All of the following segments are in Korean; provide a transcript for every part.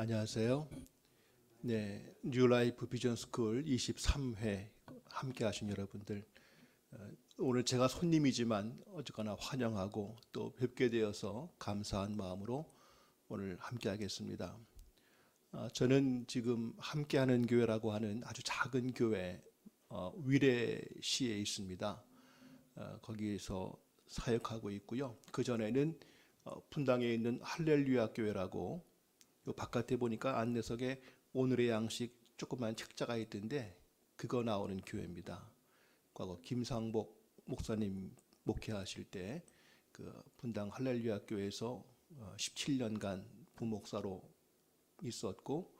안녕하세요. 네, 뉴라이프 비전 스쿨 23회 함께 하신 여러분들, 오늘 제가 손님이지만 어쨌거나 환영하고 또 뵙게 되어서 감사한 마음으로 오늘 함께 하겠습니다. 저는 지금 함께하는 교회라고 하는 아주 작은 교회 위례시에 있습니다. 거기에서 사역하고 있고요. 그 전에는 분당에 있는 할렐루야 교회라고, 요 바깥에 보니까 안내석에 오늘의 양식 조그만 책자가 있던데 그거 나오는 교회입니다. 과거 김상복 목사님 목회하실 때 그 분당 할렐루야 교회에서 17년간 부목사로 있었고,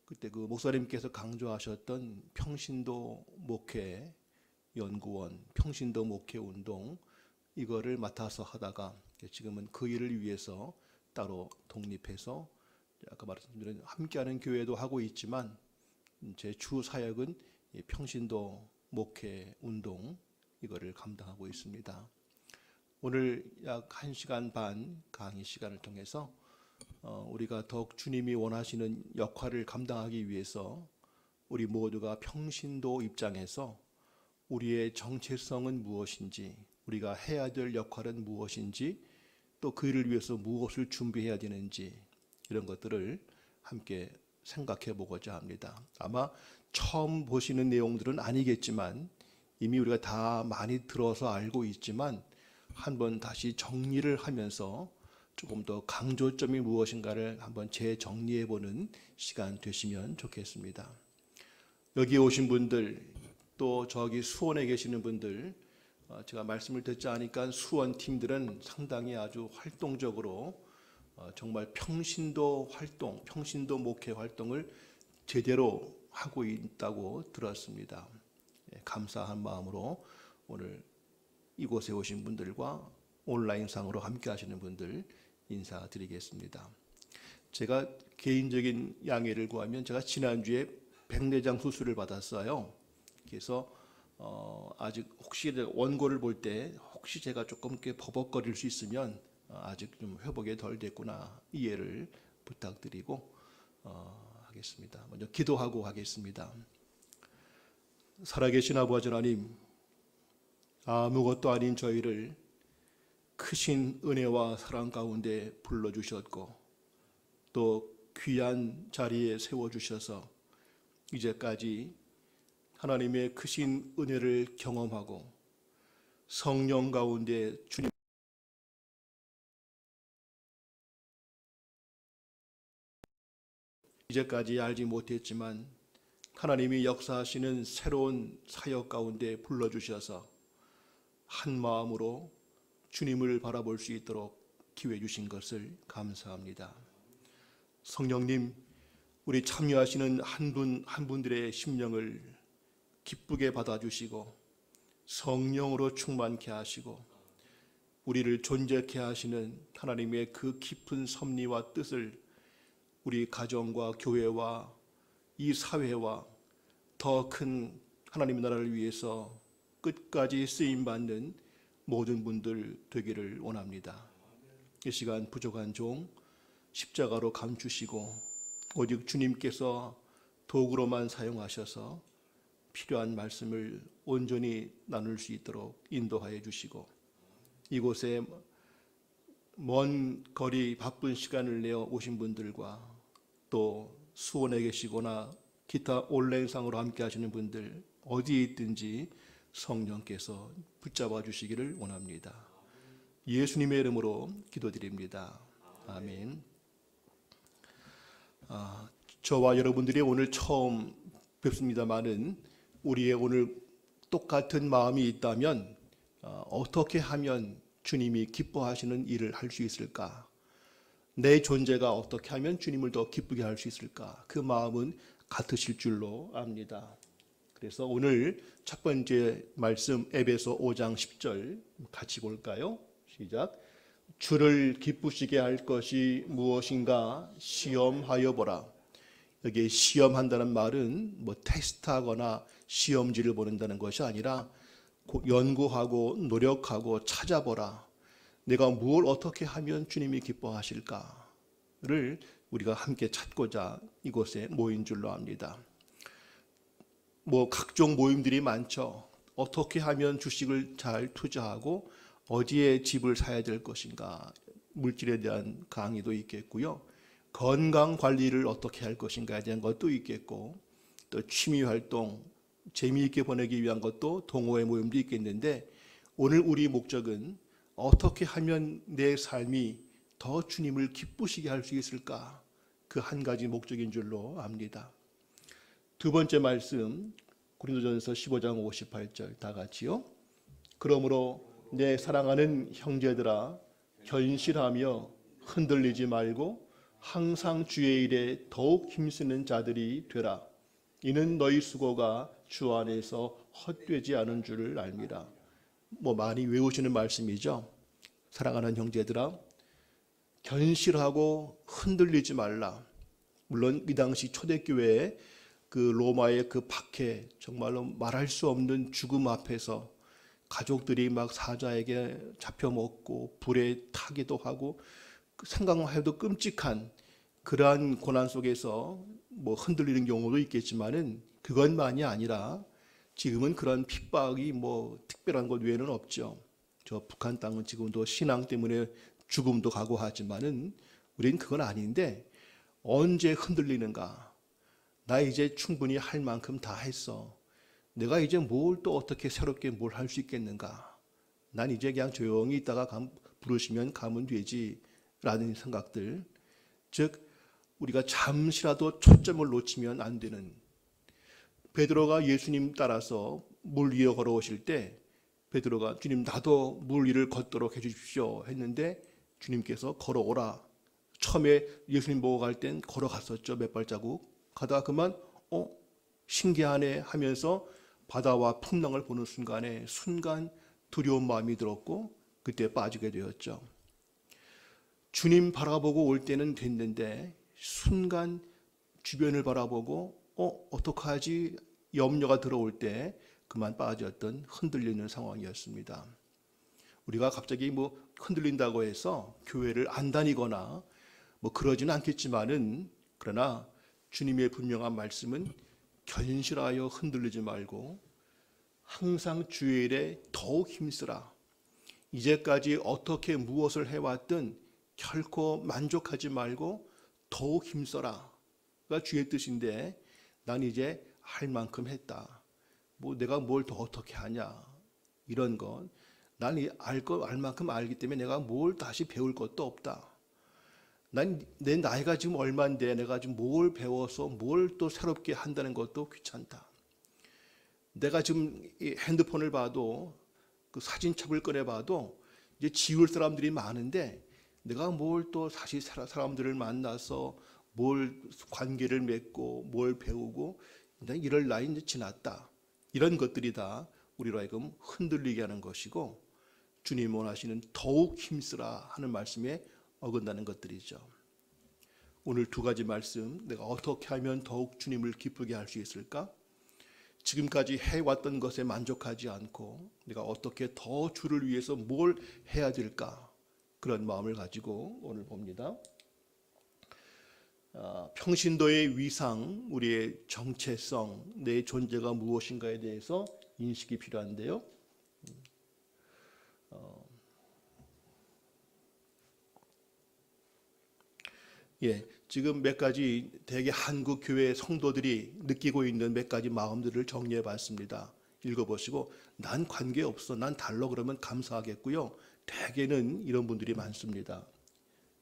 그때 그 목사님께서 강조하셨던 평신도 목회 연구원, 평신도 목회 운동, 이거를 맡아서 하다가 지금은 그 일을 위해서 따로 독립해서, 아까 말씀드린 함께하는 교회도 하고 있지만 제 주 사역은 평신도 목회 운동, 이거를 감당하고 있습니다. 오늘 약 1시간 반 강의 시간을 통해서 우리가 더욱 주님이 원하시는 역할을 감당하기 위해서 우리 모두가 평신도 입장에서 우리의 정체성은 무엇인지, 우리가 해야 될 역할은 무엇인지, 또 그 일을 위해서 무엇을 준비해야 되는지, 이런 것들을 함께 생각해 보고자 합니다. 아마 처음 보시는 내용들은 아니겠지만 이미 우리가 다 많이 들어서 알고 있지만 한번 다시 정리를 하면서 조금 더 강조점이 무엇인가를 한번 재정리해 보는 시간 되시면 좋겠습니다. 여기 오신 분들, 또 저기 수원에 계시는 분들, 제가 말씀을 듣지 않으니까 수원 팀들은 상당히 아주 활동적으로 정말 평신도 활동, 평신도 목회 활동을 제대로 하고 있다고 들었습니다. 감사한 마음으로 오늘 이곳에 오신 분들과 온라인상으로 함께 하시는 분들 인사드리겠습니다. 제가 개인적인 양해를 구하면, 제가 지난주에 백내장 수술을 받았어요. 그래서 아직 혹시 원고를 볼 때 혹시 제가 조금 이렇게 버벅거릴 수 있으면 아직 좀 회복이 덜 됐구나, 이해를 부탁드리고 하겠습니다. 먼저 기도하고 하겠습니다. 살아계신 아버지 하나님, 아무것도 아닌 저희를 크신 은혜와 사랑 가운데 불러주셨고 또 귀한 자리에 세워주셔서 이제까지 하나님의 크신 은혜를 경험하고 성령 가운데 주님 이제까지 알지 못했지만 하나님이 역사하시는 새로운 사역 가운데 불러주셔서 한 마음으로 주님을 바라볼 수 있도록 기회 주신 것을 감사합니다. 성령님, 우리 참여하시는 한 분 한 분들의 심령을 기쁘게 받아주시고 성령으로 충만케 하시고 우리를 존재케 하시는 하나님의 그 깊은 섭리와 뜻을 우리 가정과 교회와 이 사회와 더 큰 하나님의 나라를 위해서 끝까지 쓰임받는 모든 분들 되기를 원합니다. 이 시간 부족한 종 십자가로 감추시고 오직 주님께서 도구로만 사용하셔서 필요한 말씀을 온전히 나눌 수 있도록 인도하여 주시고, 이곳에 먼 거리 바쁜 시간을 내어 오신 분들과 또 수원에 계시거나 기타 온라인상으로 함께 하시는 분들 어디에 있든지 성령께서 붙잡아 주시기를 원합니다. 예수님의 이름으로 기도드립니다. 아멘. 저와 여러분들이 오늘 처음 뵙습니다마는 우리의 오늘 똑같은 마음이 있다면 어떻게 하면 주님이 기뻐하시는 일을 할 수 있을까? 내 존재가 어떻게 하면 주님을 더 기쁘게 할 수 있을까? 그 마음은 같으실 줄로 압니다. 그래서 오늘 첫 번째 말씀 에베소 5장 10절 같이 볼까요? 시작. 주를 기쁘시게 할 것이 무엇인가 시험하여 보라. 여기 시험한다는 말은 뭐 테스트하거나 시험지를 보는다는 것이 아니라 연구하고 노력하고 찾아보라. 내가 무엇을 어떻게 하면 주님이 기뻐하실까를 우리가 함께 찾고자 이곳에 모인 줄로 압니다. 각종 모임들이 많죠. 어떻게 하면 주식을 잘 투자하고 어디에 집을 사야 될 것인가, 물질에 대한 강의도 있겠고요. 건강 관리를 어떻게 할 것인가에 대한 것도 있겠고, 또 취미 활동 재미있게 보내기 위한 것도 동호회 모임도 있겠는데, 오늘 우리 목적은 어떻게 하면 내 삶이 더 주님을 기쁘시게 할 수 있을까, 그 한 가지 목적인 줄로 압니다. 두 번째 말씀, 고린도전서 15장 58절 다 같이요. 그러므로 내 사랑하는 형제들아, 견실하며 흔들리지 말고 항상 주의 일에 더욱 힘쓰는 자들이 되라. 이는 너희 수고가 주 안에서 헛되지 않은 줄을 알미라. 많이 외우시는 말씀이죠. 사랑하는 형제들아, 견실하고 흔들리지 말라. 물론 이 당시 초대교회에 그 로마의 그 박해, 정말로 말할 수 없는 죽음 앞에서 가족들이 막 사자에게 잡혀먹고 불에 타기도 하고, 생각만 해도 끔찍한 그러한 고난 속에서 흔들리는 경우도 있겠지만은 그것만이 아니라 지금은 그런 핍박이 특별한 것 외에는 없죠. 저 북한 땅은 지금도 신앙 때문에 죽음도 각오하지만은 우리는 그건 아닌데, 언제 흔들리는가? 나 이제 충분히 할 만큼 다 했어. 내가 이제 뭘 또 어떻게 새롭게 뭘 할 수 있겠는가? 난 이제 그냥 조용히 있다가 부르시면 가면 되지 라는 생각들, 즉 우리가 잠시라도 초점을 놓치면 안 되는, 베드로가 예수님 따라서 물 위에 걸어오실 때 베드로가 주님 나도 물 위를 걷도록 해주십시오 했는데 주님께서 걸어오라. 처음에 예수님 보고 갈 땐 걸어갔었죠. 몇 발자국 가다가 그만 신기하네 하면서 바다와 풍랑을 보는 순간 두려운 마음이 들었고 그때 빠지게 되었죠. 주님 바라보고 올 때는 됐는데 순간 주변을 바라보고 어떡하지 염려가 들어올 때 그만 빠졌던 흔들리는 상황이었습니다. 우리가 갑자기 흔들린다고 해서 교회를 안 다니거나 그러지는 않겠지만은, 그러나 주님의 분명한 말씀은 견실하여 흔들리지 말고 항상 주의 일에 더욱 힘쓰라. 이제까지 어떻게 무엇을 해왔든 결코 만족하지 말고 더욱 힘써라 가 주의 뜻인데, 난 이제 할 만큼 했다. 내가 뭘 더 어떻게 하냐, 이런 건 난 알 만큼 알기 때문에 내가 뭘 다시 배울 것도 없다. 난 내 나이가 지금 얼마인데 내가 지금 뭘 배워서 뭘 또 새롭게 한다는 것도 귀찮다. 내가 지금 이 핸드폰을 봐도, 그 사진첩을 꺼내봐도 이제 지울 사람들이 많은데 내가 뭘 또 다시 사람들을 만나서 뭘 관계를 맺고 뭘 배우고, 이럴 나이 이제 지났다. 이런 것들이 다 우리로 하여금 흔들리게 하는 것이고, 주님 원하시는 더욱 힘쓰라 하는 말씀에 어긋나는 것들이죠. 오늘 두 가지 말씀, 내가 어떻게 하면 더욱 주님을 기쁘게 할 수 있을까? 지금까지 해왔던 것에 만족하지 않고 내가 어떻게 더 주를 위해서 뭘 해야 될까? 그런 마음을 가지고 오늘 봅니다. 평신도의 위상, 우리의 정체성, 내 존재가 무엇인가에 대해서 인식이 필요한데요. 지금 몇 가지 대개 한국 교회 성도들이 느끼고 있는 몇 가지 마음들을 정리해 봤습니다. 읽어보시고 난 관계없어, 난 달러 그러면 감사하겠고요. 대개는 이런 분들이 많습니다.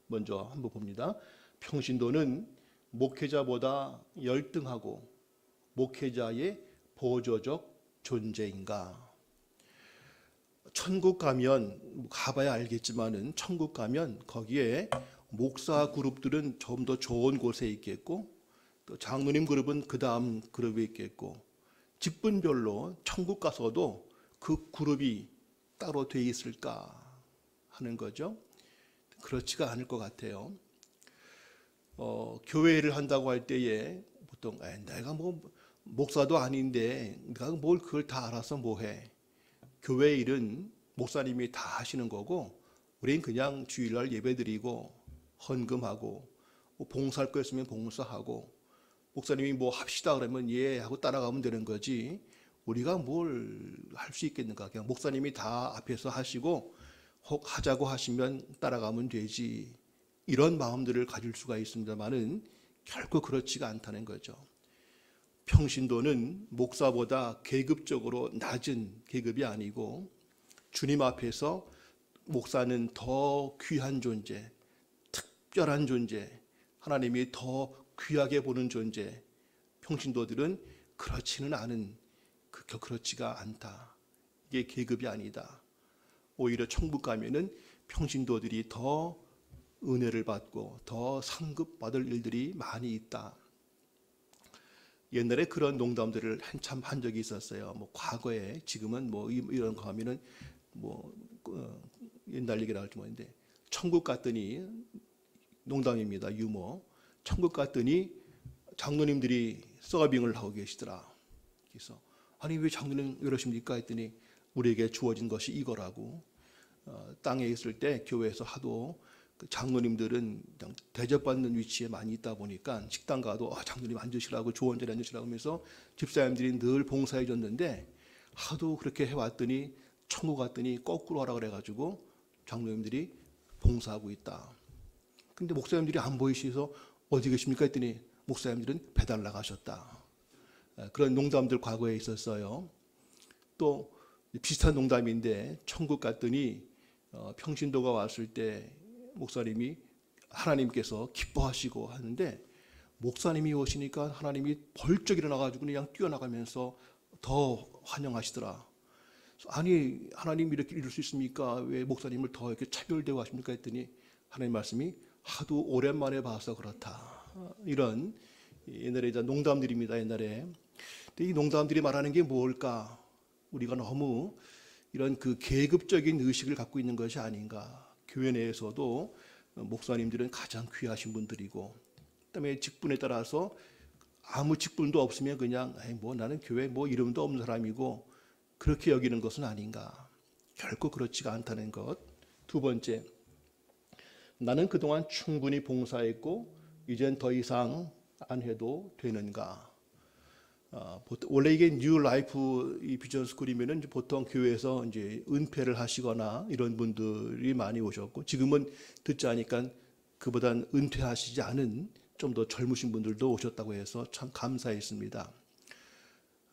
먼저 한번 봅니다. 평신도는 목회자보다 열등하고 목회자의 보조적 존재인가? 천국 가면, 가봐야 알겠지만은 천국 가면 거기에 목사 그룹들은 좀 더 좋은 곳에 있겠고, 또 장로님 그룹은 그 다음 그룹에 있겠고, 직분별로 천국 가서도 그 그룹이 따로 돼 있을까 하는 거죠. 그렇지가 않을 것 같아요. 교회를 한다고 할 때에 보통 내가 목사도 아닌데 내가 뭘 그걸 다 알아서 뭐해. 교회 일은 목사님이 다 하시는 거고 우린 그냥 주일날 예배드리고 헌금하고 뭐 봉사할 거 있으면 봉사하고 목사님이 뭐 합시다 그러면 예 하고 따라가면 되는 거지 우리가 뭘 할 수 있겠는가. 그냥 목사님이 다 앞에서 하시고 혹 하자고 하시면 따라가면 되지. 이런 마음들을 가질 수가 있습니다만은 결코 그렇지가 않다는 거죠. 평신도는 목사보다 계급적으로 낮은 계급이 아니고 주님 앞에서 목사는 더 귀한 존재, 특별한 존재, 하나님이 더 귀하게 보는 존재. 평신도들은 그렇지는 않은, 그렇지가 않다. 이게 계급이 아니다. 오히려 천국 가면은 평신도들이 더 은혜를 받고 더 상급받을 일들이 많이 있다. 옛날에 그런 농담들을 한참 한 적이 있었어요. 뭐 과거에, 지금은 뭐 이런 거 하면은 뭐 옛날 얘기라 할지 모르는데, 천국 갔더니, 농담입니다, 유머. 천국 갔더니 장로님들이 서빙을 하고 계시더라. 그래서 아니 왜 장로님 이러십니까 했더니 우리에게 주어진 것이 이거라고. 땅에 있을 때 교회에서 하도 그 장로님들은 대접받는 위치에 많이 있다 보니까 식당 가도 장로님 앉으시라고, 조원 자리에 앉으시라고 하면서 집사님들이 늘 봉사해 줬는데 하도 그렇게 해왔더니 천국 갔더니 거꾸로 하라 그래가지고 장로님들이 봉사하고 있다. 근데 목사님들이 안 보이셔서 어디 계십니까 했더니 목사님들은 배달 나가셨다. 그런 농담들 과거에 있었어요. 또 비슷한 농담인데 천국 갔더니 평신도가 왔을 때 목사님이 하나님께서 기뻐하시고 하는데 목사님이 오시니까 하나님이 벌쩍 일어나가지고 그냥 뛰어나가면서 더 환영하시더라. 아니 하나님 이렇게 이룰 수 있습니까? 왜 목사님을 더 이렇게 차별되고 하십니까? 했더니 하나님 말씀이 하도 오랜만에 봐서 그렇다. 이런 옛날에 농담들입니다. 옛날에. 근데 이 농담들이 말하는 게 뭘까? 우리가 너무 이런 그 계급적인 의식을 갖고 있는 것이 아닌가. 교회 내에서도 목사님들은 가장 귀하신 분들이고, 그다음에 직분에 따라서 아무 직분도 없으면 그냥 뭐 나는 교회 뭐 이름도 없는 사람이고 그렇게 여기는 것은 아닌가. 결코 그렇지가 않다는 것. 두 번째, 나는 그동안 충분히 봉사했고 이젠 더 이상 안 해도 되는가. 원래 이게 뉴 라이프 이 비전 스쿨이면은 보통 교회에서 이제 은퇴를 하시거나 이런 분들이 많이 오셨고, 지금은 듣지 않으니까 그보단 은퇴하시지 않은 좀 더 젊으신 분들도 오셨다고 해서 참 감사했습니다.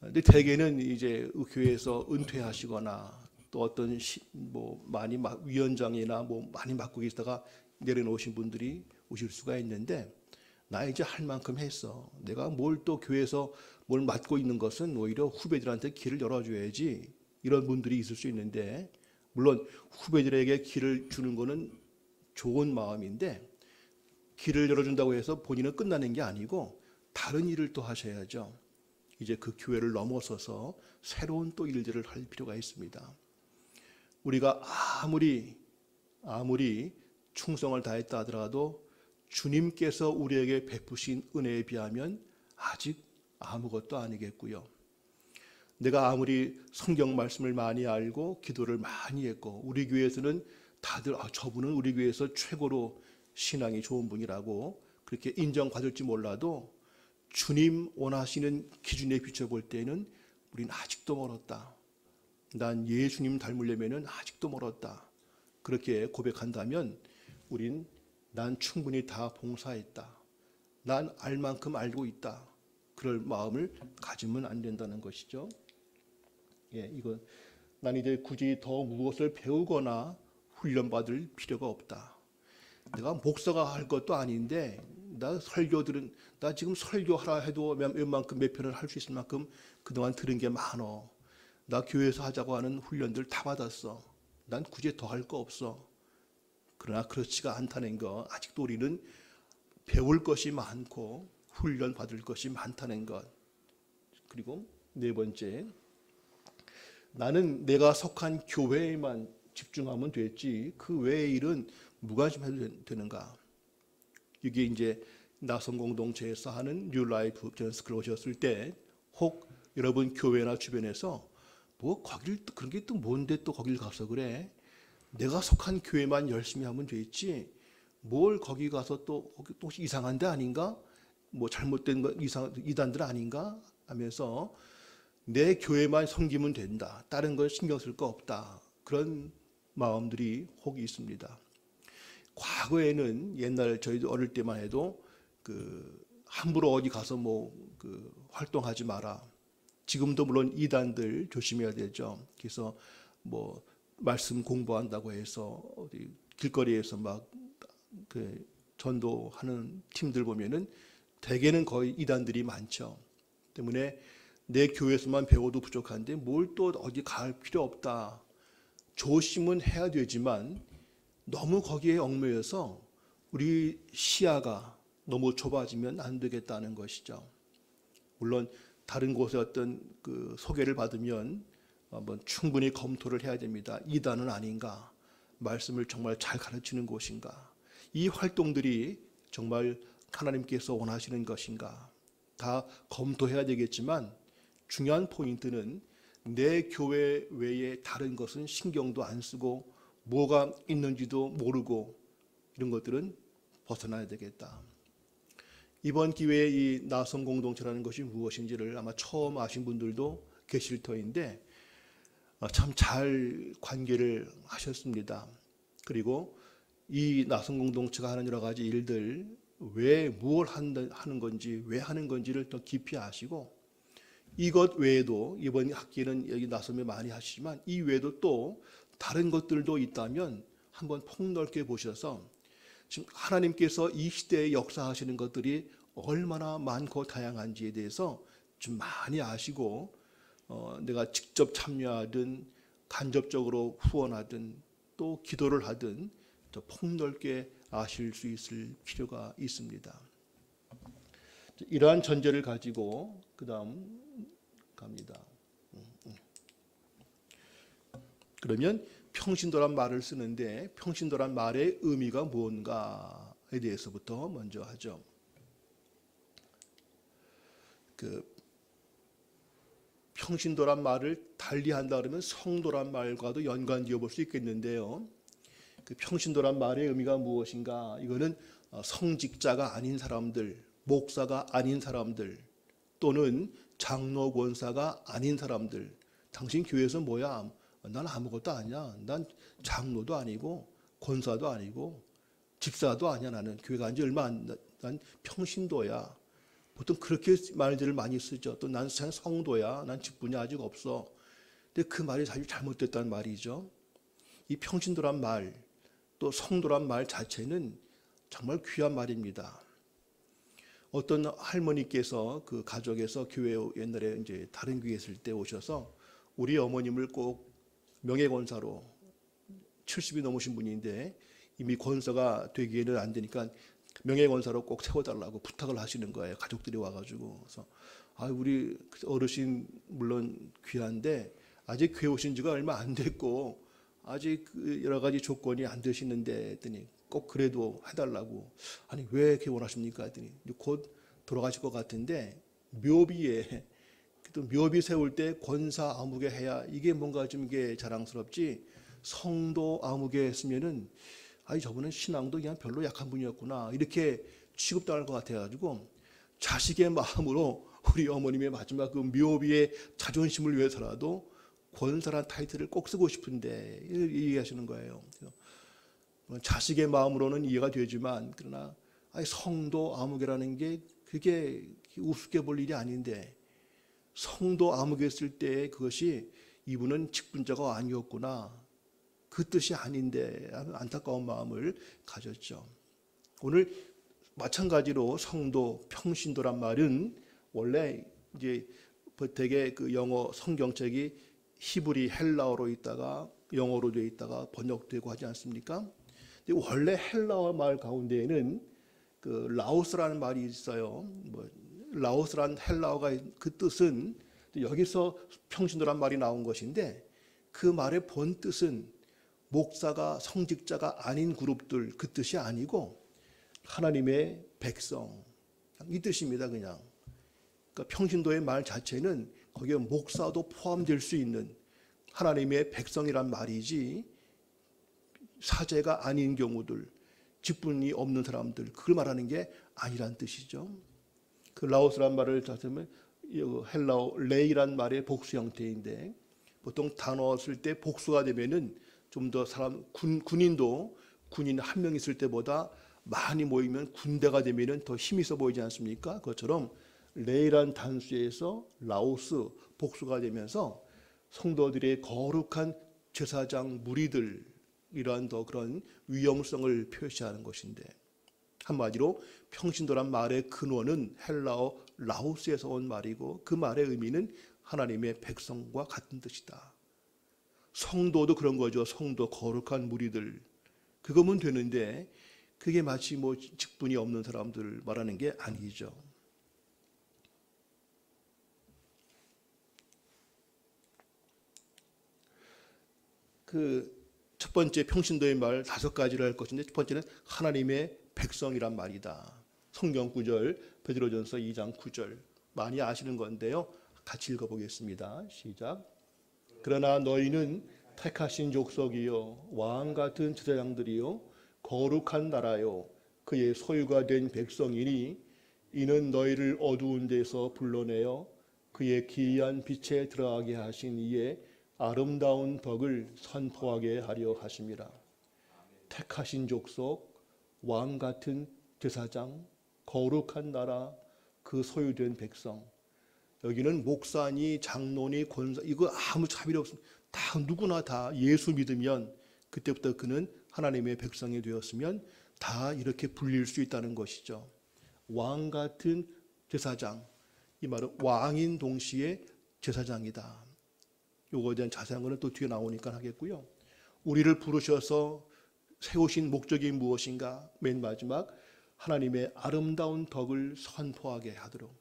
근데 대개는 이제 교회에서 은퇴하시거나 또 어떤 뭐 많이 위원장이나 뭐 많이 맡고 계시다가 내려놓으신 분들이 오실 수가 있는데, 나 이제 할 만큼 했어. 내가 뭘 또 교회에서 뭘 맡고 있는 것은 오히려 후배들한테 길을 열어줘야지. 이런 분들이 있을 수 있는데, 물론 후배들에게 길을 주는 거는 좋은 마음인데 길을 열어준다고 해서 본인은 끝나는 게 아니고 다른 일을 또 하셔야죠. 이제 그 교회를 넘어서서 새로운 또 일들을 할 필요가 있습니다. 우리가 아무리 충성을 다했다 하더라도 주님께서 우리에게 베푸신 은혜에 비하면 아직 아무것도 아니겠고요. 내가 아무리 성경 말씀을 많이 알고 기도를 많이 했고 우리 교회에서는 다들 저분은 우리 교회에서 최고로 신앙이 좋은 분이라고 그렇게 인정받을지 몰라도 주님 원하시는 기준에 비춰볼 때는 우리는 아직도 멀었다. 난 예수님 닮으려면 아직도 멀었다. 그렇게 고백한다면 우린 난 충분히 다 봉사했다. 난 알 만큼 알고 있다. 그럴 마음을 가지면 안 된다는 것이죠. 이건 난 이제 굳이 더 무엇을 배우거나 훈련받을 필요가 없다. 내가 목사가 할 것도 아닌데 나 지금 설교하라 해도 웬만큼 몇 편을 할 수 있을 만큼 그동안 들은 게 많어. 나 교회에서 하자고 하는 훈련들 다 받았어. 난 굳이 더 할 거 없어. 그러나 그렇지가 않다는 거. 아직도 우리는 배울 것이 많고 훈련 받을 것이 많다는 것. 그리고 네 번째, 나는 내가 속한 교회에만 집중하면 됐지 그 외의 일은 무관심해도 되는가. 이게 이제 나성 공동체에서 하는 뉴 라이프 전스쿨 오셨을 때, 혹 여러분 교회나 주변에서 뭐 거길 그런 게 또 뭔데 또 거길 가서 그래. 내가 속한 교회만 열심히 하면 됐지 뭘 거기 가서 또 혹시 이상한 데 아닌가? 뭐 잘못된 거 이단들 아닌가? 하면서 내 교회만 섬기면 된다. 다른 걸 신경 쓸 거 없다. 그런 마음들이 혹이 있습니다. 과거에는 옛날 저희도 어릴 때만 해도 함부로 어디 가서 활동하지 마라. 지금도 물론 이단들 조심해야 되죠. 그래서 말씀 공부한다고 해서 어디 길거리에서 전도하는 팀들 보면은 대개는 거의 이단들이 많죠. 때문에 내 교회에서만 배워도 부족한데 뭘 또 어디 갈 필요 없다. 조심은 해야 되지만 너무 거기에 얽매여서 우리 시야가 너무 좁아지면 안 되겠다는 것이죠. 물론 다른 곳에 어떤 소개를 받으면 한번 충분히 검토를 해야 됩니다. 이단은 아닌가? 말씀을 정말 잘 가르치는 곳인가? 이 활동들이 정말 하나님께서 원하시는 것인가? 다 검토해야 되겠지만 중요한 포인트는 내 교회 외에 다른 것은 신경도 안 쓰고 뭐가 있는지도 모르고 이런 것들은 벗어나야 되겠다. 이번 기회에 이 나성 공동체라는 것이 무엇인지를 아마 처음 아신 분들도 계실 터인데 참 잘 관계를 하셨습니다. 그리고 이 나성 공동체가 하는 여러 가지 일들 왜 무엇 하는 건지 왜 하는 건지를 더 깊이 아시고 이것 외에도 이번 학기는 여기 나섬에 많이 하시지만 이 외에도 또 다른 것들도 있다면 한번 폭넓게 보셔서 지금 하나님께서 이 시대에 역사하시는 것들이 얼마나 많고 다양한지에 대해서 좀 많이 아시고 내가 직접 참여하든 간접적으로 후원하든 또 기도를 하든 더 폭넓게 아실 수 있을 필요가 있습니다. 이러한 전제를 가지고 그 다음 갑니다. 그러면 평신도란 말을 쓰는데 평신도란 말의 의미가 무언가에 대해서부터 먼저 하죠. 평신도란 말을 달리한다 그러면 성도란 말과도 연관지어 볼 수 있겠는데요. 평신도란 말의 의미가 무엇인가? 이거는 성직자가 아닌 사람들, 목사가 아닌 사람들 또는 장로 권사가 아닌 사람들. 당신 교회에서 뭐야? 난 아무것도 아니야. 난 장로도 아니고 권사도 아니고 집사도 아니야. 나는 교회 간 지 얼마 안, 난 평신도야. 보통 그렇게 말들을 많이 쓰죠. 또 난 성도야. 난 직분이 아직 없어. 근데 그 말이 사실 잘못됐다는 말이죠. 이 평신도란 말, 또 성도란 말 자체는 정말 귀한 말입니다. 어떤 할머니께서 그 가족에서 교회 옛날에 이제 다른 교회에 있을 때 오셔서 우리 어머님을 꼭 명예권사로 70이 넘으신 분인데 이미 권사가 되기에는 안 되니까 명예권사로 꼭 세워달라고 부탁을 하시는 거예요. 가족들이 와가지고. 그래서 우리 어르신 물론 귀한데 아직 교회 오신 지가 얼마 안 됐고 아직 여러 가지 조건이 안 되시는데 했더니 꼭 그래도 해달라고. 아니 왜 이렇게 원하십니까? 했더니 곧 돌아가실 것 같은데 묘비에 또 묘비 세울 때 권사 아무개 해야 이게 뭔가 좀 이게 자랑스럽지 성도 아무개 했으면은 저분은 신앙도 그냥 별로 약한 분이었구나 이렇게 취급당할 것 같아가지고 자식의 마음으로 우리 어머님의 마지막 그 묘비의 자존심을 위해서라도 권사란 타이틀을 꼭 쓰고 싶은데 얘기하시는 거예요. 자식의 마음으로는 이해가 되지만 그러나 성도 아무개라는 게 그게 우습게 볼 일이 아닌데 성도 아무개 했을 때 그것이 이분은 직분자가 아니었구나 그 뜻이 아닌데 하는 안타까운 마음을 가졌죠. 오늘 마찬가지로 성도 평신도란 말은 원래 이제 대개 그 영어 성경책이 히브리 헬라어로 있다가 영어로 되어 있다가 번역되고 하지 않습니까? 근데 원래 헬라어 말 가운데에는 그 라오스라는 말이 있어요. 라오스란 헬라어가 그 뜻은 여기서 평신도란 말이 나온 것인데 그 말의 본 뜻은 목사가 성직자가 아닌 그룹들 그 뜻이 아니고 하나님의 백성 이 뜻입니다. 그냥 그러니까 평신도의 말 자체는 거기에 목사도 포함될 수 있는 하나님의 백성이란 말이지 사제가 아닌 경우들 직분이 없는 사람들, 그걸 말하는 게 아니란 뜻이죠. 그 라오스란 말을 찾으면 헬라어 레이란 말의 복수 형태인데, 보통 단어 쓸 때 복수가 되면은 좀 더 사람 군인도 군인 한 명 있을 때보다 많이 모이면 군대가 되면은 더 힘이 있어 보이지 않습니까? 그것처럼 레이란 단수에서 라오스 복수가 되면서 성도들의 거룩한 제사장 무리들, 이러한 더 그런 위험성을 표시하는 것인데, 한마디로 평신도란 말의 근원은 헬라어 라오스에서 온 말이고, 그 말의 의미는 하나님의 백성과 같은 뜻이다. 성도도 그런 거죠. 성도, 거룩한 무리들, 그거면 되는데 그게 마치 뭐 직분이 없는 사람들 말하는 게 아니죠. 그 첫 번째 평신도의 말 5가지를 할 것인데, 첫 번째는 하나님의 백성이란 말이다. 성경 구절 베드로전서 2장 9절 많이 아시는 건데요. 같이 읽어보겠습니다. 시작. 그러나 너희는 택하신 족속이요 왕 같은 제사장들이요 거룩한 나라요 그의 소유가 된 백성이니 이는 너희를 어두운 데서 불러내어 그의 기이한 빛에 들어가게 하신 이의 아름다운 덕을 선포하게 하려 하심이라. 택하신 족속, 왕 같은 제사장, 거룩한 나라, 그 소유된 백성. 여기는 목사니 장로니 권사, 이거 아무 차별이 없습니다. 다 누구나 다 예수 믿으면 그때부터 그는 하나님의 백성이 되었으면 다 이렇게 불릴 수 있다는 것이죠. 왕 같은 제사장, 이 말은 왕인 동시에 제사장이다. 요거에 대한 자세한 거는 또 뒤에 나오니까 하겠고요. 우리를 부르셔서 세우신 목적이 무엇인가? 맨 마지막, 하나님의 아름다운 덕을 선포하게 하도록,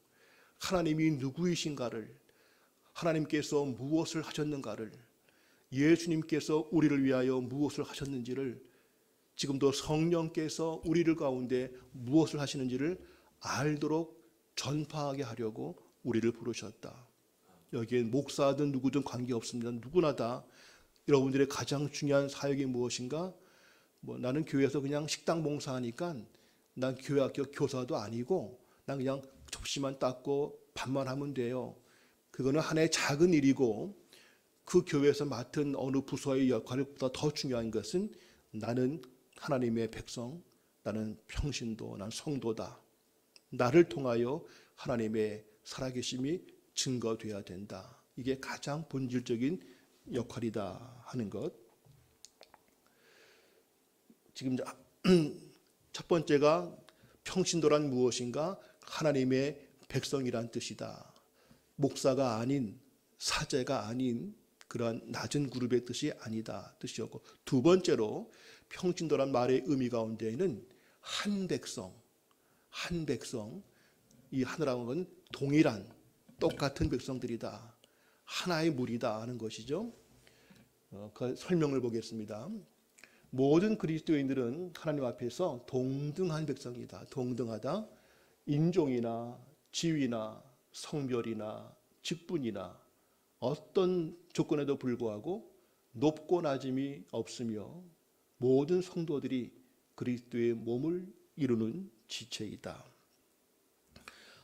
하나님이 누구이신가를, 하나님께서 무엇을 하셨는가를, 예수님께서 우리를 위하여 무엇을 하셨는지를, 지금도 성령께서 우리를 가운데 무엇을 하시는지를 알도록 전파하게 하려고 우리를 부르셨다. 여기엔 목사든 누구든 관계없습니다. 누구나 다 여러분들의 가장 중요한 사역이 무엇인가? 나는 교회에서 그냥 식당 봉사하니까 난 교회 학교 교사도 아니고 난 그냥 접시만 닦고 밥만 하면 돼요. 그거는 하나의 작은 일이고, 그 교회에서 맡은 어느 부서의 역할보다 더 중요한 것은 나는 하나님의 백성, 나는 평신도, 난 성도다. 나를 통하여 하나님의 살아계심이 증거돼야 된다. 이게 가장 본질적인 역할이다 하는 것. 지금 첫 번째가 평신도란 무엇인가? 하나님의 백성이란 뜻이다. 목사가 아닌, 사제가 아닌 그러한 낮은 그룹의 뜻이 아니다 뜻이었고, 두 번째로 평신도란 말의 의미 가운데에는 한 백성, 한 백성, 이 하나라는 건 동일한 똑같은 백성들이다, 하나의 무리다 하는 것이죠. 그 설명을 보겠습니다. 모든 그리스도인들은 하나님 앞에서 동등한 백성이다. 동등하다. 인종이나 지위나 성별이나 직분이나 어떤 조건에도 불구하고 높고 낮음이 없으며 모든 성도들이 그리스도의 몸을 이루는 지체이다.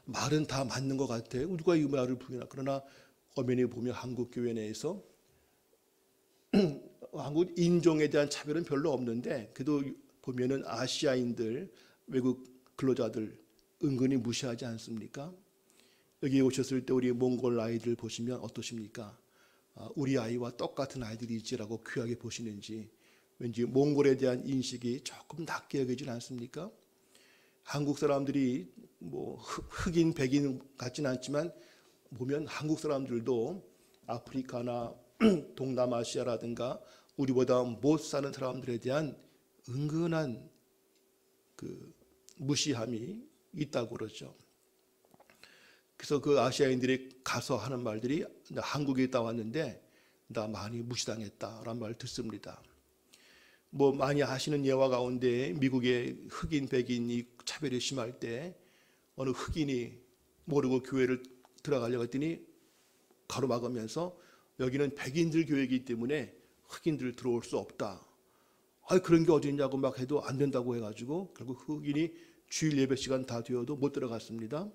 말은 다 맞는 것 같아요. 누가 이 말을 부인하나. 그러나 엄연히 보면 한국 교회 내에서 한국 인종에 대한 차별은 별로 없는데, 그래도 보면은 아시아인들, 외국 근로자들 은근히 무시하지 않습니까? 여기 오셨을 때 우리 몽골 아이들 보시면 어떠십니까? 우리 아이와 똑같은 아이들이지라고 귀하게 보시는지, 왠지 몽골에 대한 인식이 조금 낮게 여기지 않습니까? 한국 사람들이 뭐 흑인, 백인 같지는 않지만 보면 한국 사람들도 아프리카나 동남아시아라든가 우리보다 못 사는 사람들에 대한 은근한 그 무시함이 있다고 그러죠. 그래서 그 아시아인들이 가서 하는 말들이, 나 한국에 있다 왔는데 나 많이 무시당했다라는 말을 듣습니다. 뭐 많이 아시는 예화 가운데 미국의 흑인, 백인이 차별이 심할 때 어느 흑인이 모르고 교회를 들어가려고 했더니 가로막으면서 여기는 백인들 교회이기 때문에 흑인들 들어올 수 없다. 그런 게 어디 있냐고 막 해도 안 된다고 해가지고 결국 흑인이 주일 예배 시간 다 되어도 못 들어갔습니다.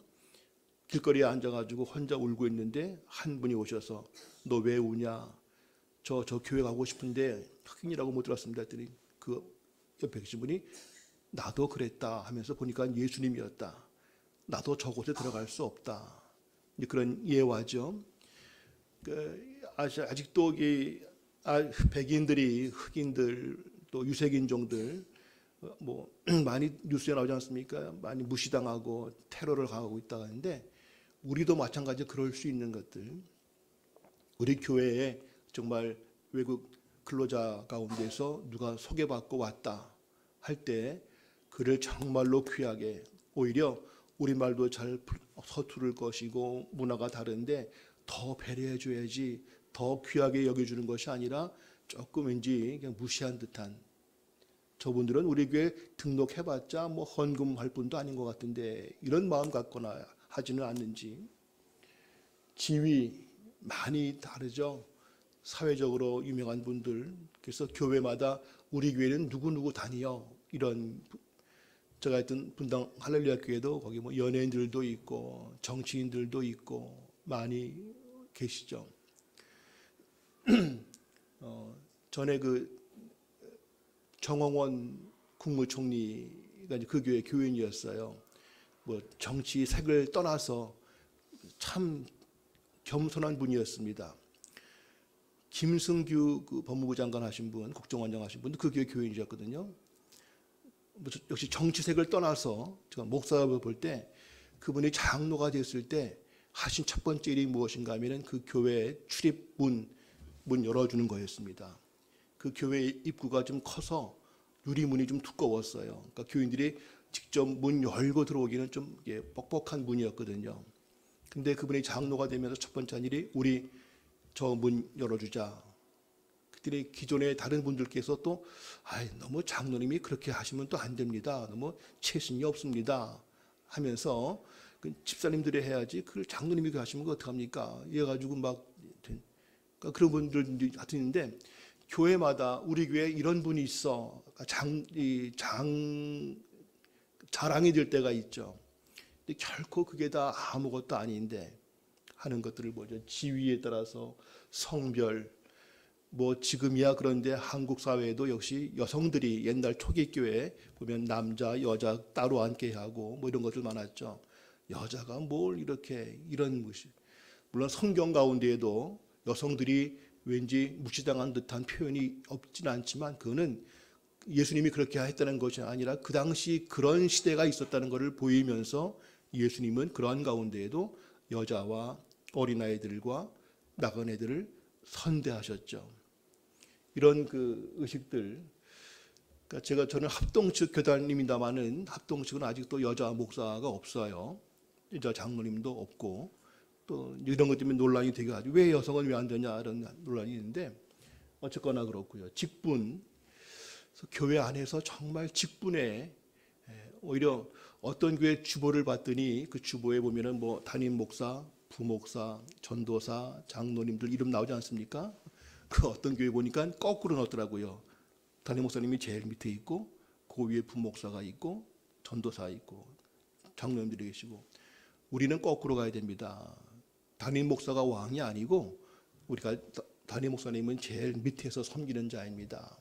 길거리에 앉아가지고 혼자 울고 있는데 한 분이 오셔서 너 왜 우냐? 저 교회 가고 싶은데 흑인이라고 못 들었습니다. 했더니 그 옆에 계신 분이 나도 그랬다 하면서 보니까 예수님이었다. 나도 저곳에 들어갈 수 없다. 그런 예화죠. 아직도 백인들이 흑인들 또 유색인종들 뭐 많이 뉴스에 나오지 않습니까? 많이 무시당하고 테러를 당하고 있다고 하는데 우리도 마찬가지로 그럴 수 있는 것들. 우리 교회에 정말 외국 근로자 가운데서 누가 소개받고 왔다 할 때 그를 정말로 귀하게, 오히려 우리말도 잘 서투를 것이고 문화가 다른데 더 배려해 줘야지, 더 귀하게 여겨주는 것이 아니라 조금 왠지 그냥 무시한 듯한, 저분들은 우리 교회 등록해봤자 뭐 헌금할 분도 아닌 것 같은데 이런 마음 갖거나 하지는 않는지. 지위 많이 다르죠. 사회적으로 유명한 분들, 그래서 교회마다 우리 교회는 누구누구 다니요, 이런. 제가 했던 분당 할렐루야 교회도 거기 뭐 연예인들도 있고 정치인들도 있고 많이 계시죠. 전에 그 정홍원 국무총리가 그 교회 교인이었어요. 뭐 정치 색을 떠나서 참 겸손한 분이었습니다. 김승규 그 법무부 장관 하신 분, 국정원장 하신 분도 그 교회 교인이셨거든요. 역시 정치색을 떠나서 제가 목사를 볼 때 그분이 장로가 됐을 때 하신 첫 번째 일이 무엇인가 하면은 그 교회 출입문 열어주는 거였습니다. 그 교회 입구가 좀 커서 유리문이 좀 두꺼웠어요. 그러니까 교인들이 직접 문 열고 들어오기는 좀 뻑뻑한 문이었거든요. 근데 그분이 장로가 되면서 첫 번째 한 일이 우리 저 문 열어주자. 그들이 기존의 다른 분들께서 또 너무 장로님이 그렇게 하시면 또 안 됩니다. 너무 체신이 없습니다. 하면서 그 집사님들이 해야지 그걸 장로님이 하시면 어떡합니까? 이래가지고 막 그러니까 그런 분들이 있는데 교회마다 우리 교회에 이런 분이 있어. 자랑이 될 때가 있죠. 근데 결코 그게 다 아무것도 아닌데 하는 것들을 보죠. 지위에 따라서 성별, 뭐 지금이야 그런데 한국 사회에도 역시 여성들이 옛날 초기교회 보면 남자 여자 따로 앉게 하고 뭐 이런 것들 많았죠. 여자가 뭘 이렇게 이런 무시. 물론 성경 가운데에도 여성들이 왠지 무시당한 듯한 표현이 없진 않지만 그거는 예수님이 그렇게 했다는 것이 아니라 그 당시 그런 시대가 있었다는 것을 보이면서 예수님은 그러한 가운데에도 여자와 어린아이들과 나그네들을 선대하셨죠. 이런 그 의식들. 그러니까 저는 합동측 교단입니다만은 합동측은 아직도 여자 목사가 없어요. 여자 장로님도 없고 또 이런 것 때문에 논란이 되게 하죠. 왜 여성은 왜 안 되냐 이런 논란이 있는데 어쨌거나 그렇고요. 직분. 그래서 교회 안에서 정말 직분에 오히려 어떤 교회 주보를 봤더니 그 주보에 보면은 뭐 담임 목사, 부목사, 전도사, 장로님들 이름 나오지 않습니까? 그 어떤 교회 보니까 거꾸로 넣었더라고요. 담임 목사님이 제일 밑에 있고 그 위에 부목사가 있고 전도사 있고 장로님들이 계시고, 우리는 거꾸로 가야 됩니다. 담임 목사가 왕이 아니고 우리가 담임 목사님은 제일 밑에서 섬기는 자입니다.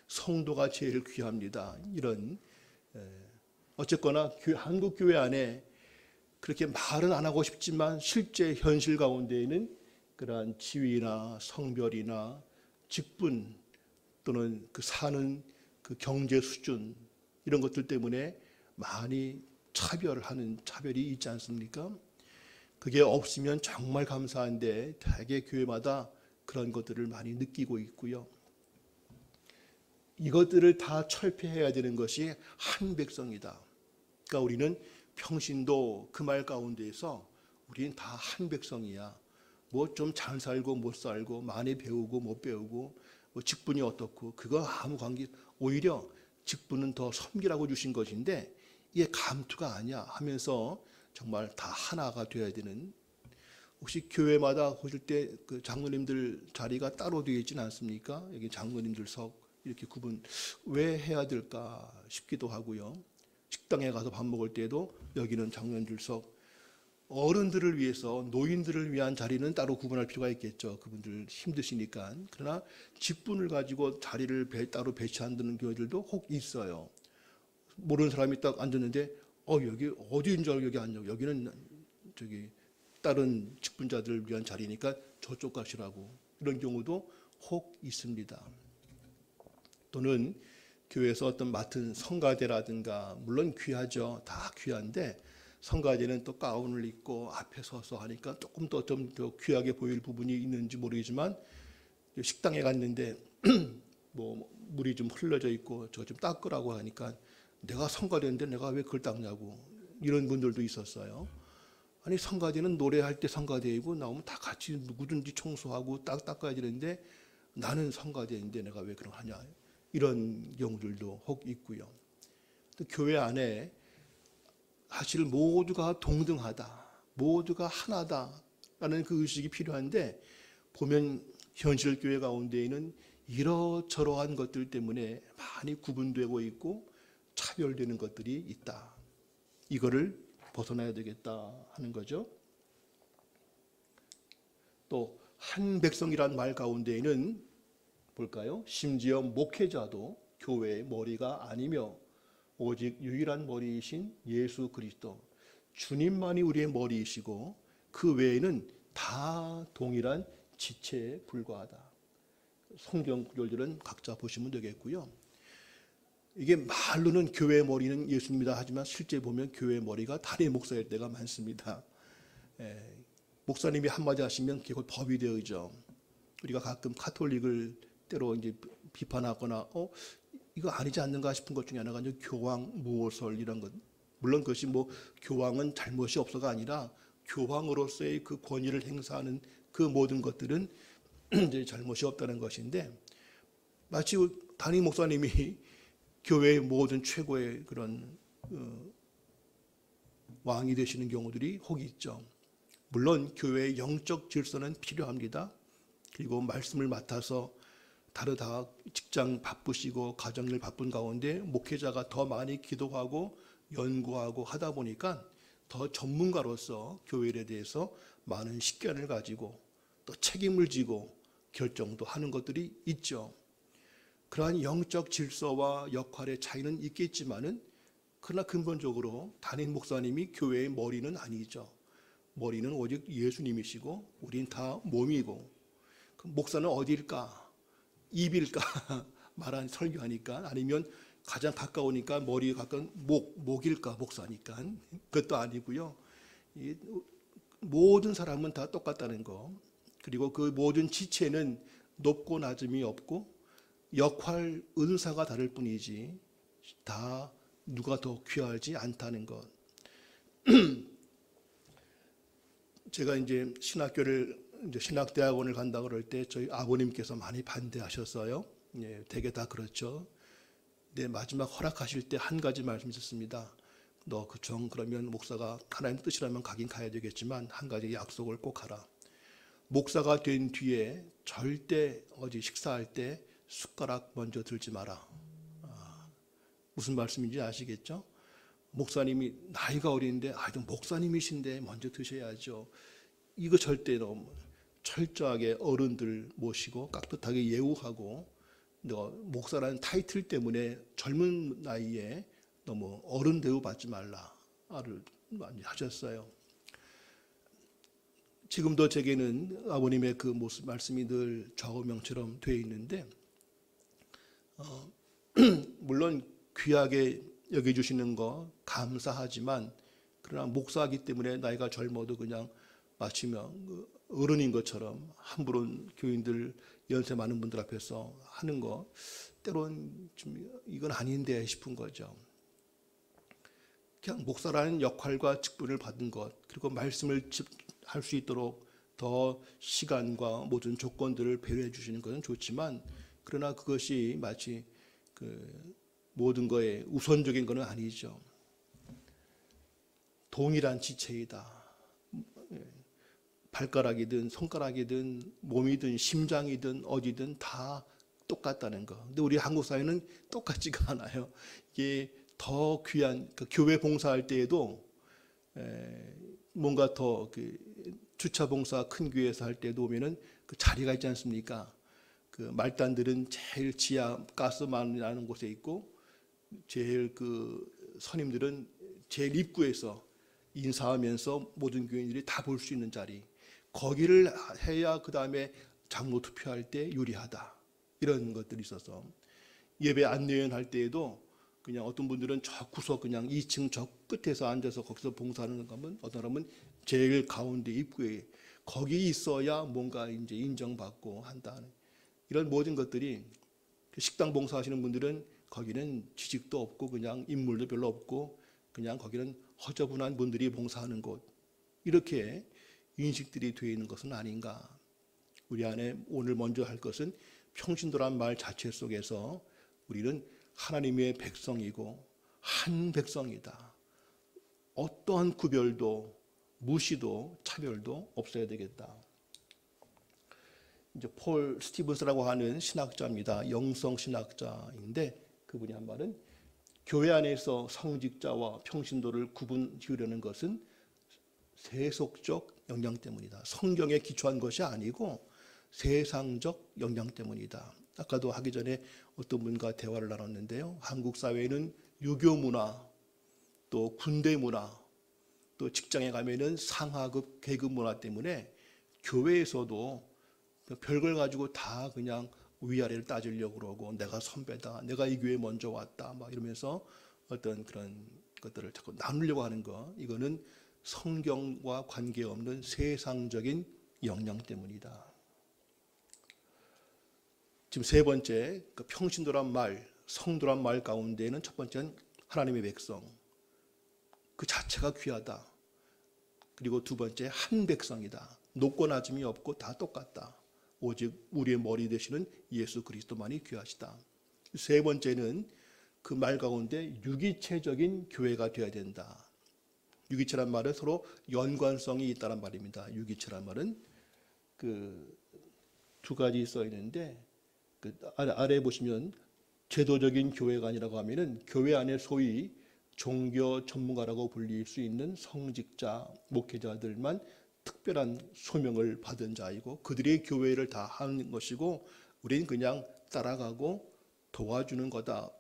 성도가 제일 귀합니다. 이런 어쨌거나 한국 교회 안에 그렇게 말은 안 하고 싶지만 실제 현실 가운데에는 그러한 지위나 성별이나 직분 또는 그 사는 그 경제 수준 이런 것들 때문에 많이 차별이 있지 않습니까? 그게 없으면 정말 감사한데 대개 교회마다 그런 것들을 많이 느끼고 있고요. 이것들을 다 철폐해야 되는 것이 한 백성이다. 그러니까 우리는 평신도 그 말 가운데에서 우리는 다 한 백성이야. 뭐 좀 잘 살고 못 살고 많이 배우고 못 배우고 뭐 직분이 어떻고 그거 아무 관계, 오히려 직분은 더 섬기라고 주신 것인데 이게 감투가 아니야 하면서 정말 다 하나가 되어야 되는. 혹시 교회마다 보실 때 그 장로님들 자리가 따로 되어 있지는 않습니까? 여기 장로님들석 이렇게 구분 왜 해야 될까 싶기도 하고요. 식당에 가서 밥 먹을 때도 여기는 장년줄석, 어른들을 위해서 노인들을 위한 자리는 따로 구분할 필요가 있겠죠. 그분들 힘드시니까. 그러나 직분을 가지고 자리를 따로 배치한다는 교회들도 혹 있어요. 모르는 사람이 딱 앉았는데 여기 어디인 줄 알고 여기 앉냐고. 여기는 저기 다른 직분자들을 위한 자리니까 저쪽 가시라고. 이런 경우도 혹 있습니다. 또는 교회에서 어떤 맡은 성가대라든가, 물론 귀하죠. 다 귀한데 성가대는 또 가운을 입고 앞에 서서 하니까 조금 더 좀 더 귀하게 보일 부분이 있는지 모르겠지만, 식당에 갔는데 뭐 물이 좀 흘러져 있고 저거 좀 닦으라고 하니까 내가 성가대인데 내가 왜 그걸 닦냐고, 이런 분들도 있었어요. 아니, 성가대는 노래할 때 성가대이고 나오면 다 같이 누구든지 청소하고 닦아야 되는데 나는 성가대인데 내가 왜 그런 거 하냐, 이런 경우들도 혹 있고요. 또 교회 안에 사실 모두가 동등하다, 모두가 하나다라는 그 의식이 필요한데, 보면 현실 교회 가운데에는 이러저러한 것들 때문에 많이 구분되고 있고 차별되는 것들이 있다. 이거를 벗어나야 되겠다 하는 거죠. 또 한 백성이란 말 가운데에는 볼까요? 심지어 목회자도 교회의 머리가 아니며 오직 유일한 머리이신 예수 그리스도, 주님만이 우리의 머리이시고 그 외에는 다 동일한 지체에 불과하다. 성경 구절들은 각자 보시면 되겠고요. 이게 말로는 교회의 머리는 예수입니다 하지만 실제 보면 교회의 머리가 단임 목사일 때가 많습니다. 목사님이 한마디 하시면 그게 법이 되어져. 우리가 가끔 카톨릭을 때로 이제 비판하거나 이거 아니지 않는가 싶은 것 중에 하나가 이제 교황 무호설 이런 것. 물론 그것이 뭐 교황은 잘못이 없어가 아니라 교황으로서의 그 권위를 행사하는 그 모든 것들은 이제 잘못이 없다는 것인데, 마치 담임 목사님이 교회의 모든 최고의 그런 왕이 되시는 경우들이 혹 있죠. 물론 교회의 영적 질서는 필요합니다. 그리고 말씀을 맡아서 다르다 직장 바쁘시고 가정일 바쁜 가운데 목회자가 더 많이 기도하고 연구하고 하다 보니까 더 전문가로서 교회에 대해서 많은 식견을 가지고 또 책임을 지고 결정도 하는 것들이 있죠. 그러한 영적 질서와 역할의 차이는 있겠지만은, 그러나 근본적으로 담임 목사님이 교회의 머리는 아니죠. 머리는 오직 예수님이시고 우린 다 몸이고, 목사는 어디일까? 입일까? 말한 설교하니까. 아니면 가장 가까우니까 머리에 가까운 목일까? 목사니까. 그것도 아니고요. 모든 사람은 다 똑같다는 거. 그리고 그 모든 지체는 높고 낮음이 없고 역할, 은사가 다를 뿐이지 다 누가 더 귀하지 않다는 것. 제가 이제 신학대학원을 간다 그럴 때 저희 아버님께서 많이 반대하셨어요. 대개 다 그렇죠. 근데 마지막 허락하실 때 한 가지 말씀하셨습니다. 너 그러면 목사가 하나님 뜻이라면 가긴 가야 되겠지만 한 가지 약속을 꼭 하라. 목사가 된 뒤에 절대 어디 식사할 때 숟가락 먼저 들지 마라. 무슨 말씀인지 아시겠죠? 목사님이 나이가 어린데 목사님이신데 먼저 드셔야죠. 이거 절대 너무 철저하게 어른들 모시고 깍듯하게 예우하고, 목사라는 타이틀 때문에 젊은 나이에 너무 어른 대우 받지 말라를 많이 하셨어요. 지금도 제게는 아버님의 그 모습 말씀이 늘 좌우명처럼 되어 있는데, 물론 귀하게 여겨주시는 거 감사하지만, 그러나 목사이기 때문에 나이가 젊어도 그냥 마치면 어른인 것처럼 함부로 교인들, 연세 많은 분들 앞에서 하는 거 때론 좀 이건 아닌데 싶은 거죠. 그냥 목사라는 역할과 직분을 받은 것, 그리고 말씀을 할 수 있도록 더 시간과 모든 조건들을 배려해 주시는 것은 좋지만, 그러나 그것이 마치 모든 거에 우선적인 것은 아니죠. 동일한 지체이다. 발가락이든 손가락이든 몸이든 심장이든 어디든 다 똑같다는 거. 근데 우리 한국 사회는 똑같지가 않아요. 이게 더 귀한 교회 봉사할 때에도 뭔가 더 주차 봉사 큰 교회에서 할 때도 보면은 그 자리가 있지 않습니까? 그 말단들은 제일 지하 가스 많이 나는 곳에 있고 제일 선임들은 제일 입구에서 인사하면서 모든 교인들이 다 볼 수 있는 자리. 거기를 해야 그 다음에 장로 투표할 때 유리하다. 이런 것들이 있어서 예배 안내원 할 때에도 그냥 어떤 분들은 저 구석 그냥 2층 저 끝에서 앉아서 거기서 봉사하는 거면 어떤 사람은 제일 가운데 입구에 거기 있어야 뭔가 이제 인정받고 한다는 이런 모든 것들이 식당 봉사하시는 분들은 거기는 지식도 없고 그냥 인물도 별로 없고 그냥 거기는 허저분한 분들이 봉사하는 곳 이렇게 인식들이 되어 있는 것은 아닌가. 우리 안에 오늘 먼저 할 것은 평신도란 말 자체 속에서 우리는 하나님의 백성이고 한 백성이다. 어떠한 구별도 무시도 차별도 없어야 되겠다. 이제 폴 스티븐스라고 하는 신학자입니다. 영성 신학자인데 그분이 한 말은 교회 안에서 성직자와 평신도를 구분 지으려는 것은 세속적 영향 때문이다. 성경에 기초한 것이 아니고 세상적 영향 때문이다. 아까도 하기 전에 어떤 분과 대화를 나눴는데요. 한국 사회는 유교 문화, 또 군대 문화, 또 직장에 가면은 상하급 계급 문화 때문에 교회에서도 별걸 가지고 다 그냥 위아래를 따지려고 그러고 내가 선배다, 내가 이 교회에 먼저 왔다, 막 이러면서 어떤 그런 것들을 자꾸 나누려고 하는 거, 이거는 성경과 관계없는 세상적인 영향 때문이다. 지금 세 번째, 평신도란 말, 성도란 말 가운데는 첫 번째는 하나님의 백성, 그 자체가 귀하다. 그리고 두 번째, 한 백성이다. 높고 낮음이 없고 다 똑같다. 오직 우리의 머리 되시는 예수 그리스도만이 귀하시다. 세 번째는 그 말 가운데 유기체적인 교회가 되어야 된다. 유기체란 말은 서로 연관성이 있다는 말입니다. 유기체란 말은 그 두 가지 써 있는데 그 아래 보시면 제도적인 교회가 아니라고 하면은 교회 안에 소위 종교 전문가라고 불릴 수 있는 성직자, 목회자들만 특별한 소명을 받은 자이고 그들의 교회를 다 하는 것이고 우리는 그냥 따라가고 도와주는 거다.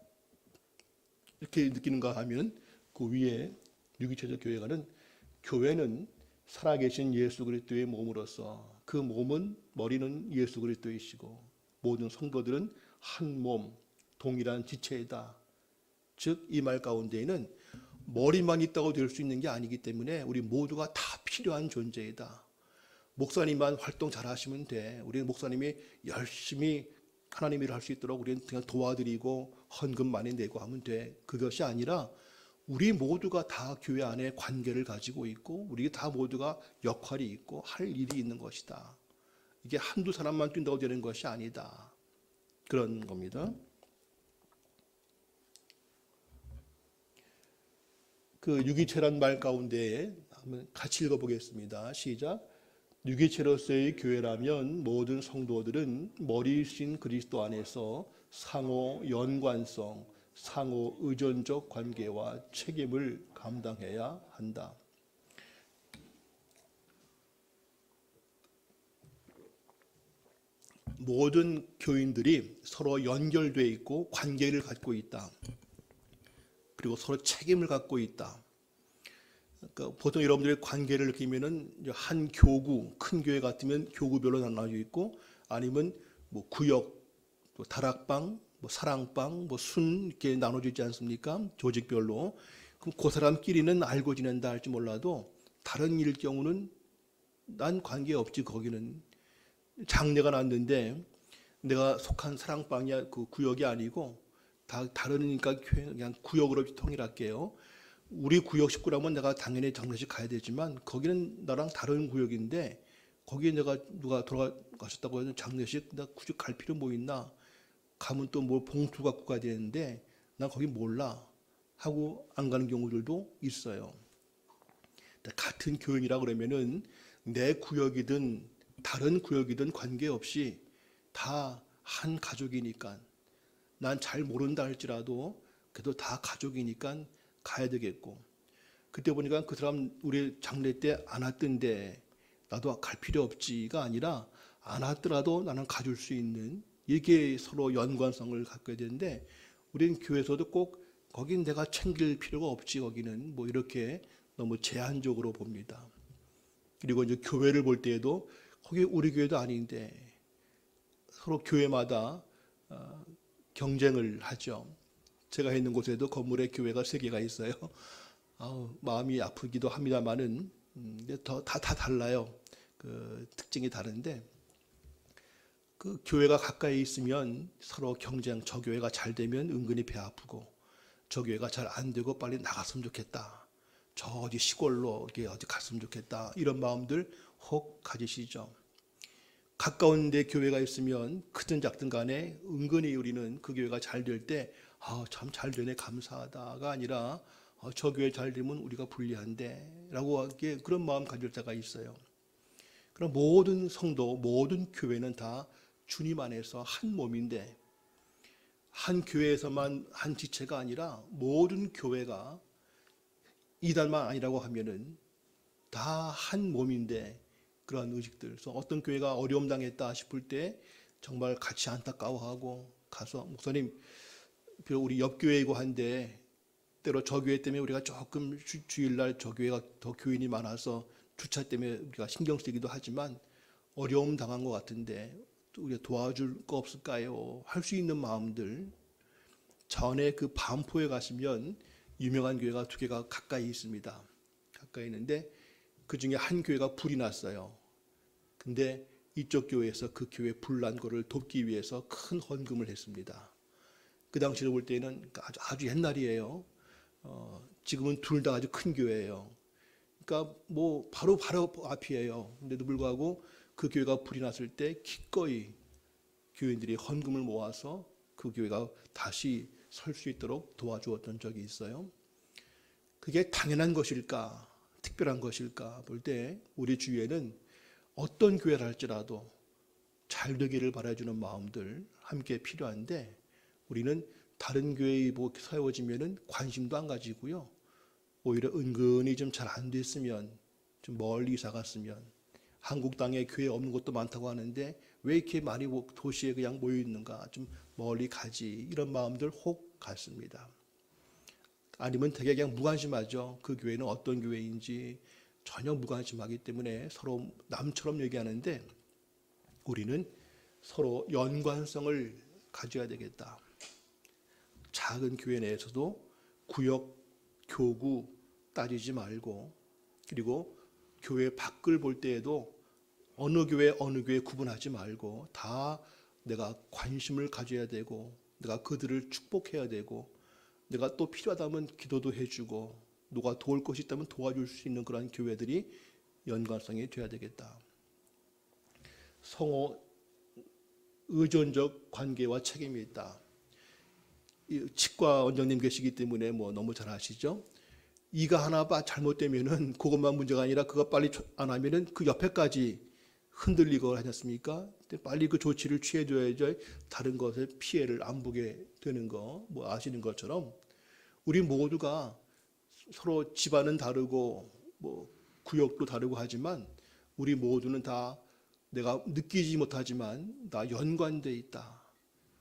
이렇게 느끼는가 하면 그 위에 유기체적 교회는 살아계신 예수 그리스도의 몸으로서 그 몸은 머리는 예수 그리스도이시고 모든 성도들은 한 몸, 동일한 지체이다. 즉 이 말 가운데에는 머리만 있다고 될 수 있는 게 아니기 때문에 우리 모두가 다 필요한 존재이다. 목사님만 활동 잘 하시면 돼. 우리 목사님이 열심히 하나님 일을 할 수 있도록 우리는 그냥 도와드리고 헌금 많이 내고 하면 돼. 그것이 아니라 우리 모두가 다 교회 안에 관계를 가지고 있고 우리 다 모두가 역할이 있고 할 일이 있는 것이다. 이게 한두 사람만 뛴다고 되는 것이 아니다. 그런 겁니다. 그 유기체란 말 가운데 한번 같이 읽어보겠습니다. 시작. 유기체로서의 교회라면 모든 성도들은 머리이신 그리스도 안에서 상호 연관성, 상호 의존적 관계와 책임을 감당해야 한다. 모든 교인들이 서로 연결되어 있고 관계를 갖고 있다. 그리고 서로 책임을 갖고 있다. 그러니까 보통 여러분들의 관계를 느끼면은 한 교구, 큰 교회 같으면 교구별로 나눠져 있고 아니면 뭐 구역, 또 다락방, 뭐 사랑방, 뭐 순 이렇게 나눠져 있지 않습니까? 조직별로. 그럼 그 사람끼리는 알고 지낸다 할지 몰라도 다른 일 경우는 난 관계 없지. 거기는 장례가 났는데 내가 속한 사랑방이야 그 구역이 아니고 다 다르니까 그냥 구역으로 통일할게요. 우리 구역 식구라면 내가 당연히 장례식 가야 되지만 거기는 나랑 다른 구역인데 거기에 내가 누가 돌아가셨다고 해서 장례식 나 굳이 갈 필요 뭐 있나? 가면 또 뭐 봉투 갖고 가야 되는데 난 거기 몰라 하고 안 가는 경우들도 있어요. 같은 교인이라 그러면은 내 구역이든 다른 구역이든 관계없이 다 한 가족이니까 난 잘 모른다 할지라도 그래도 다 가족이니까 가야 되겠고, 그때 보니까 그 사람 우리 장례 때 안 왔던데 나도 갈 필요 없지가 아니라 안 왔더라도 나는 가줄 수 있는, 이게 서로 연관성을 갖게 되는데, 우리는 교회에서도 꼭 거긴 내가 챙길 필요가 없지, 거기는 뭐 이렇게 너무 제한적으로 봅니다. 그리고 이제 교회를 볼 때에도 거기 우리 교회도 아닌데 서로 교회마다 경쟁을 하죠. 제가 있는 곳에도 건물에 교회가 3개가 있어요. 마음이 아프기도 합니다만은 다 달라요. 그 특징이 다른데, 그 교회가 가까이 있으면 서로 경쟁, 저 교회가 잘 되면 은근히 배 아프고 저 교회가 잘 안 되고 빨리 나갔으면 좋겠다, 저 어디 시골로 어디 갔으면 좋겠다, 이런 마음들 혹 가지시죠. 가까운 데 교회가 있으면 크든 작든 간에 은근히 우리는 그 교회가 잘 될 때 참 잘 되네 감사하다가 아니라 저 교회 잘 되면 우리가 불리한데 라고 그런 마음 가질 때가 있어요. 그럼 모든 성도, 모든 교회는 다 주님 안에서 한 몸인데, 한 교회에서만 한 지체가 아니라 모든 교회가 이단만 아니라고 하면은 다 한 몸인데, 그런 의식들. 그래서 어떤 교회가 어려움 당했다 싶을 때 정말 같이 안타까워하고 가서, 목사님, 우리 옆 교회이고 한데 때로 저 교회 때문에 우리가 조금 주일날 저 교회가 더 교인이 많아서 주차 때문에 우리가 신경 쓰기도 하지만 어려움 당한 것 같은데 우리가 도와줄 거 없을까요? 할 수 있는 마음들. 전에 그 반포에 가시면 유명한 교회가 2개가 가까이 있습니다. 가까이 있는데 그 중에 한 교회가 불이 났어요. 근데 이쪽 교회에서 그 교회 불난 거를 돕기 위해서 큰 헌금을 했습니다. 그 당시로 볼 때는 아주 옛날이에요. 지금은 둘 다 아주 큰 교회예요. 그러니까 뭐 바로 앞이에요. 근데도 불구하고 그 교회가 불이 났을 때 기꺼이 교인들이 헌금을 모아서 그 교회가 다시 설 수 있도록 도와주었던 적이 있어요. 그게 당연한 것일까, 특별한 것일까 볼 때 우리 주위에는 어떤 교회를 할지라도 잘 되기를 바라주는 마음들 함께 필요한데, 우리는 다른 교회에 세워지면은 관심도 안 가지고요. 오히려 은근히 좀 잘 안 됐으면, 좀 멀리 이사 갔으면, 한국 땅에 교회 없는 곳도 많다고 하는데 왜 이렇게 많이 도시에 그냥 모여 있는가, 좀 멀리 가지, 이런 마음들 혹 같습니다. 아니면 되게 그냥 무관심하죠. 그 교회는 어떤 교회인지 전혀 무관심하기 때문에 서로 남처럼 얘기하는데, 우리는 서로 연관성을 가져야 되겠다. 작은 교회 내에서도 구역, 교구 따지지 말고, 그리고 교회 밖을 볼 때에도 어느 교회 구분하지 말고 다 내가 관심을 가져야 되고, 내가 그들을 축복해야 되고, 내가 또 필요하다면 기도도 해주고, 누가 도울 것이 있다면 도와줄 수 있는 그런 교회들이 연관성이 돼야 되겠다. 성호 의존적 관계와 책임이 있다. 치과 원장님 계시기 때문에 너무 잘 아시죠? 이가 하나 잘못되면은 그것만 문제가 아니라 그거 빨리 안 하면은 그 옆에까지 흔들리고 하지 않습니까? 빨리 그 조치를 취해줘야죠. 다른 것에 피해를 안 보게 되는 거 아시는 것처럼, 우리 모두가 서로 집안은 다르고 구역도 다르고 하지만 우리 모두는 다 내가 느끼지 못하지만 다 연관돼 있다.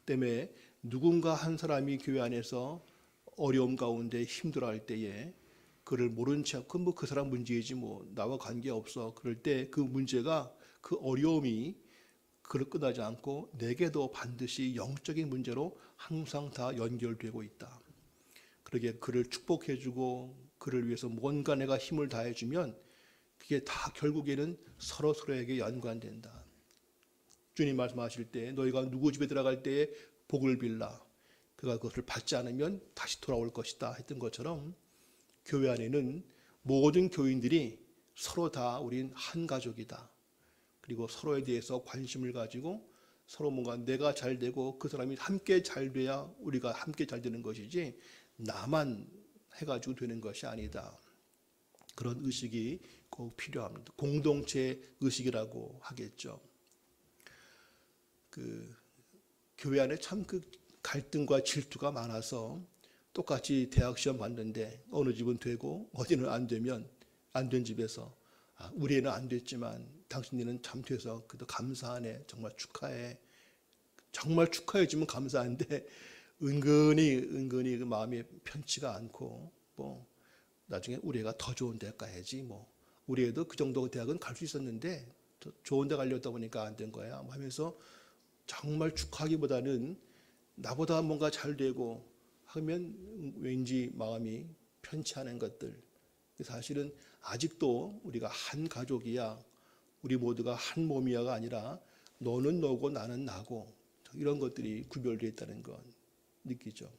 때문에 누군가 한 사람이 교회 안에서 어려움 가운데 힘들어할 때에 그를 모른 척, 그 사람 문제이지 나와 관계없어, 그럴 때 그 문제가, 그 어려움이 그를 끝나지 않고 내게도 반드시 영적인 문제로 항상 다 연결되고 있다. 그러게 그를 축복해주고 그를 위해서 뭔가 내가 힘을 다해주면 그게 다 결국에는 서로에게 연관된다. 주님 말씀하실 때 너희가 누구 집에 들어갈 때에 복을 빌라, 그가 그것을 받지 않으면 다시 돌아올 것이다 했던 것처럼, 교회 안에는 모든 교인들이 서로 다 우린 한 가족이다. 그리고 서로에 대해서 관심을 가지고 서로 뭔가 내가 잘 되고 그 사람이 함께 잘 돼야 우리가 함께 잘 되는 것이지 나만 해가지고 되는 것이 아니다. 그런 의식이 꼭 필요합니다. 공동체 의식이라고 하겠죠. 교회 안에 참 그 갈등과 질투가 많아서 똑같이 대학 시험 봤는데 어느 집은 되고 어디는 안 되면 안 된 집에서 우리 애는 안 됐지만 당신네는 참 돼서 그래도 감사하네, 정말 축하해, 정말 축하해주면 감사한데 은근히 그 마음이 편치가 않고 뭐 나중에 우리 애가 더 좋은 데 가야지, 뭐 우리 애도 그 정도 대학은 갈 수 있었는데 더 좋은 데 가려다 보니까 안 된 거야 뭐 하면서 정말 축하하기보다는 나보다 뭔가 잘 되고 하면 왠지 마음이 편치 않은 것들. 사실은 아직도 우리가 한 가족이야, 우리 모두가 한 몸이야가 아니라 너는 너고 나는 나고 이런 것들이 구별되어 있다는 건 느끼죠.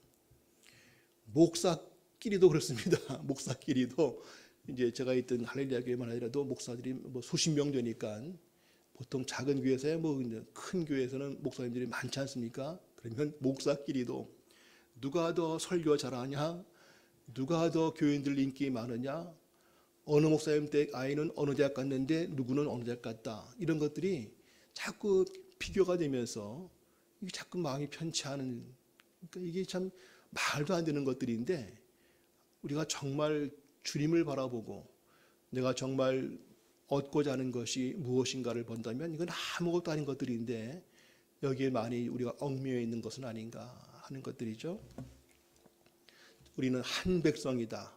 목사끼리도 그렇습니다. 목사끼리도 이제 제가 있던 할렐루야 교회만 아니라도 목사들이 뭐 수십 명 되니까 보통 작은 교회에서야 뭐 큰 교회에서는 목사님들이 많지 않습니까? 그러면 목사끼리도 누가 더 설교 잘하냐, 누가 더 교인들 인기 많으냐, 어느 목사님 때 아이는 어느 대학 갔는데 누구는 어느 대학 갔다, 이런 것들이 자꾸 비교가 되면서 이게 자꾸 마음이 편치 않은, 그러니까 이게 참 말도 안 되는 것들인데 우리가 정말 주님을 바라보고 내가 정말 얻고자 하는 것이 무엇인가를 본다면 이건 아무것도 아닌 것들인데 여기에 많이 우리가 얽매여 있는 것은 아닌가 하는 것들이죠. 우리는 한 백성이다,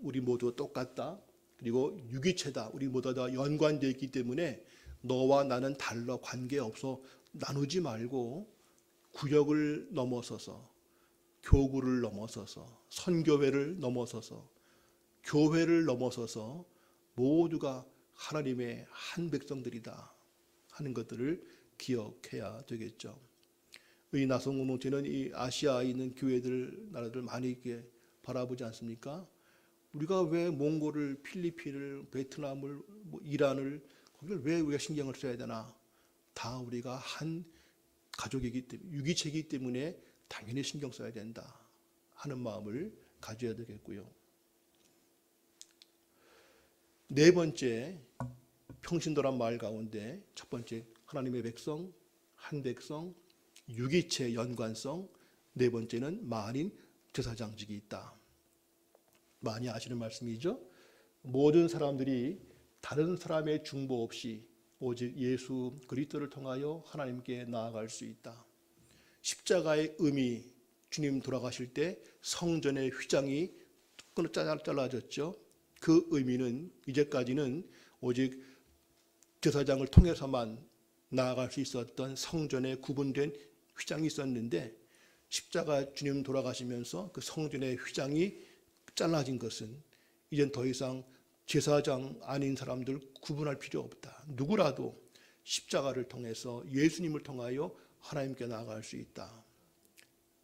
우리 모두 똑같다, 그리고 유기체다, 우리 모두 다 연관되어 있기 때문에 너와 나는 달라, 관계없어, 나누지 말고 구역을 넘어서서, 교구를 넘어서서, 선교회를 넘어서서, 교회를 넘어서서 모두가 하나님의 한 백성들이다 하는 것들을 기억해야 되겠죠. 이 나성 공동체는 이 아시아에 있는 교회들, 나라들 많이 이렇게 바라보지 않습니까? 우리가 왜 몽골을, 필리핀을, 베트남을, 뭐 이란을, 거기를 왜 우리가 신경을 써야 되나? 다 우리가 한 가족이기 때문에, 유기체이기 때문에 당연히 신경 써야 된다 하는 마음을 가져야 되겠고요. 네 번째, 평신도란 말 가운데 첫 번째, 하나님의 백성, 한 백성, 유기체 연관성, 네 번째는 만인 제사장직이 있다. 많이 아시는 말씀이죠. 모든 사람들이 다른 사람의 중보 없이 오직 예수 그리스도를 통하여 하나님께 나아갈 수 있다. 십자가의 의미, 주님 돌아가실 때 성전의 휘장이 잘라졌죠. 그 의미는 이제까지는 오직 제사장을 통해서만 나아갈 수 있었던 성전에 구분된 휘장이 있었는데 십자가 주님 돌아가시면서 그 성전의 휘장이 잘라진 것은 이젠 더 이상 제사장 아닌 사람들 구분할 필요 없다. 누구라도 십자가를 통해서 예수님을 통하여 하나님께 나아갈 수 있다.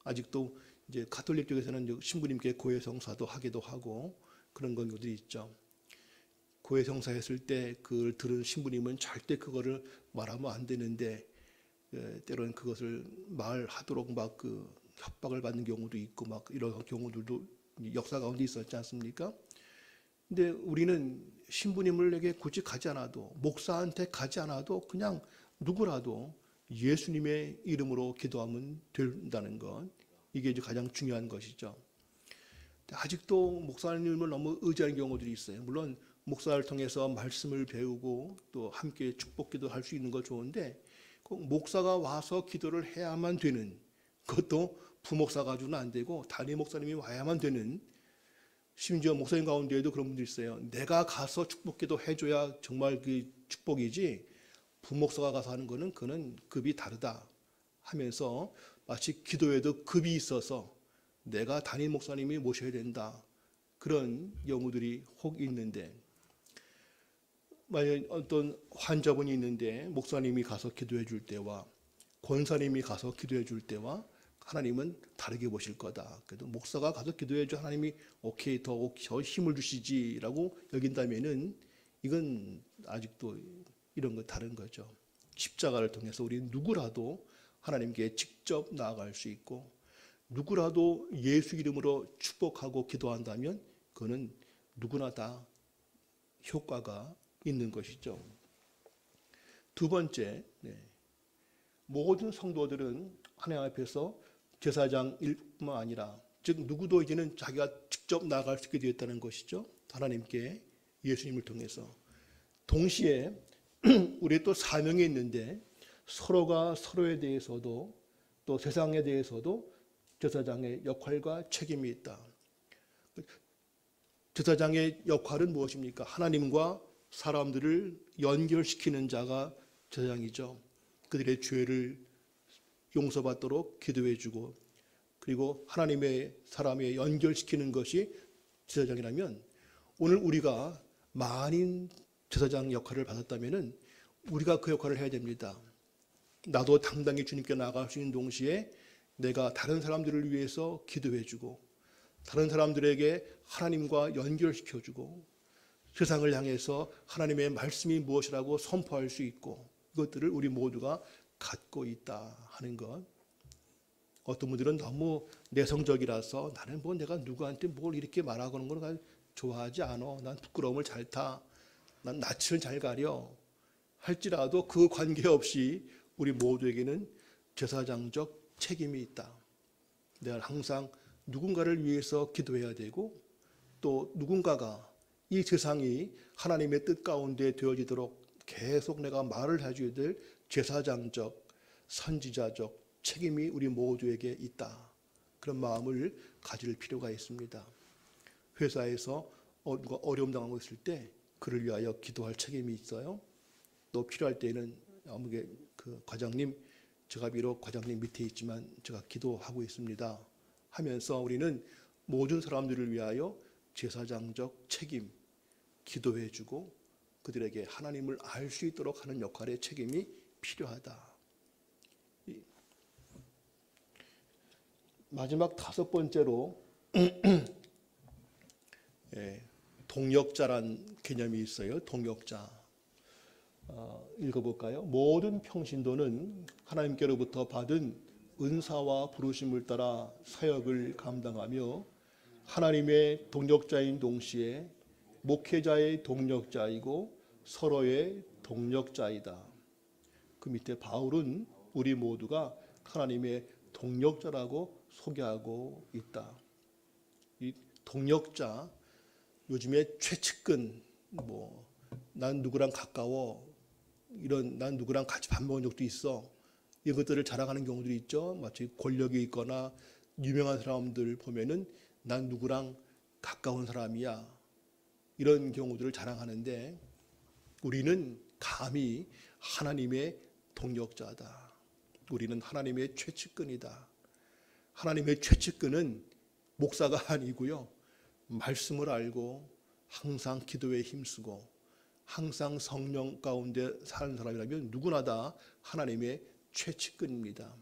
아직도 이제 가톨릭 쪽에서는 신부님께 고해성사도 하기도 하고 그런 경우들이 있죠. 고해성사 했을 때 그걸 들은 신부님은 절대 그거를 말하면 안 되는데 때로는 그것을 말하도록 막 그 협박을 받는 경우도 있고 막 이런 경우들도 역사 가운데 있었지 않습니까? 근데 우리는 신부님에게 굳이 가지 않아도, 목사한테 가지 않아도 그냥 누구라도 예수님의 이름으로 기도하면 된다는 것, 이게 이제 가장 중요한 것이죠. 아직도 목사님을 너무 의지하는 경우들이 있어요. 물론 목사를 통해서 말씀을 배우고 또 함께 축복기도 할 수 있는 거 좋은데 꼭 목사가 와서 기도를 해야만 되는, 그것도 부목사 가지고는 안 되고 담임 목사님이 와야만 되는, 심지어 목사님 가운데에도 그런 분들이 있어요. 내가 가서 축복기도 해줘야 정말 그 축복이지 부목사가 가서 하는 거는 그는 급이 다르다 하면서 마치 기도에도 급이 있어서 내가 담임 목사님이 모셔야 된다, 그런 경우들이 혹 있는데, 만약 어떤 환자분이 있는데 목사님이 가서 기도해 줄 때와 권사님이 가서 기도해 줄 때와 하나님은 다르게 보실 거다. 그래도 목사가 가서 기도해 줘 하나님이 오케이 더 힘을 주시지라고 여긴다면은 이건 아직도 이런 거 다른 거죠. 십자가를 통해서 우리 누구라도 하나님께 직접 나아갈 수 있고 누구라도 예수 이름으로 축복하고 기도한다면 그거는 누구나 다 효과가 있는 것이죠. 두 번째, 모든 성도들은 하나님 앞에서 제사장일 뿐만 아니라 즉 누구도 이제는 자기가 직접 나아갈 수 있게 되었다는 것이죠. 하나님께 예수님을 통해서. 동시에 우리 또 사명이 있는데 서로가 서로에 대해서도 또 세상에 대해서도 제사장의 역할과 책임이 있다. 제사장의 역할은 무엇입니까? 하나님과 사람들을 연결시키는 자가 제사장이죠. 그들의 죄를 용서받도록 기도해주고 그리고 하나님의 사람에 연결시키는 것이 제사장이라면 오늘 우리가 만인 제사장 역할을 받았다면 우리가 그 역할을 해야 됩니다. 나도 당당히 주님께 나아갈 수 있는 동시에 내가 다른 사람들을 위해서 기도해주고 다른 사람들에게 하나님과 연결시켜주고 세상을 향해서 하나님의 말씀이 무엇이라고 선포할 수 있고 이것들을 우리 모두가 갖고 있다 하는 것. 어떤 분들은 너무 내성적이라서 나는 뭐 내가 누구한테 뭘 이렇게 말하고는 걸 좋아하지 않아. 난 부끄러움을 잘 타. 난 낯을 잘 가려. 할지라도 그 관계없이 우리 모두에게는 제사장적 책임이 있다. 내가 항상 누군가를 위해서 기도해야 되고 또 누군가가 이 세상이 하나님의 뜻 가운데 되어지도록 계속 내가 말을 해줘야 될 제사장적, 선지자적 책임이 우리 모두에게 있다. 그런 마음을 가질 필요가 있습니다. 회사에서 누가 어려움 당하고 있을 때 그를 위하여 기도할 책임이 있어요. 또 필요할 때는 아무게 그 과장님, 제가 비록 과장님 밑에 있지만 제가 기도하고 있습니다. 하면서 우리는 모든 사람들을 위하여 제사장적 책임, 기도해주고 그들에게 하나님을 알 수 있도록 하는 역할의 책임이 필요하다. 마지막 5번째로 동역자란 개념이 있어요. 동역자. 읽어볼까요? 모든 평신도는 하나님께로부터 받은 은사와 부르심을 따라 사역을 감당하며 하나님의 동역자인 동시에 목회자의 동역자이고 서로의 동역자이다. 그 밑에 바울은 우리 모두가 하나님의 동역자라고 소개하고 있다. 이 동역자, 요즘에 최측근, 난 누구랑 가까워, 이런 난 누구랑 같이 밥 먹은 적도 있어, 이런 것들을 자랑하는 경우들이 있죠. 마치 권력이 있거나 유명한 사람들 보면은 난 누구랑 가까운 사람이야, 이런 경우들을 자랑하는데 우리는 감히 하나님의 동역자다. 우리는 하나님의 최측근이다. 하나님의 최측근은 목사가 아니고요. 말씀을 알고 항상 기도에 힘쓰고 항상 성령 가운데 사는 사람이라면 누구나 다 하나님의 최측근입니다.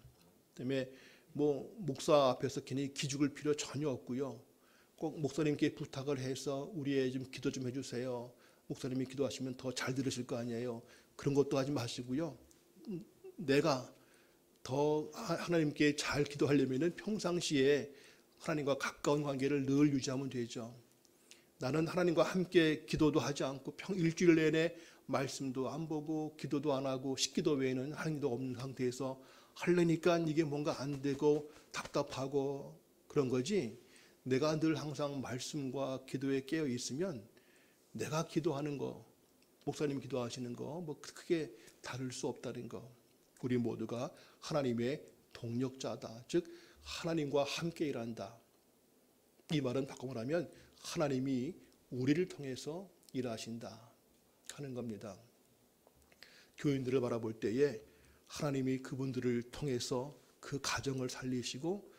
때문에 목사 앞에서 괜히 기죽을 필요 전혀 없고요. 꼭 목사님께 부탁을 해서 우리의 좀 기도 좀 해주세요. 목사님이 기도하시면 더 잘 들으실 거 아니에요. 그런 것도 하지 마시고요. 내가 더 하나님께 잘 기도하려면 평상시에 하나님과 가까운 관계를 늘 유지하면 되죠. 나는 하나님과 함께 기도도 하지 않고 일주일 내내 말씀도 안 보고 기도도 안 하고 식기도 외에는 하는 일도 없는 상태에서 하려니까 이게 뭔가 안 되고 답답하고 그런 거지. 내가 늘 항상 말씀과 기도에 깨어 있으면 내가 기도하는 거, 목사님 기도하시는 거 크게 다를 수 없다는 거. 우리 모두가 하나님의 동역자다. 즉 하나님과 함께 일한다. 이 말은 바꿔 말하면 하나님이 우리를 통해서 일하신다 하는 겁니다. 교인들을 바라볼 때에 하나님이 그분들을 통해서 그 가정을 살리시고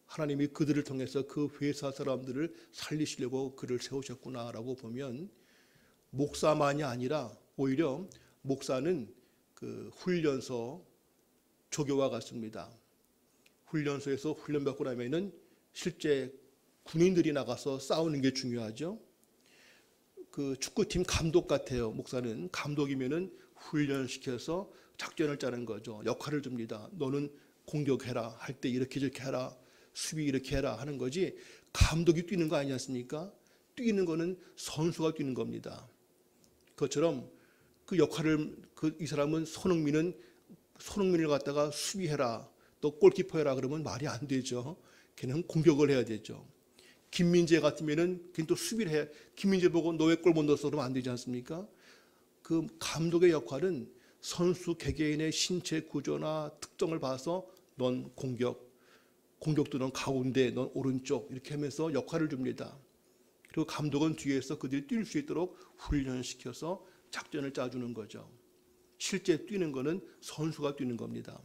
하나님이 그들을 통해서 그 회사 사람들을 살리시려고 그를 세우셨구나라고 보면 목사만이 아니라 오히려 목사는 그 훈련소 조교와 같습니다. 훈련소에서 훈련받고 나면은 실제 군인들이 나가서 싸우는 게 중요하죠. 그 축구팀 감독 같아요. 목사는 감독이면은 훈련시켜서 작전을 짜는 거죠. 역할을 줍니다. 너는 공격해라 할 때 이렇게 해라, 수비 이렇게 해라 하는 거지. 감독이 뛰는 거 아니지 않습니까? 뛰는 거는 선수가 뛰는 겁니다. 그것처럼 그 역할을 이 사람은 손흥민을 갖다가 수비해라, 또 골키퍼라 그러면 말이 안 되죠. 걔는 공격을 해야 되죠. 김민재 같으면은 걔는 또 수비를 해. 김민재 보고 너 왜 골 못 넣었어 그러면 안 되지 않습니까? 그 감독의 역할은 선수 개개인의 신체 구조나 특성을 봐서 넌 공격도 넌 가운데, 넌 오른쪽 이렇게 하면서 역할을 줍니다. 그리고 감독은 뒤에서 그들이 뛸 수 있도록 훈련시켜서 작전을 짜주는 거죠. 실제 뛰는 거는 선수가 뛰는 겁니다.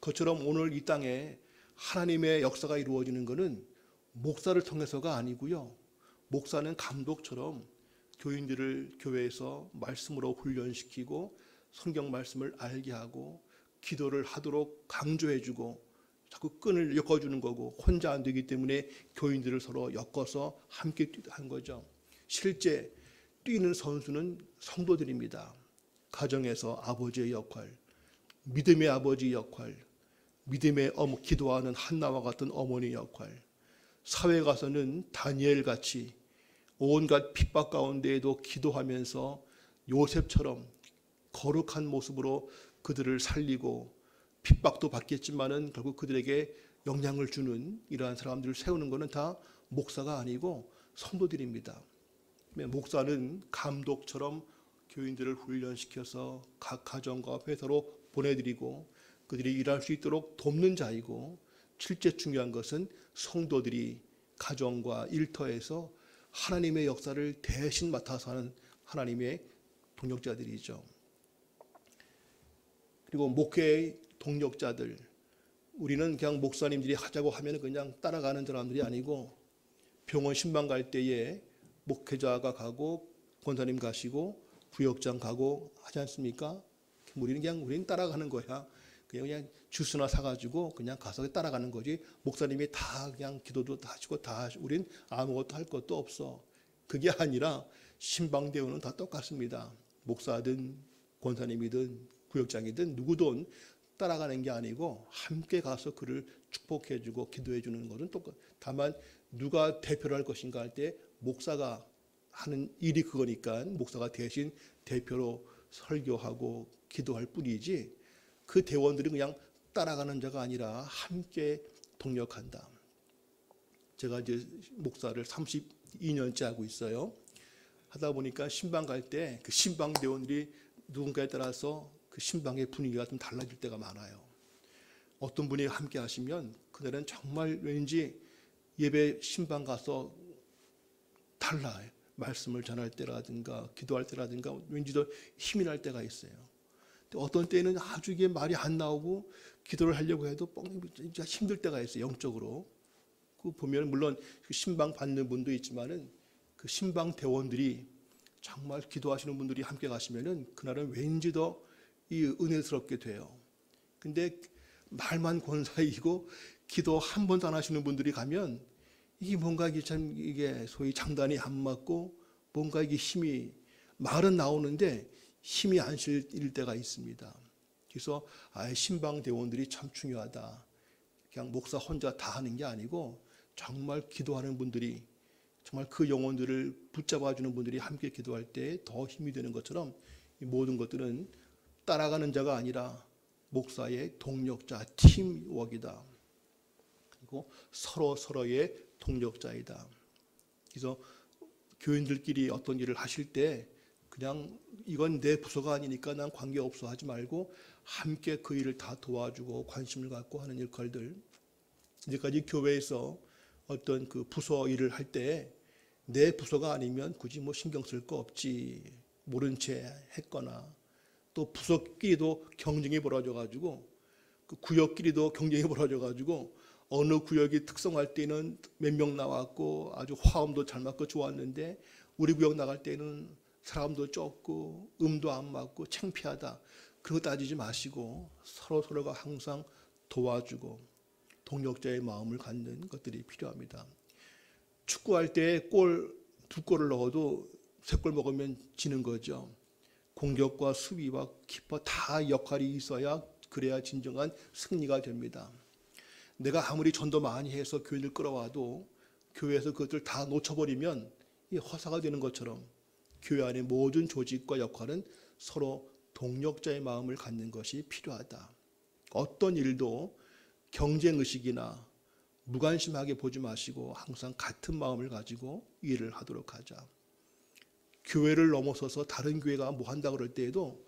그것처럼 오늘 이 땅에 하나님의 역사가 이루어지는 것은 목사를 통해서가 아니고요. 목사는 감독처럼 교인들을 교회에서 말씀으로 훈련시키고 성경 말씀을 알게 하고 기도를 하도록 강조해주고 자꾸 끈을 엮어주는 거고 혼자 안 되기 때문에 교인들을 서로 엮어서 함께 한 거죠. 실제 뛰는 선수는 성도들입니다. 가정에서 아버지의 역할, 믿음의 아버지 역할, 믿음의 기도하는 한나와 같은 어머니 역할, 사회 가서는 다니엘 같이 온갖 핍박 가운데에도 기도하면서 요셉처럼 거룩한 모습으로 그들을 살리고 핍박도 받겠지만은 결국 그들에게 영향을 주는 이러한 사람들을 세우는 것은 다 목사가 아니고 성도들입니다. 목사는 감독처럼 교인들을 훈련시켜서 각 가정과 회사로 보내드리고 그들이 일할 수 있도록 돕는 자이고, 실제 중요한 것은 성도들이 가정과 일터에서 하나님의 역사를 대신 맡아서 하는 하나님의 동력자들이죠. 그리고 목회의 동력자들, 우리는 그냥 목사님들이 하자고 하면 그냥 따라가는 사람들이 아니고 병원 신방 갈 때에 목회자가 가고 권사님 가시고 부역장 가고 하지 않습니까? 우리는 따라가는 거야. 그냥 주스나 사가지고 그냥 가서 따라가는 거지. 목사님이 다 그냥 기도도 다 하시고 다 하시고 우린 아무것도 할 것도 없어. 그게 아니라 신방대우는 다 똑같습니다. 목사든 권사님이든 구역장이든 누구든 따라가는 게 아니고 함께 가서 그를 축복해주고 기도해주는 것은 똑같. 다만 누가 대표를 할 것인가 할 때 목사가 하는 일이 그거니까 목사가 대신 대표로 설교하고 기도할 뿐이지, 그 대원들이 그냥 따라가는 자가 아니라 함께 동력한다. 제가 이제 목사를 32년째 하고 있어요. 하다 보니까 신방 갈 때 그 신방 대원들이 누군가에 따라서 그 신방의 분위기가 좀 달라질 때가 많아요. 어떤 분이 함께 하시면 그날은 정말 왠지 예배 신방 가서 달라요. 말씀을 전할 때라든가 기도할 때라든가 왠지 더 힘이 날 때가 있어요. 어떤 때는 아주 이게 말이 안 나오고 기도를 하려고 해도 진짜 힘들 때가 있어요. 영적으로. 그 보면 물론 신방 받는 분도 있지만은 그 신방 대원들이 정말 기도하시는 분들이 함께 가시면은 그날은 왠지 더 이 은혜스럽게 돼요. 근데 말만 권사이고 기도 한 번도 안 하시는 분들이 가면 이게 뭔가 이게 소위 장단이 안 맞고 뭔가 이게 힘이 말은 나오는데 힘이 안 실릴 때가 있습니다. 그래서 신방 대원들이 참 중요하다. 그냥 목사 혼자 다 하는 게 아니고 정말 기도하는 분들이, 정말 그 영혼들을 붙잡아주는 분들이 함께 기도할 때 더 힘이 되는 것처럼 이 모든 것들은 따라가는 자가 아니라 목사의 동력자, 팀워크이다. 그리고 서로의 동력자이다. 그래서 교인들끼리 어떤 일을 하실 때 그냥 이건 내 부서가 아니니까 난 관계없어 하지 말고 함께 그 일을 다 도와주고 관심을 갖고 하는 일거리들. 이제까지 교회에서 어떤 그 부서 일을 할 때 내 부서가 아니면 굳이 뭐 신경 쓸 거 없지, 모른 채 했거나, 또 부서끼리도 경쟁이 벌어져가지고 그 구역끼리도 경쟁이 벌어져가지고 어느 구역이 특성할 때는 몇 명 나왔고 아주 화음도 잘 맞고 좋았는데 우리 구역 나갈 때는 사람도 적고 음도 안 맞고 창피하다. 그런 거 따지지 마시고 서로가 항상 도와주고 동력자의 마음을 갖는 것들이 필요합니다. 축구할 때 두 골을 넣어도 3골 먹으면 지는 거죠. 공격과 수비와 키퍼 다 역할이 있어야 그래야 진정한 승리가 됩니다. 내가 아무리 전도 많이 해서 교인을 끌어와도 교회에서 그것들 다 놓쳐버리면 허사가 되는 것처럼 교회 안의 모든 조직과 역할은 서로 동력자의 마음을 갖는 것이 필요하다. 어떤 일도 경쟁 의식이나 무관심하게 보지 마시고 항상 같은 마음을 가지고 일을 하도록 하자. 교회를 넘어서서 다른 교회가 뭐 한다 그럴 때에도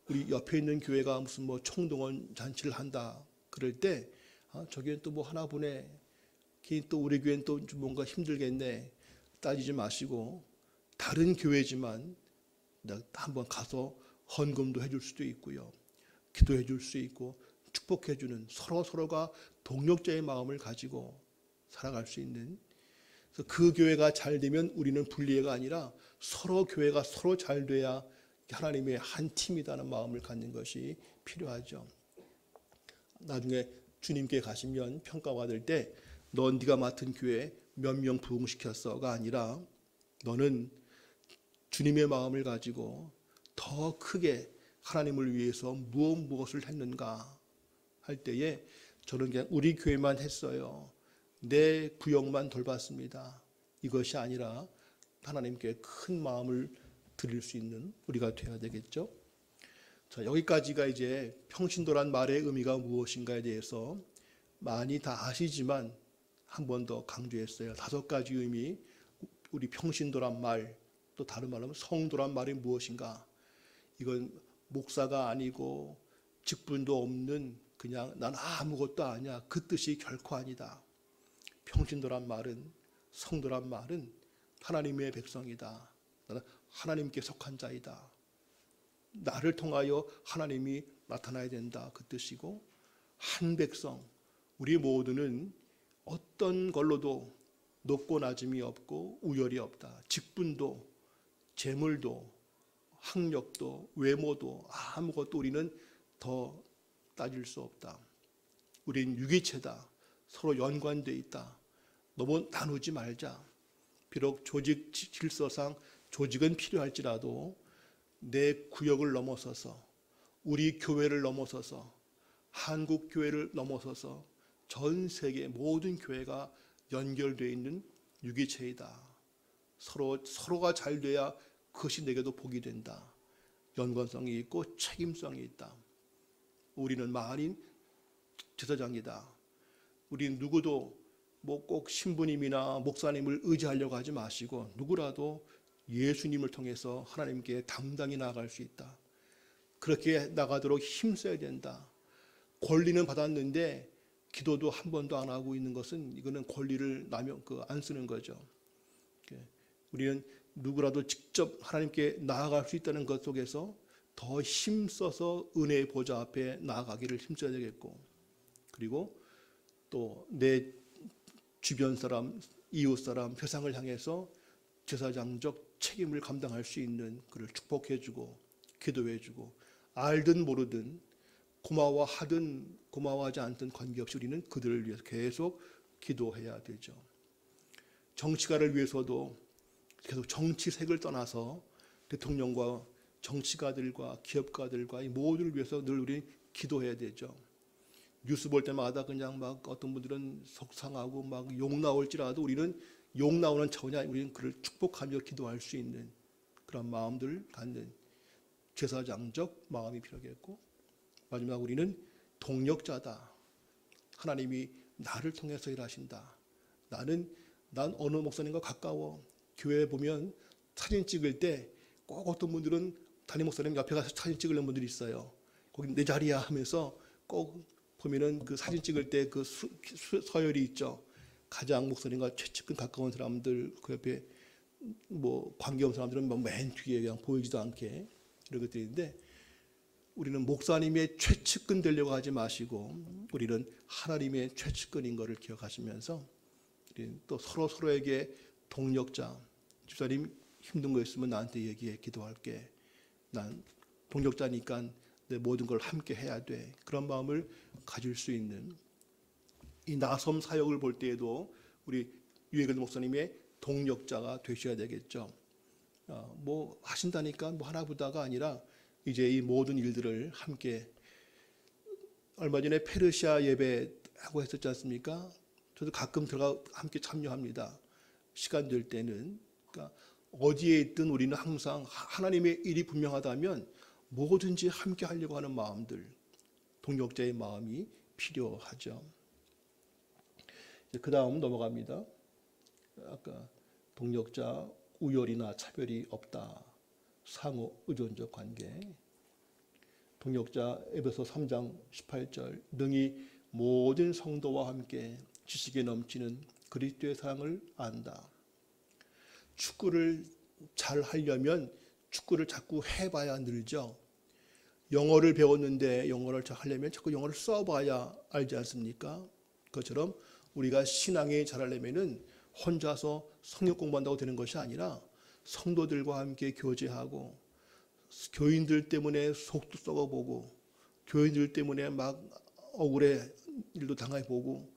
우리 옆에 있는 교회가 무슨 뭐 총동원 잔치를 한다 그럴 때 저기는 또 뭐 하나 보네. 또 우리 교회는 또 좀 뭔가 힘들겠네. 따지지 마시고 다른 교회지만 한번 가서 헌금도 해줄 수도 있고요. 기도해 줄 수 있고 축복해 주는 서로가 동력자의 마음을 가지고 살아갈 수 있는, 그래서 그 교회가 잘 되면 우리는 분리해가 아니라 서로 교회가 서로 잘 돼야 하나님의 한 팀이라는 마음을 갖는 것이 필요하죠. 나중에 주님께 가시면 평가받을 때 넌 네가 맡은 교회 몇 명 부흥시켰어가 아니라 너는 주님의 마음을 가지고 더 크게 하나님을 위해서 무엇을 했는가 할 때에 저는 그냥 우리 교회만 했어요. 내 구역만 돌봤습니다. 이것이 아니라 하나님께 큰 마음을 드릴 수 있는 우리가 되어야 되겠죠. 자, 여기까지가 이제 평신도란 말의 의미가 무엇인가에 대해서 많이 다 아시지만 한 번 더 강조했어요. 5가지 의미, 우리 평신도란 말, 또 다른 말로 하면 성도란 말이 무엇인가. 이건 목사가 아니고 직분도 없는 그냥 난 아무것도 아니야, 그 뜻이 결코 아니다. 평신도란 말은, 성도란 말은 하나님의 백성이다. 나는 하나님께 속한 자이다. 나를 통하여 하나님이 나타나야 된다, 그 뜻이고, 한 백성, 우리 모두는 어떤 걸로도 높고 낮음이 없고 우열이 없다. 직분도 재물도 학력도 외모도 아무것도 우리는 더 따질 수 없다. 우린 유기체다. 서로 연관되어 있다. 너무 나누지 말자. 비록 조직 질서상 조직은 필요할지라도 내 구역을 넘어서서, 우리 교회를 넘어서서, 한국 교회를 넘어서서 전 세계 모든 교회가 연결되어 있는 유기체이다. 서로가 잘 돼야 그것이 내게도 복이 된다. 연관성이 있고 책임성이 있다. 우리는 만인 제사장이다. 우리는 누구도 뭐 꼭 신부님이나 목사님을 의지하려고 하지 마시고 누구라도 예수님을 통해서 하나님께 당당히 나아갈 수 있다. 그렇게 나가도록 힘써야 된다. 권리는 받았는데 기도도 한 번도 안 하고 있는 것은, 이거는 권리를 안 쓰는 거죠. 우리는 누구라도 직접 하나님께 나아갈 수 있다는 것 속에서 더 힘써서 은혜의 보좌 앞에 나아가기를 힘써야 되겠고, 그리고 또 내 주변 사람, 이웃 사람, 세상을 향해서 제사장적 책임을 감당할 수 있는 그를 축복해주고 기도해주고, 알든 모르든 고마워하든 고마워하지 않든 관계없이 우리는 그들을 위해서 계속 기도해야 되죠. 정치가를 위해서도 계속 정치색을 떠나서 대통령과 정치가들과 기업가들과 이 모두를 위해서 늘 우리 기도해야 되죠. 뉴스 볼 때마다 그냥 막 어떤 분들은 속상하고 막 욕 나올지라도 우리는 욕 나오는 전혀 아니고 우리는 그를 축복하며 기도할 수 있는 그런 마음들을 갖는 제사장적 마음이 필요하겠고, 마지막 우리는 동력자다. 하나님이 나를 통해서 일하신다. 난 어느 목사님과 가까워. 교회에 보면 사진 찍을 때 꼭 어떤 분들은 담임 목사님 옆에 가서 사진 찍으려는 분들이 있어요. 거기 내 자리야 하면서 꼭 보면은 그 사진 찍을 때 그 서열이 있죠. 가장 목사님과 최측근 가까운 사람들, 그 옆에 뭐 관계없는 사람들은 맨 뒤에 그냥 보이지도 않게 이런 것들이 있는데, 우리는 목사님의 최측근 되려고 하지 마시고 우리는 하나님의 최측근인 것을 기억하시면서 또 서로에게 동력자, 집사님 힘든 거 있으면 나한테 얘기해, 기도할게. 난 동력자니까 내 모든 걸 함께 해야 돼. 그런 마음을 가질 수 있는, 이 나섬 사역을 볼 때에도 우리 유해근 목사님의 동력자가 되셔야 되겠죠. 뭐 하신다니까 뭐 하나 보다가 아니라 이제 이 모든 일들을 함께, 얼마 전에 페르시아 예배하고 했었지 않습니까? 저도 가끔 들어가 함께 참여합니다. 시간 될 때는. 그러니까 어디에 있든 우리는 항상 하나님의 일이 분명하다면 뭐든지 함께 하려고 하는 마음들, 동력자의 마음이 필요하죠. 그 다음 넘어갑니다. 아까 동력자 우열이나 차별이 없다. 상호 의존적 관계. 동력자 에베소 3장 18절 능히 모든 성도와 함께 지식에 넘치는 그리스도의 사랑을 안다. 축구를 잘 하려면 축구를 자꾸 해봐야 늘죠. 영어를 배웠는데 영어를 잘 하려면 자꾸 영어를 써봐야 알지 않습니까? 그것처럼 우리가 신앙이 잘하려면은 혼자서 성경 공부한다고 되는 것이 아니라 성도들과 함께 교제하고 교인들 때문에 속도 썩어보고 교인들 때문에 막 억울해 일도 당해보고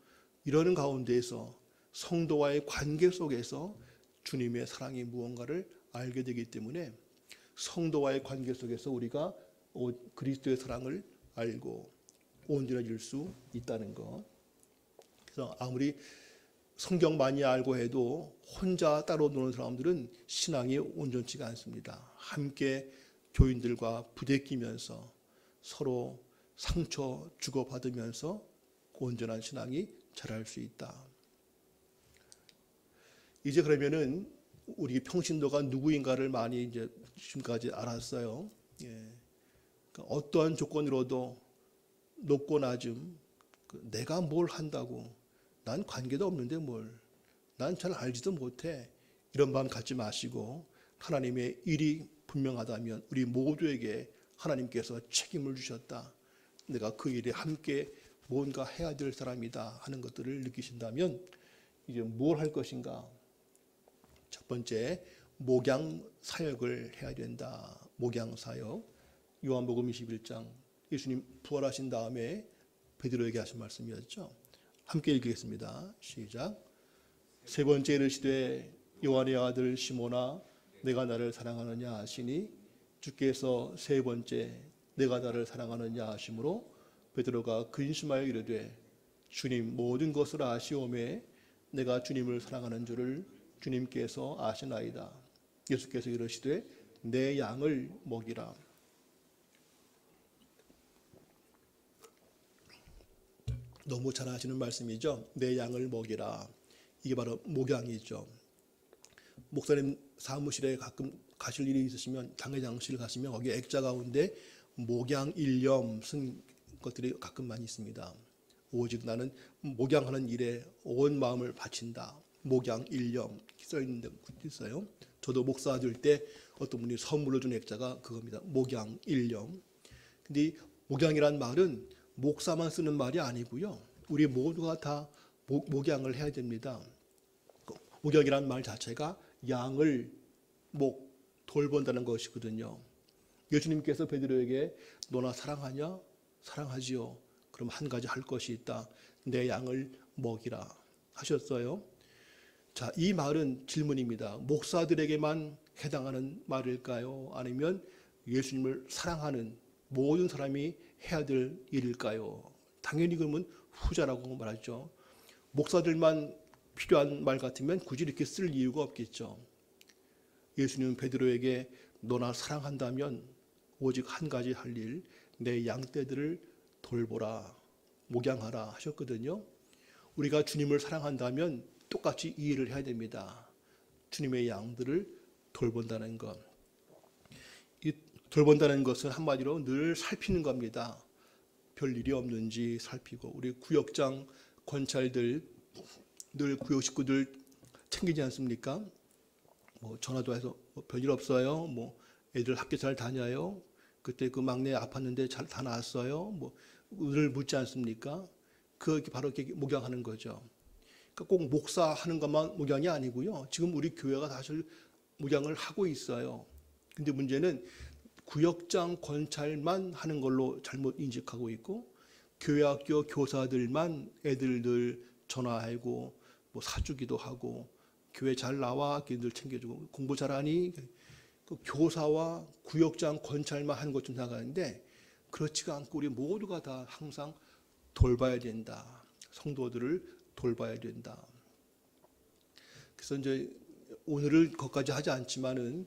이러는 가운데에서 성도와의 관계 속에서 주님의 사랑이 무언가를 알게 되기 때문에 성도와의 관계 속에서 우리가 그리스도의 사랑을 알고 온전해질 수 있다는 것. 그래서 아무리 성경 많이 알고 해도 혼자 따로 노는 사람들은 신앙이 온전치가 않습니다. 함께 교인들과 부대끼면서 서로 상처 주고받으면서 온전한 신앙이 자랄 수 있다. 이제 그러면은 우리 평신도가 누구인가를 많이 이제 지금까지 알았어요. 예. 그러니까 어떠한 조건으로도 높고 낮음, 내가 뭘 한다고, 난 관계도 없는데 뭘, 난 잘 알지도 못해. 이런 마음 갖지 마시고 하나님의 일이 분명하다면 우리 모두에게 하나님께서 책임을 주셨다. 내가 그 일에 함께 뭔가 해야 될 사람이다 하는 것들을 느끼신다면 이제 뭘 할 것인가? 첫 번째, 목양 사역을 해야 된다. 목양 사역. 요한복음 21장 예수님 부활하신 다음에 베드로에게 하신 말씀이었죠. 함께 읽겠습니다. 시작. 세 번째 이르시되 요한의 아들 시몬아 내가 나를 사랑하느냐 하시니 주께서 세 번째 내가 나를 사랑하느냐 하심으로 베드로가 근심하여 이르되 주님 모든 것을 아시오매 내가 주님을 사랑하는 줄을 주님께서 아시나이다. 예수께서 이르시되 내 양을 먹이라. 너무 잘 아시는 말씀이죠. 내 양을 먹이라. 이게 바로 목양이죠. 목사님 사무실에 가끔 가실 일이 있으시면 당회장실 가시면 거기 액자 가운데 목양 일념 쓴 것들이 가끔 많이 있습니다. 오직 나는 목양하는 일에 온 마음을 바친다. 목양 일념 써 있는 데 있어요. 저도 목사 될 때 어떤 분이 선물로 준 액자가 그겁니다. 목양 일념. 근데 이 목양이란 말은 목사만 쓰는 말이 아니고요. 우리 모두가 다 목양을 해야 됩니다. 목양이란 말 자체가 양을 돌본다는 것이거든요. 예수님께서 베드로에게 너나 사랑하냐? 사랑하지요. 그럼 한 가지 할 것이 있다. 내 양을 먹이라 하셨어요. 자, 이 말은 질문입니다. 목사들에게만 해당하는 말일까요? 아니면 예수님을 사랑하는 모든 사람이 해야 될 일일까요? 당연히 그러면 후자라고 말하죠. 목사들만 필요한 말 같으면 굳이 이렇게 쓸 이유가 없겠죠. 예수님은 베드로에게 너나 사랑한다면 오직 한 가지 할 일, 내 양떼들을 돌보라, 목양하라 하셨거든요. 우리가 주님을 사랑한다면 똑같이 이 일을 해야 됩니다. 주님의 양들을 돌본다는 것. 이 돌본다는 것은 한마디로 늘 살피는 겁니다. 별 일이 없는지 살피고 우리 구역장 권찰들 늘 구역 식구들 챙기지 않습니까? 전화도 해서 별일 없어요. 애들 학교 잘 다녀요. 그때 그 막내 아팠는데 잘 다 나았어요. 늘 묻지 않습니까? 그게 바로 이렇게 목양하는 거죠. 그러니까 꼭 목사하는 것만 목양이 아니고요. 지금 우리 교회가 사실 목양을 하고 있어요. 근데 문제는 구역장 권찰만 하는 걸로 잘못 인식하고 있고 교회 학교 교사들만 애들들 전화하고 사주기도 하고 교회 잘 나와 걔들 챙겨주고 공부 잘하니 그 교사와 구역장 권찰만 하는 것 좀 나가는데 그렇지가 않고 우리 모두가 다 항상 돌봐야 된다. 성도들을 돌봐야 된다. 그래서 이제 오늘을 거기까지 하지 않지만은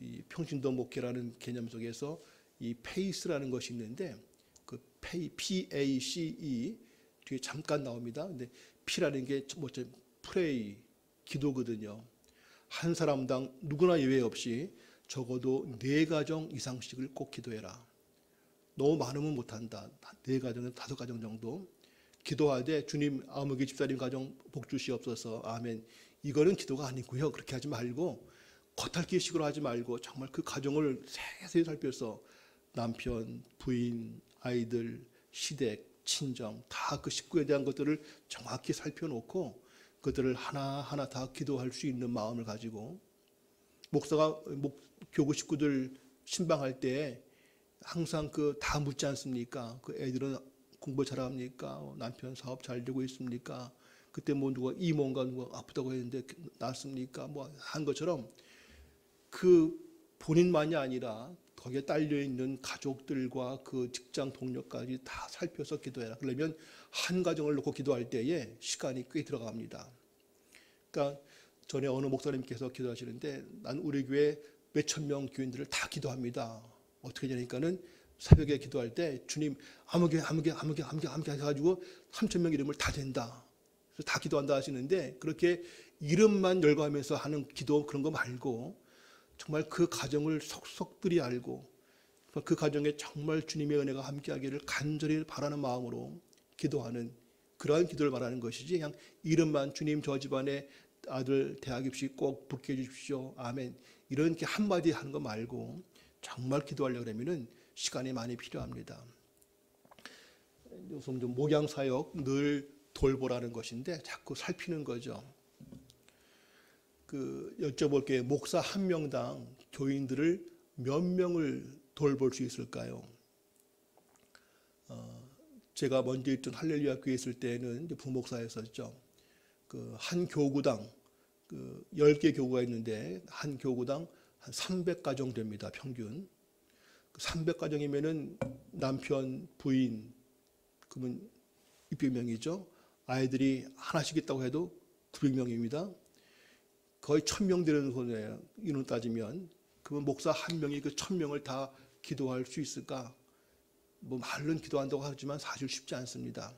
이 평신도 목회라는 개념 속에서 이 페이스라는 것이 있는데 그 PACE 뒤에 잠깐 나옵니다. 근데 P라는 게 뭐죠? 프레이, 기도거든요. 한 사람당 누구나 예외 없이 적어도 4가정 이상씩을 꼭 기도해라. 너무 많으면 못한다. 4가정에서 5가정 정도 기도하되 주님 아무개 집사님 가정 복 주시옵소서. 아멘. 이거는 기도가 아니고요. 그렇게 하지 말고 겉핥기식으로 하지 말고 정말 그 가정을 세세히 살펴서 남편, 부인, 아이들, 시댁, 친정 다 그 식구에 대한 것들을 정확히 살펴놓고 그들을 하나하나 다 기도할 수 있는 마음을 가지고 목사가 교구 식구들 신방할 때 항상 그 다 묻지 않습니까? 그 애들은 공부 잘합니까? 남편 사업 잘 되고 있습니까? 그때 뭐 누가 이모인가 누가 아프다고 했는데 낫습니까? 뭐 한 것처럼 그 본인만이 아니라 거기에 딸려 있는 가족들과 그 직장 동료까지 다 살펴서 기도해라. 그러면 한 가정을 놓고 기도할 때에 시간이 꽤 들어갑니다. 그러니까 전에 어느 목사님께서 기도하시는데 난 우리 교회 몇천 명 교인들을 다 기도합니다. 어떻게 되니까는 새벽에 기도할 때 주님 아무개 해가지고 3,000명 이름을 다 된다. 그래서 다 기도한다 하시는데 그렇게 이름만 열거하면서 하는 기도 그런 거 말고 정말 그 가정을 속속들이 알고 그 가정에 정말 주님의 은혜가 함께하기를 간절히 바라는 마음으로 기도하는 그러한 기도를 말하는 것이지 그냥 이름만 주님 저 집안에 아들 대학 입시 꼭 붙게 해주십시오. 아멘. 이렇게 한마디 하는 거 말고 정말 기도하려고 하면은 시간이 많이 필요합니다. 우선 좀 목양 사역 늘 돌보라는 것인데 자꾸 살피는 거죠. 여쭤볼 게 목사 한 명당 교인들을 몇 명을 돌볼 수 있을까요? 제가 먼저 있던 할렐루야 교회 있을 때는 부목사였었죠. 한 교구당 10개 교구가 있는데 한 교구당 한 300가정 됩니다. 평균. 300가정이면은 남편, 부인 그러면 600명이죠. 아이들이 하나씩 있다고 해도 900명입니다. 거의 1,000명 되는 거네요. 인원 따지면. 그러면 목사 한 명이 그 1,000명을 다 기도할 수 있을까? 뭐 말로는 기도한다고 하지만 사실 쉽지 않습니다.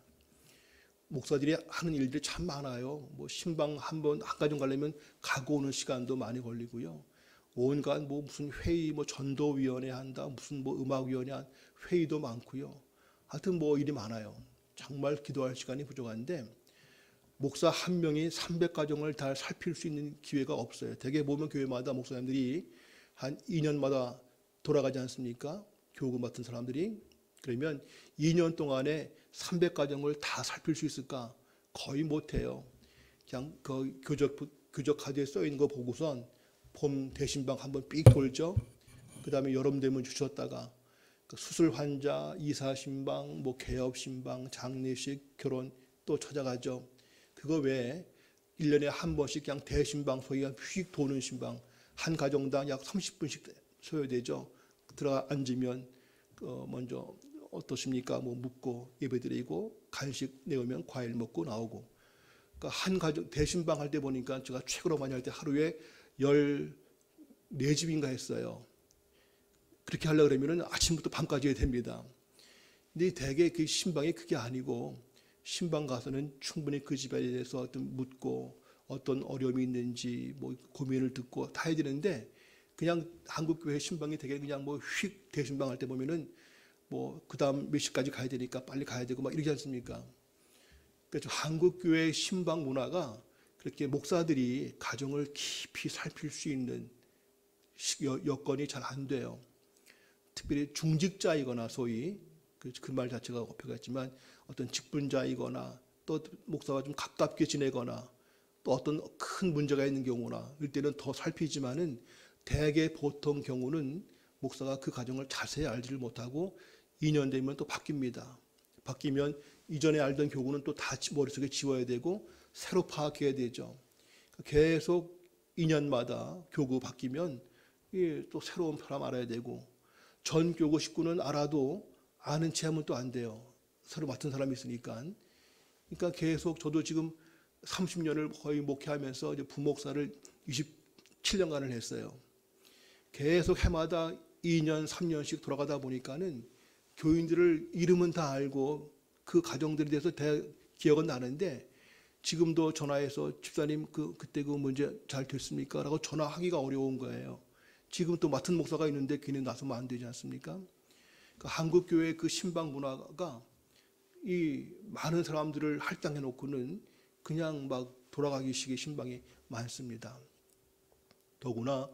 목사들이 하는 일들이 참 많아요. 뭐 신방 한 가정 가려면 가고 오는 시간도 많이 걸리고요. 온갖 뭐 무슨 회의, 뭐 전도위원회 한다, 무슨 뭐 음악위원회 회의도 많고요. 하여튼 뭐 일이 많아요. 정말 기도할 시간이 부족한데 목사 한 명이 300가정을 다 살필 수 있는 기회가 없어요. 대개 보면 교회마다 목사님들이 한 2년마다 돌아가지 않습니까? 교구 맡은 사람들이. 그러면 2년 동안에 300가정을 다 살필 수 있을까? 거의 못해요. 그냥 그 교적 카드에 써 있는 거 보고선 봄 대신방 한번 삑 돌죠. 그 다음에 여름 되면 주셨다가 수술 환자, 이사 신방, 뭐 개업 신방, 장례식, 결혼 또 찾아가죠. 그거 외에 1년에 한 번씩 그냥 대신방 소위 휙 도는 신방 한 가정당 약 30분씩 소요되죠. 들어가 앉으면 먼저 어떠십니까? 뭐 묻고 예배드리고 간식 내오면 과일 먹고 나오고. 그러니까 한 가정 대신방 할 때 보니까 제가 최고로 많이 할 때 하루에 14집인가 했어요. 그렇게 하려고 그러면 아침부터 밤까지 해야 됩니다. 근데 대개 그 신방이 그게 아니고 신방 가서는 충분히 그 집에 대해서 어떤 묻고 어떤 어려움이 있는지 뭐 고민을 듣고 다 해야 되는데 그냥 한국교회 신방이 되게 그냥 뭐 휙 대신방 할 때 보면은 뭐 그다음 몇 시까지 가야 되니까 빨리 가야 되고 막 이러지 않습니까? 그래서 한국교회 신방 문화가 그렇게 목사들이 가정을 깊이 살필 수 있는 여건이 잘 안 돼요. 특별히 중직자이거나 소위 그 말 자체가 어폐가 있지만 어떤 직분자이거나 또 목사가 좀 가깝게 지내거나 또 어떤 큰 문제가 있는 경우나 이럴 때는 더 살피지만은 대개 보통 경우는 목사가 그 가정을 자세히 알지를 못하고 2년 되면 또 바뀝니다. 바뀌면 이전에 알던 교구는 또 다 머릿속에 지워야 되고 새로 파악해야 되죠. 계속 2년마다 교구 바뀌면 또 새로운 사람 알아야 되고 전 교구 식구는 알아도 아는 체 하면 또 안 돼요. 새로 맡은 사람이 있으니까. 그러니까 계속 저도 지금 30년을 거의 목회하면서 이제 부목사를 27년간을 했어요. 계속 해마다 2년, 3년씩 돌아가다 보니까는 교인들을 이름은 다 알고 그 가정들에 대해서 기억은 나는데 지금도 전화해서 집사님 그때 그 문제 잘 됐습니까? 라고 전화하기가 어려운 거예요. 지금 또 맡은 목사가 있는데 괜히 나서면 안 되지 않습니까? 그 한국 교회 그 신방 문화가 이 많은 사람들을 할당해 놓고는 그냥 막 돌아가기 식의 신방이 많습니다. 더구나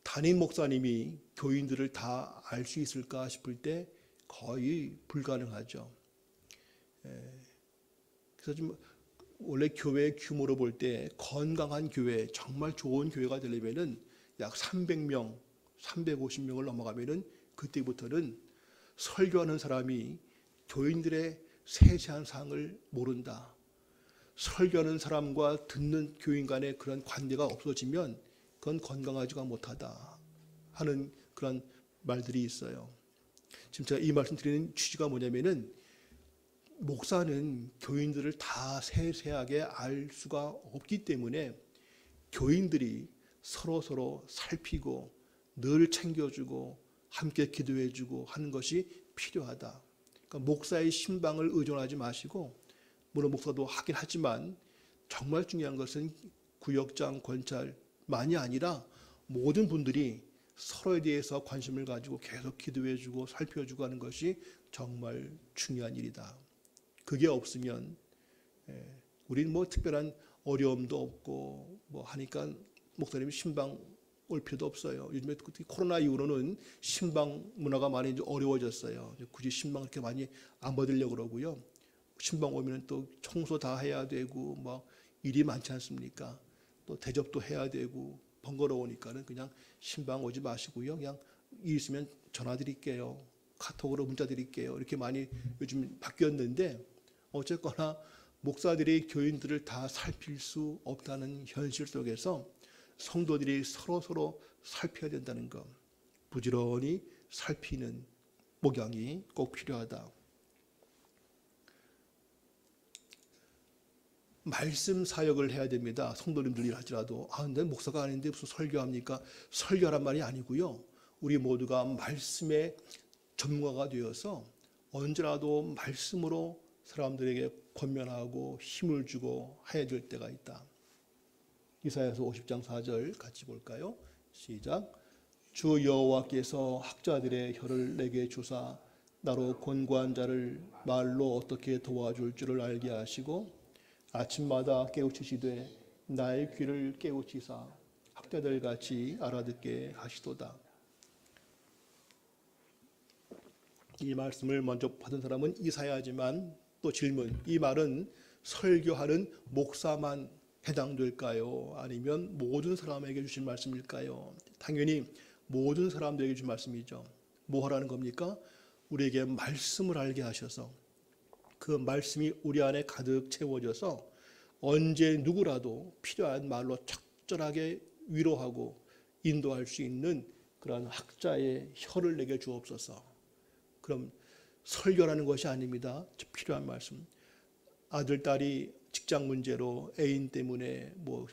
담임 목사님이 교인들을 다 알 수 있을까 싶을 때 거의 불가능하죠. 그래서 좀 원래 교회 규모로 볼 때 건강한 교회, 정말 좋은 교회가 되려면은 약 300명, 350명을 넘어가면은 그때부터는 설교하는 사람이 교인들의 세세한 사항을 모른다. 설교하는 사람과 듣는 교인 간의 그런 관계가 없어지면 그건 건강하지가 못하다 하는 그런 말들이 있어요. 지금 제가 이 말씀 드리는 취지가 뭐냐면은 목사는 교인들을 다 세세하게 알 수가 없기 때문에 교인들이 서로 살피고 늘 챙겨주고 함께 기도해주고 하는 것이 필요하다. 그러니까 목사의 신방을 의존하지 마시고, 물론 목사도 하긴 하지만 정말 중요한 것은 구역장, 권찰만이 아니라 모든 분들이 서로에 대해서 관심을 가지고 계속 기도해주고 살펴주고 하는 것이 정말 중요한 일이다. 그게 없으면 우리는 뭐 특별한 어려움도 없고 뭐 하니까 목사님이 신방 올 필요도 없어요. 요즘에 코로나 이후로는 신방 문화가 많이 이제 어려워졌어요. 굳이 신방 그렇게 많이 안 받으려고 그러고요. 신방 오면 또 청소 다 해야 되고 뭐 일이 많지 않습니까? 또 대접도 해야 되고 번거로우니까는 그냥 신방 오지 마시고요. 그냥 일 있으면 전화 드릴게요. 카톡으로 문자 드릴게요. 이렇게 많이 요즘 바뀌었는데 어쨌거나 목사들이 교인들을 다 살필 수 없다는 현실 속에서 성도들이 서로 살펴야 된다는 것, 부지런히 살피는 목양이 꼭 필요하다. 말씀 사역을 해야 됩니다. 성도님들이 할지라도 근데 목사가 아닌데 무슨 설교합니까? 설교란 말이 아니고요. 우리 모두가 말씀의 전문가가 되어서 언제라도 말씀으로 사람들에게 권면하고 힘을 주고 해야 될 때가 있다. 이사야서 50장 4절 같이 볼까요? 시작. 주 여호와께서 학자들의 혀를 내게 주사 나로 권고한 자를 말로 어떻게 도와줄 줄을 알게 하시고 아침마다 깨우치시되 나의 귀를 깨우치사 학자들 같이 알아듣게 하시도다. 이 말씀을 먼저 받은 사람은 이사야지만 또 질문, 이 말은 설교하는 목사만 해당될까요? 아니면 모든 사람에게 주신 말씀일까요? 당연히 모든 사람들에게 주신 말씀이죠. 뭐 하라는 겁니까? 우리에게 말씀을 알게 하셔서 그 말씀이 우리 안에 가득 채워져서 언제 누구라도 필요한 말로 적절하게 위로하고 인도할 수 있는 그런 학자의 혀를 내게 주옵소서. 그럼 설교라는 것이 아닙니다. 필요한 말씀. 아들, 딸이 직장 문제로 애인 때문에 뭐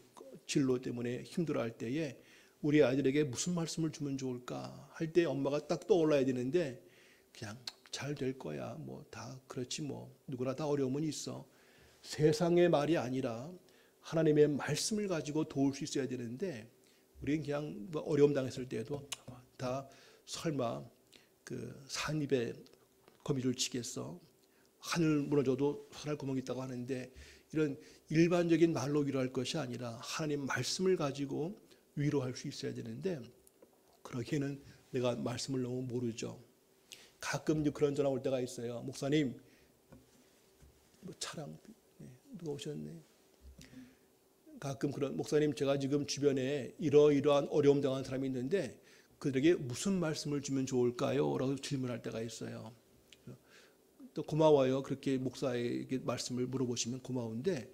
진로 때문에 힘들어할 때에 우리 아이들에게 무슨 말씀을 주면 좋을까 할 때 엄마가 딱 떠올라야 되는데 그냥 잘 될 거야. 뭐 다 그렇지 뭐 누구나 다 어려움은 있어. 세상의 말이 아니라 하나님의 말씀을 가지고 도울 수 있어야 되는데 우리는 그냥 뭐 어려움 당했을 때에도 다 설마 그 산입에 거미줄 치겠어. 하늘 무너져도 솟아날 구멍이 있다고 하는데 이런 일반적인 말로 위로할 것이 아니라 하나님 말씀을 가지고 위로할 수 있어야 되는데 그러기에는 내가 말씀을 너무 모르죠. 가끔 그런 전화 올 때가 있어요. 목사님, 뭐 차량 누가 오셨네. 가끔 그런 목사님 제가 지금 주변에 이러이러한 어려움 당한 사람이 있는데 그들에게 무슨 말씀을 주면 좋을까요? 라고 질문할 때가 있어요. 또 고마워요. 그렇게 목사에게 말씀을 물어보시면 고마운데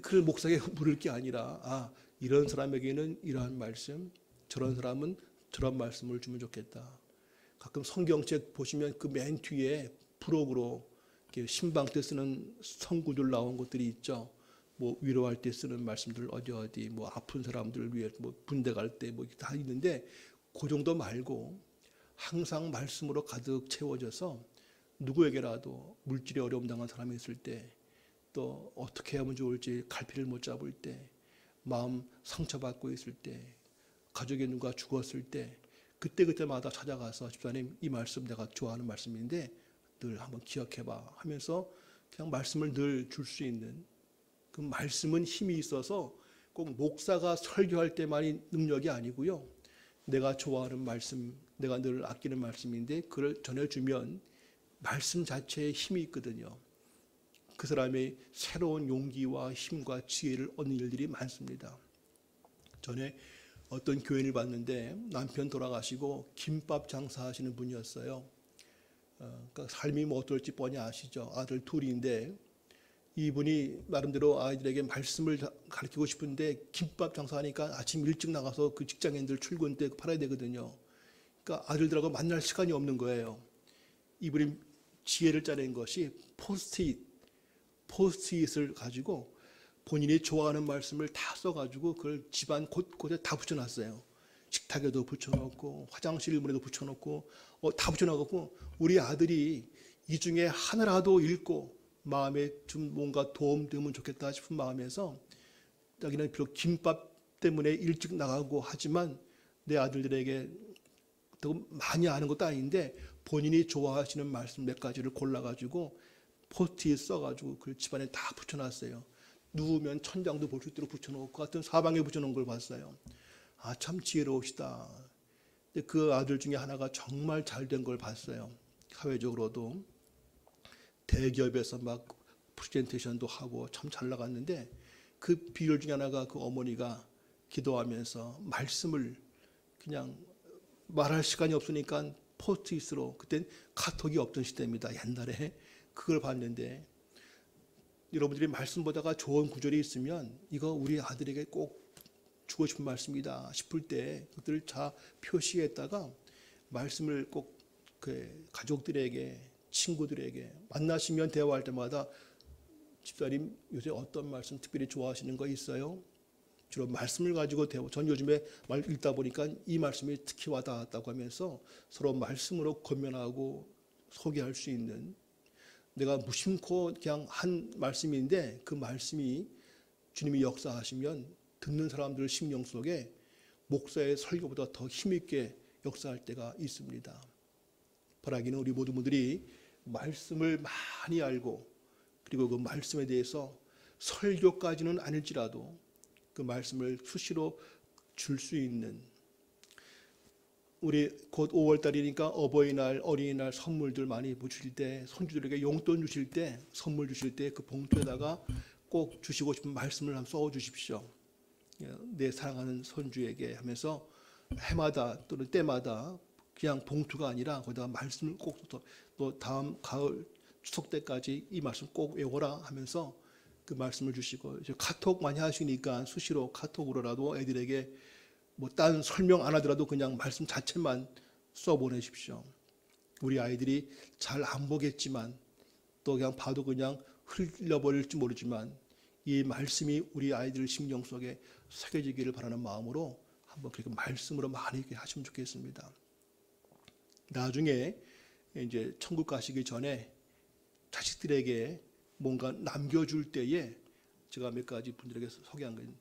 그걸 목사에게 물을 게 아니라 이런 사람에게는 이러한 말씀, 저런 사람은 저런 말씀을 주면 좋겠다. 가끔 성경책 보시면 그 맨 뒤에 부록으로 신방 때 쓰는 성구들 나온 것들이 있죠. 뭐 위로할 때 쓰는 말씀들 어디 뭐 아픈 사람들을 위해 뭐 군대 갈 때 뭐 다 있는데 그 정도 말고 항상 말씀으로 가득 채워져서 누구에게라도 물질에 어려움 당한 사람이 있을 때 또 어떻게 하면 좋을지 갈피를 못 잡을 때, 마음 상처받고 있을 때, 가족의 누가 죽었을 때 그때마다 찾아가서 집사님 이 말씀 내가 좋아하는 말씀인데 늘 한번 기억해봐 하면서 그냥 말씀을 늘 줄 수 있는, 그 말씀은 힘이 있어서 꼭 목사가 설교할 때만이 능력이 아니고요. 내가 좋아하는 말씀, 내가 늘 아끼는 말씀인데 그걸 전해주면 말씀 자체에 힘이 있거든요. 그 사람의 새로운 용기와 힘과 지혜를 얻는 일들이 많습니다. 전에 어떤 교인을 봤는데 남편 돌아가시고 김밥 장사하시는 분이었어요. 그러니까 삶이 뭐 어떨지 뻔히 아시죠. 아들 둘인데 이분이 나름대로 아이들에게 말씀을 가르치고 싶은데 김밥 장사하니까 아침 일찍 나가서 그 직장인들 출근 때 팔아야 되거든요. 그러니까 아들들하고 만날 시간이 없는 거예요. 이분이 지혜를 짜낸 것이 포스트잇을 가지고 본인이 좋아하는 말씀을 다 써가지고 그걸 집안 곳곳에 다 붙여놨어요. 식탁에도 붙여놓고 화장실 문에도 붙여놓고 다 붙여놓고 우리 아들이 이 중에 하나라도 읽고 마음에 좀 뭔가 도움 되면 좋겠다 싶은 마음에서 자기는 비록 김밥 때문에 일찍 나가고 하지만 내 아들들에게 더 많이 아는 것도 아닌데 본인이 좋아하시는 말씀 몇 가지를 골라가지고 포스트잇 써가지고 그 집안에 다 붙여놨어요. 누우면 천장도 볼 수 있도록 붙여놓고 같은 사방에 붙여놓은 걸 봤어요. 아, 참 지혜로우시다. 근데 그 아들 중에 하나가 정말 잘된 걸 봤어요. 사회적으로도 대기업에서 막 프레젠테이션도 하고 참 잘 나갔는데 그 비결 중에 하나가 그 어머니가 기도하면서 말씀을 그냥 말할 시간이 없으니까 포스트잇으로, 그땐 카톡이 없던 시대입니다. 옛날에 그걸 봤는데 여러분들이 말씀 보다가 좋은 구절이 있으면 이거 우리 아들에게 꼭 주고 싶은 말씀이다 싶을 때 그것들을 다 표시했다가 말씀을 꼭 그 가족들에게 친구들에게 만나시면 대화할 때마다 집사님 요새 어떤 말씀 특별히 좋아하시는 거 있어요? 주로 말씀을 가지고 대화. 전 요즘에 말 읽다 보니까 이 말씀이 특히 와닿았다고 하면서 서로 말씀으로 권면하고 소개할 수 있는, 내가 무심코 그냥 한 말씀인데 그 말씀이 주님이 역사하시면 듣는 사람들 심령 속에 목사의 설교보다 더 힘있게 역사할 때가 있습니다. 바라기는 우리 모든 분들이 말씀을 많이 알고 그리고 그 말씀에 대해서 설교까지는 아닐지라도 그 말씀을 수시로 줄 수 있는, 우리 곧 5월달이니까 어버이날, 어린이날 선물들 많이 주실 때, 손주들에게 용돈 주실 때, 선물 주실 때 그 봉투에다가 꼭 주시고 싶은 말씀을 한번 써 주십시오. 내 사랑하는 손주에게 하면서 해마다 또는 때마다 그냥 봉투가 아니라 거기다가 말씀을 꼭 또 다음 가을 추석 때까지 이 말씀 꼭 외워라 하면서 그 말씀을 주시고, 이제 카톡 많이 하시니까 수시로 카톡으로라도 애들에게 뭐 딴 설명 안 하더라도 그냥 말씀 자체만 써 보내십시오. 우리 아이들이 잘 안 보겠지만 또 그냥 봐도 그냥 흘려버릴지 모르지만 이 말씀이 우리 아이들 심령 속에 새겨지기를 바라는 마음으로 한번 그렇게 말씀으로 많이 하시면 좋겠습니다. 나중에 이제 천국 가시기 전에 자식들에게 뭔가 남겨줄 때에 제가 몇 가지 분들에게 소개한 건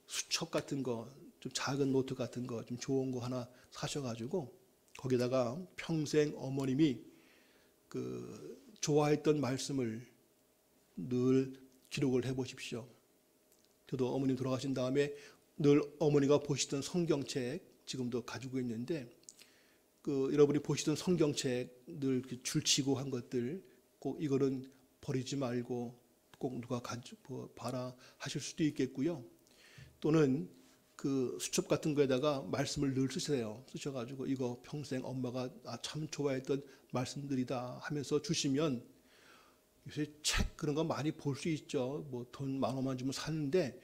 수첩 같은 거, 좀 작은 노트 같은 거, 좀 좋은 거 하나 사셔가지고 거기다가 평생 어머님이 그 좋아했던 말씀을 늘 기록을 해보십시오. 저도 어머님 돌아가신 다음에 늘 어머니가 보시던 성경책 지금도 가지고 있는데 그 여러분이 보시던 성경책 늘 줄치고 한 것들 꼭 이거는 버리지 말고 꼭 누가 가지고 봐라 하실 수도 있겠고요. 또는 그 수첩 같은 거에다가 말씀을 늘 쓰세요. 쓰셔가지고 이거 평생 엄마가 참 좋아했던 말씀들이다 하면서 주시면, 요새 책 그런 거 많이 볼 수 있죠. 뭐 돈 10,000원만 주면 사는데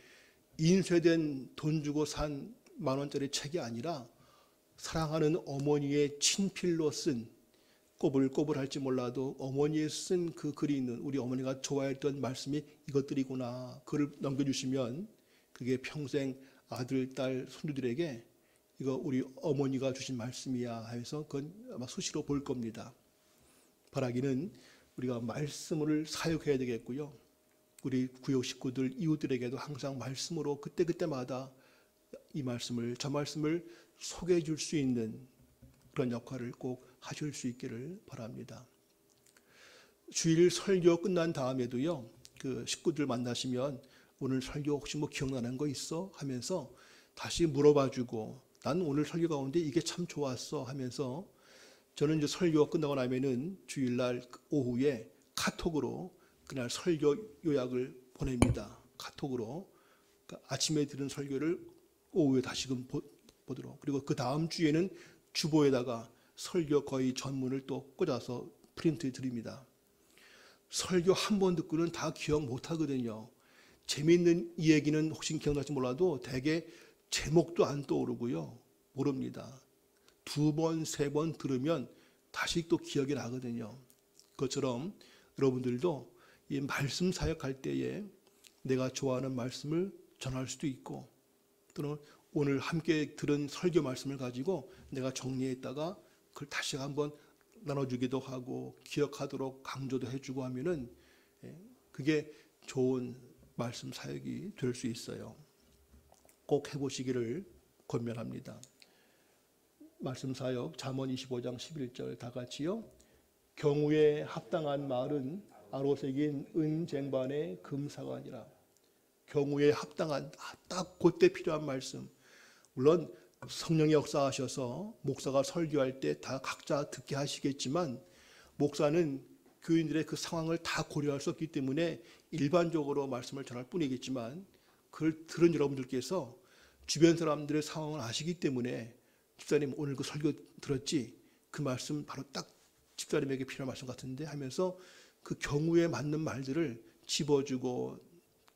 인쇄된 돈 주고 산 10,000원짜리 책이 아니라 사랑하는 어머니의 친필로 쓴, 꼬불꼬불할지 몰라도 어머니의 쓴 그 글이 있는, 우리 어머니가 좋아했던 말씀이 이것들이구나. 글을 넘겨주시면 그게 평생 아들, 딸, 손주들에게 이거 우리 어머니가 주신 말씀이야 하면서 그건 아마 수시로 볼 겁니다. 바라기는 우리가 말씀을 사역해야 되겠고요. 우리 구역 식구들, 이웃들에게도 항상 말씀으로 그때그때마다 이 말씀을, 저 말씀을 소개해 줄 수 있는 그런 역할을 꼭 하실 수 있기를 바랍니다. 주일 설교 끝난 다음에도요, 그 식구들 만나시면 오늘 설교 혹시 뭐 기억나는 거 있어? 하면서 다시 물어봐주고, 난 오늘 설교 가운데 이게 참 좋았어 하면서, 저는 이제 설교가 끝나고 나면은 주일날 오후에 카톡으로 그날 설교 요약을 보냅니다. 카톡으로. 그러니까 아침에 들은 설교를 오후에 다시금 보도록. 그리고 그 다음 주에는 주보에다가 설교 거의 전문을 또 꽂아서 프린트해 드립니다. 설교 한 번 듣고는 다 기억 못 하거든요. 재미있는 이야기는 혹시 기억날지 몰라도 대개 제목도 안 떠오르고요. 모릅니다. 2번, 3번 들으면 다시 또 기억이 나거든요. 그것처럼 여러분들도 이 말씀 사역할 때에 내가 좋아하는 말씀을 전할 수도 있고, 또는 오늘 함께 들은 설교 말씀을 가지고 내가 정리했다가 그걸 다시 한번 나눠주기도 하고 기억하도록 강조도 해주고 하면은 그게 좋은 말씀 사역이 될 수 있어요. 꼭 해보시기를 권면합니다. 말씀 사역 잠언 25장 11절 다 같이요. 경우에 합당한 말은 아로새긴 은쟁반의 금사관이라. 경우에 합당한, 딱 그때 필요한 말씀. 물론 성령이 역사하셔서 목사가 설교할 때 다 각자 듣게 하시겠지만, 목사는 교인들의 그 상황을 다 고려할 수 없기 때문에 일반적으로 말씀을 전할 뿐이겠지만, 그걸 들은 여러분들께서 주변 사람들의 상황을 아시기 때문에, 집사님 오늘 그 설교 들었지? 그 말씀 바로 딱 집사님에게 필요한 말씀 같은데 하면서 그 경우에 맞는 말들을 집어주고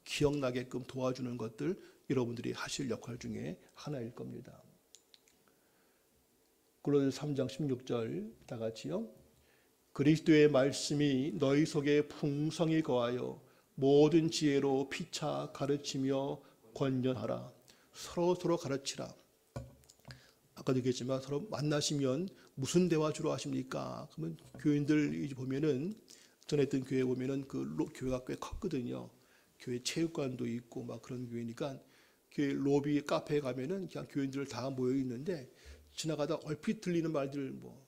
기억나게끔 도와주는 것들, 여러분들이 하실 역할 중에 하나일 겁니다. 골로새 3장 16절 다 같이요. 그리스도의 말씀이 너희 속에 풍성히 거하여 모든 지혜로 피차 가르치며 권면하라. 서로 가르치라. 아까도 얘기했지만 서로 만나시면 무슨 대화 주로 하십니까? 그러면 교인들 보면은, 전에 했던 교회 보면은 그 교회가 꽤 컸거든요. 교회 체육관도 있고 막 그런 교회니까 교회 로비 카페에 가면은 그냥 교인들 다 모여 있는데, 지나가다 얼핏 들리는 말들 뭐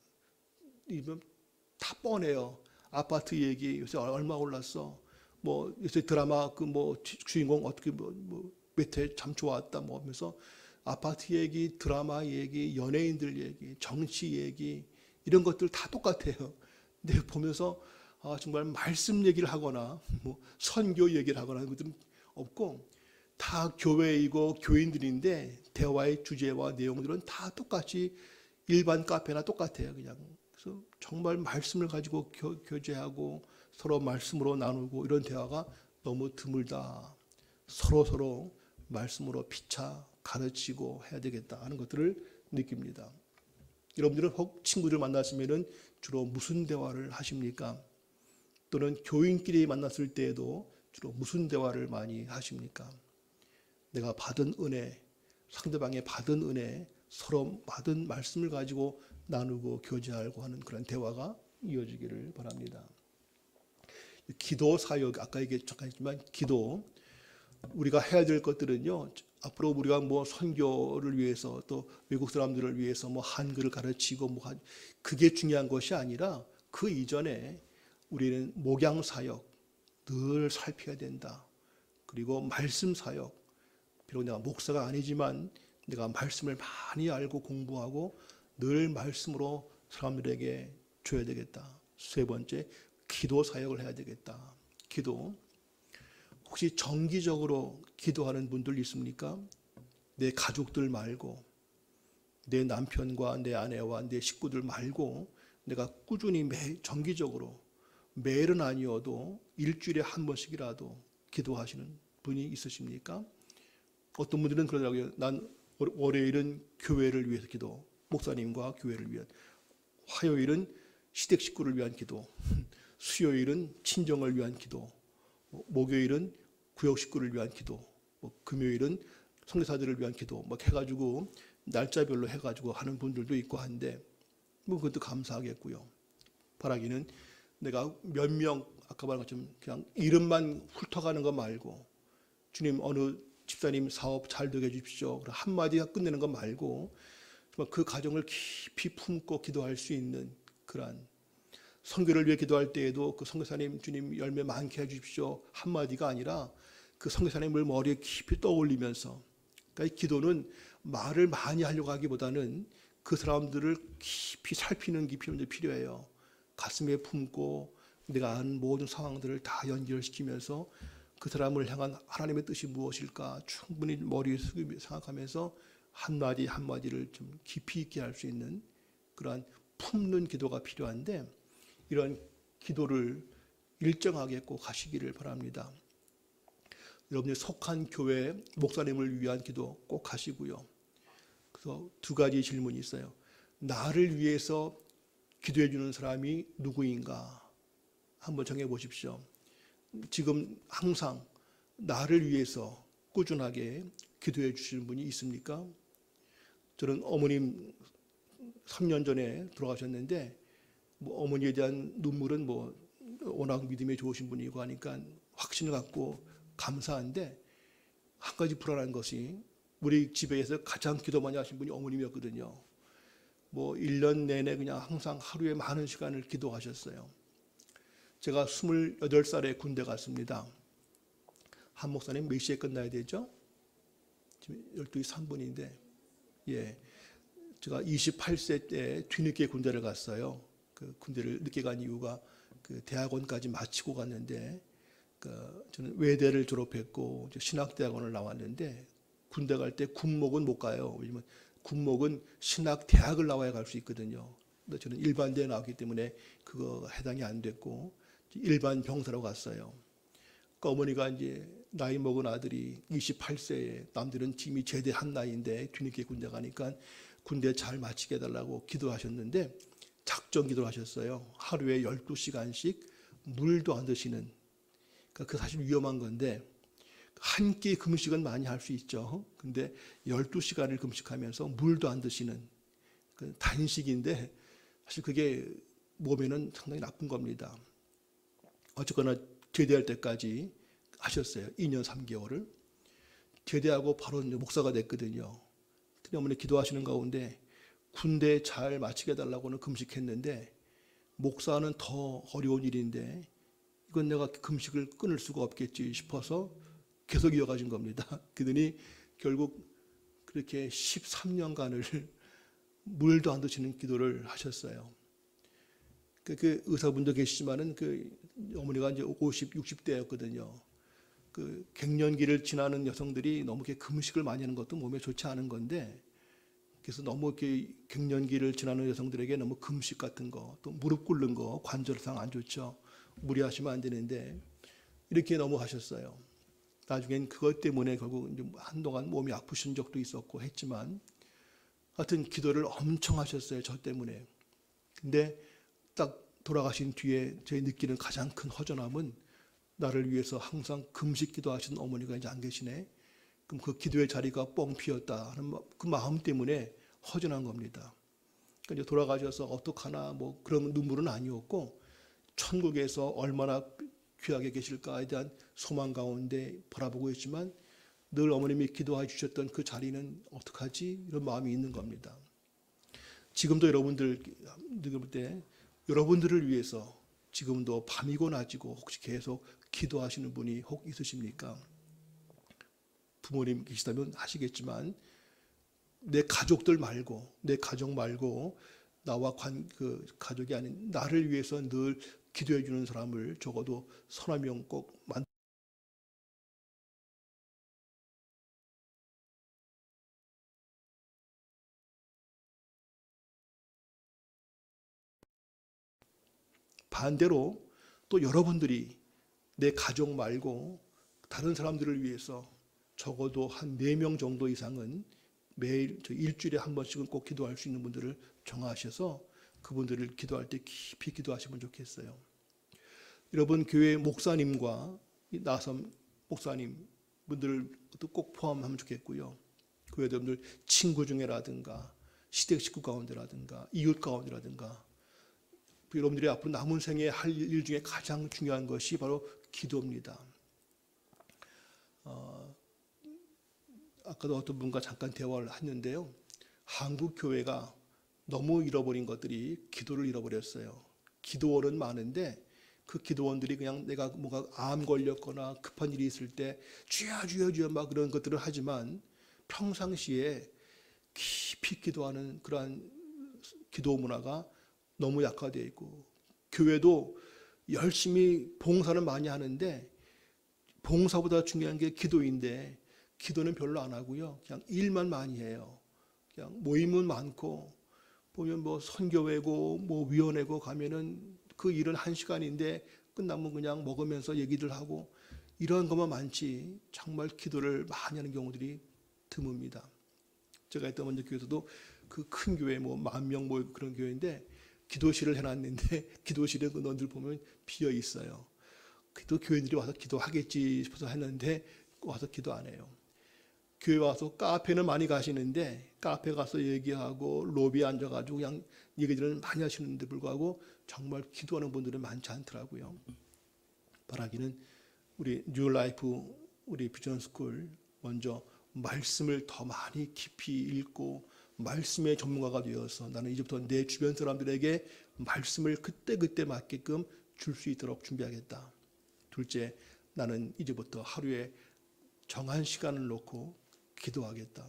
이면 다 뻔해요. 아파트 얘기 요새 얼마 올랐어. 뭐 요새 드라마 그 뭐 주인공 어떻게 몇 회 참 좋았다 뭐 하면서 아파트 얘기, 드라마 얘기, 연예인들 얘기, 정치 얘기, 이런 것들 다 똑같아요. 근데 보면서 정말 말씀 얘기를 하거나 뭐 선교 얘기를 하거나 하는 것들은 없고, 다 교회이고 교인들인데 대화의 주제와 내용들은 다 똑같이 일반 카페나 똑같아요. 그냥. 그래서 정말 말씀을 가지고 교제하고 서로 말씀으로 나누고 이런 대화가 너무 드물다. 서로 말씀으로 피차 가르치고 해야 되겠다 하는 것들을 느낍니다. 여러분들은 혹 친구들 만나시면은 주로 무슨 대화를 하십니까? 또는 교인끼리 만났을 때에도 주로 무슨 대화를 많이 하십니까? 내가 받은 은혜, 상대방이 받은 은혜, 서로 받은 말씀을 가지고 나누고 교제하고 하는 그런 대화가 이어지기를 바랍니다. 기도 사역, 아까 잠깐 했지만 기도, 우리가 해야 될 것들은요, 앞으로 우리가 뭐 선교를 위해서 또 외국 사람들을 위해서 뭐 한글을 가르치고 뭐 그게 중요한 것이 아니라, 그 이전에 우리는 목양 사역 늘 살펴야 된다. 그리고 말씀 사역, 비록 내가 목사가 아니지만 내가 말씀을 많이 알고 공부하고 늘 말씀으로 사람들에게 줘야 되겠다. 세 번째, 기도 사역을 해야 되겠다. 기도. 혹시 정기적으로 기도하는 분들 있습니까? 내 가족들 말고, 내 남편과 내 아내와 내 식구들 말고 내가 꾸준히 정기적으로, 매일은 아니어도 일주일에 한 번씩이라도 기도하시는 분이 있으십니까? 어떤 분들은 그러더라고요. 난 월요일은 교회를 위해서 기도, 목사님과 교회를 위한, 화요일은 시댁 식구를 위한 기도, 수요일은 친정을 위한 기도, 목요일은 구역 식구를 위한 기도, 금요일은 선교사들을 위한 기도, 막 해가지고 날짜별로 해가지고 하는 분들도 있고 한데, 뭐 그것도 감사하겠고요. 바라기는 내가 몇 명 아까 말한 것처럼 그냥 이름만 훑어가는 거 말고 주님 어느 집사님 사업 잘 되게 해주십시오. 한마디 끝내는 거 말고 정말 그 가정을 깊이 품고 기도할 수 있는 그러한 선교를 위해 기도할 때에도 그 선교사님 주님 열매 많게 해주십시오 한마디가 아니라 그 선교사님을 머리에 깊이 떠올리면서 그러니까 이 기도는 말을 많이 하려고 하기보다는 그 사람들을 깊이 살피는 깊이 필요해요. 가슴에 품고 내가 아는 모든 상황들을 다 연결시키면서 그 사람을 향한 하나님의 뜻이 무엇일까 충분히 머리에 생각하면서 한마디 한마디를 좀 깊이 있게 할 수 있는 그러한 품는 기도가 필요한데 이런 기도를 일정하게 꼭 하시기를 바랍니다. 여러분이 속한 교회 목사님을 위한 기도 꼭 하시고요. 그래서 두 가지 질문이 있어요. 나를 위해서 기도해 주는 사람이 누구인가 한번 정해 보십시오. 지금 항상 나를 위해서 꾸준하게 기도해 주시는 분이 있습니까? 저는 어머님 3년 전에 돌아가셨는데 뭐 어머니에 대한 눈물은 뭐 워낙 믿음이 좋으신 분이고 하니까 확신을 갖고 감사한데 한 가지 불안한 것이 우리 집에서 가장 기도 많이 하신 분이 어머님이었거든요. 뭐 1년 내내 그냥 항상 하루에 많은 시간을 기도하셨어요. 제가 28살에 군대 갔습니다. 한 목사님 몇 시에 끝나야 되죠? 지금 12시 3분인데 예, 제가 28세 때 뒤늦게 군대를 갔어요. 그 군대를 늦게 간 이유가 그 대학원까지 마치고 갔는데 저는 외대를 졸업했고 신학대학원을 나왔는데 군대 갈 때 군목은 못 가요. 왜냐면 군목은 신학대학을 나와야 갈 수 있거든요. 근데 저는 일반대에 나왔기 때문에 그거 해당이 안 됐고 일반 병사로 갔어요. 그러니까 어머니가 이제 나이 먹은 아들이 28세에 남들은 이미 제대한 나이인데 뒤늦게 군대 가니까 군대 잘 마치게 해달라고 기도하셨는데 작정 기도를 하셨어요. 하루에 12시간씩 물도 안 드시는. 그러니까 그 사실 위험한 건데 한 끼 금식은 많이 할 수 있죠. 근데 12시간을 금식하면서 물도 안 드시는 그 단식인데 사실 그게 몸에는 상당히 나쁜 겁니다. 어쨌거나 제대할 때까지 하셨어요. 2년 3개월을. 제대하고 바로 이제 목사가 됐거든요. 근데 어머니 기도하시는 가운데 군대 잘 마치게 해달라고는 금식했는데 목사는 더 어려운 일인데 이건 내가 금식을 끊을 수가 없겠지 싶어서 계속 이어가신 겁니다. 그러더니 결국 그렇게 13년간을 물도 안 드시는 기도를 하셨어요. 그 의사분도 계시지만은 그 어머니가 이제 50, 60대였거든요. 그 갱년기를 지나는 여성들이 너무 이렇게 금식을 많이 하는 것도 몸에 좋지 않은 건데 그래서 너무 이렇게 갱년기를 지나는 여성들에게 너무 금식 같은 거, 또 무릎 꿇는 거 관절상 안 좋죠. 무리하시면 안 되는데 이렇게 너무 하셨어요. 나중엔 그것 때문에 결국 이제 한동안 몸이 아프신 적도 있었고 했지만 하여튼 기도를 엄청 하셨어요. 저 때문에. 근데 딱 돌아가신 뒤에 저희 느끼는 가장 큰 허전함은 나를 위해서 항상 금식 기도하시는 어머니가 이제 안 계시네. 그럼 그 기도의 자리가 뻥 비었다 하는 그 마음 때문에 허전한 겁니다. 그러니까 이제 돌아가셔서 어떡하나 뭐 그런 눈물은 아니었고 천국에서 얼마나 귀하게 계실까에 대한 소망 가운데 바라보고 있지만 늘 어머님이 기도해 주셨던 그 자리는 어떡하지? 이런 마음이 있는 겁니다. 지금도 여러분들 볼 때 여러분들을 위해서 지금도 밤이고 낮이고 혹시 계속 기도하시는 분이 혹 있으십니까? 부모님 계시다면 하시겠지만 내 가족들 말고 내 가족 말고 나와 그 가족이 아닌 나를 위해서 늘 기도해 주는 사람을 적어도 서너 명 꼭 반대로 또 여러분들이 내 가족 말고 다른 사람들을 위해서 적어도 한 4명 정도 이상은 매일 일주일에 한 번씩은 꼭 기도할 수 있는 분들을 정하셔서 그분들을 기도할 때 깊이 기도하시면 좋겠어요. 여러분 교회 목사님과 나섬 목사님 분들도 꼭 포함하면 좋겠고요. 교회 여러분들 친구 중에라든가 시댁 식구 가운데라든가 이웃 가운데라든가 여러분들이 앞으로 남은 생에 할 일 중에 가장 중요한 것이 바로 기도입니다. 아까도 어떤 분과 잠깐 대화를 했는데요. 한국 교회가 너무 잃어버린 것들이 기도를 잃어버렸어요. 기도원은 많은데 그 기도원들이 그냥 내가 뭔가 암 걸렸거나 급한 일이 있을 때 주여 주여 주여 막 그런 것들을 하지만 평상시에 깊이 기도하는 그러한 기도 문화가 너무 약화되어 있고, 교회도 열심히 봉사를 많이 하는데 봉사보다 중요한 게 기도인데 기도는 별로 안 하고요. 그냥 일만 많이 해요. 그냥 모임은 많고 보면 뭐 선교회고 뭐 위원회고 가면은 그 일은 1시간인데 끝나면 그냥 먹으면서 얘기들 하고 이런 것만 많지 정말 기도를 많이 하는 경우들이 드뭅니다. 제가 있던 먼저 교회에서도 그 큰 교회 뭐 10,000명 모이고 그런 교회인데 기도실을 해놨는데 기도실에 그 넌들 보면 비어 있어요. 또 교인들이 와서 기도하겠지 싶어서 했는데 와서 기도 안 해요. 교회 와서 카페는 많이 가시는데 카페 가서 얘기하고 로비에 앉아가지고 그냥 얘기들을 많이 하시는데 불구하고 정말 기도하는 분들은 많지 않더라고요. 바라기는 우리 뉴라이프 우리 비전스쿨 먼저 말씀을 더 많이 깊이 읽고 말씀의 전문가가 되어서 나는 이제부터 내 주변 사람들에게 말씀을 그때그때 맞게끔 줄 수 있도록 준비하겠다. 둘째, 나는 이제부터 하루에 정한 시간을 놓고 기도하겠다.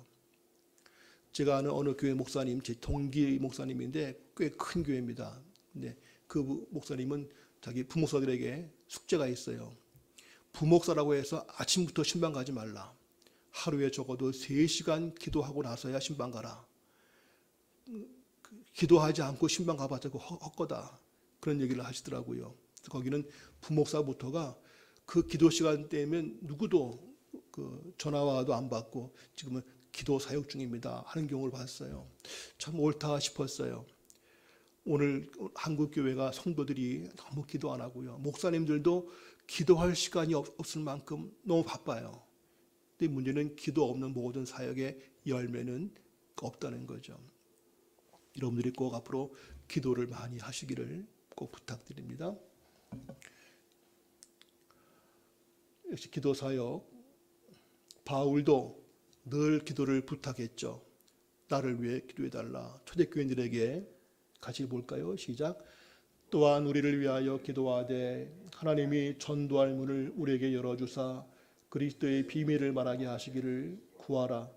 제가 아는 어느 교회 목사님, 제 동기 목사님인데 꽤 큰 교회입니다. 근데 그 목사님은 자기 부목사들에게 숙제가 있어요. 부목사라고 해서 아침부터 신방 가지 말라. 하루에 적어도 3시간 기도하고 나서야 신방 가라. 기도하지 않고 신방 가봤자 헛거다. 그런 얘기를 하시더라고요. 거기는 부목사부터가 그 기도 시간 때면 누구도 그 전화 와도 안 받고 지금은 기도 사역 중입니다 하는 경우를 봤어요. 참 옳다 싶었어요. 오늘 한국 교회가 성도들이 너무 기도 안 하고요. 목사님들도 기도할 시간이 없을 만큼 너무 바빠요. 근데 문제는 기도 없는 모든 사역의 열매는 없다는 거죠. 여러분들이 꼭 앞으로 기도를 많이 하시기를 꼭 부탁드립니다. 역시 기도 사역, 바울도 늘 기도를 부탁했죠. 나를 위해 기도해달라. 초대교인들에게 같이 볼까요? 시작. 또한 우리를 위하여 기도하되 하나님이 전도할 문을 우리에게 열어주사 그리스도의 비밀을 말하게 하시기를 구하라.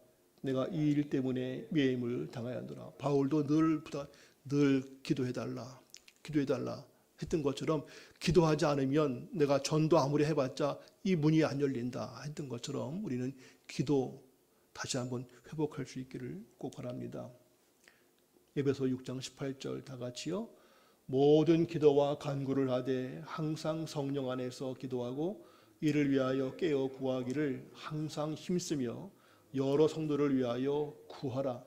내가 이 일 때문에 매임을 당하였노라. 바울도 늘 기도해달라 했던 것처럼 기도하지 않으면 내가 전도 아무리 해봤자 이 문이 안 열린다 했던 것처럼 우리는 기도 다시 한번 회복할 수 있기를 꼭 바랍니다. 에베소 6장 18절 다 같이요. 모든 기도와 간구를 하되 항상 성령 안에서 기도하고 이를 위하여 깨어 구하기를 항상 힘쓰며 여러 성도를 위하여 구하라.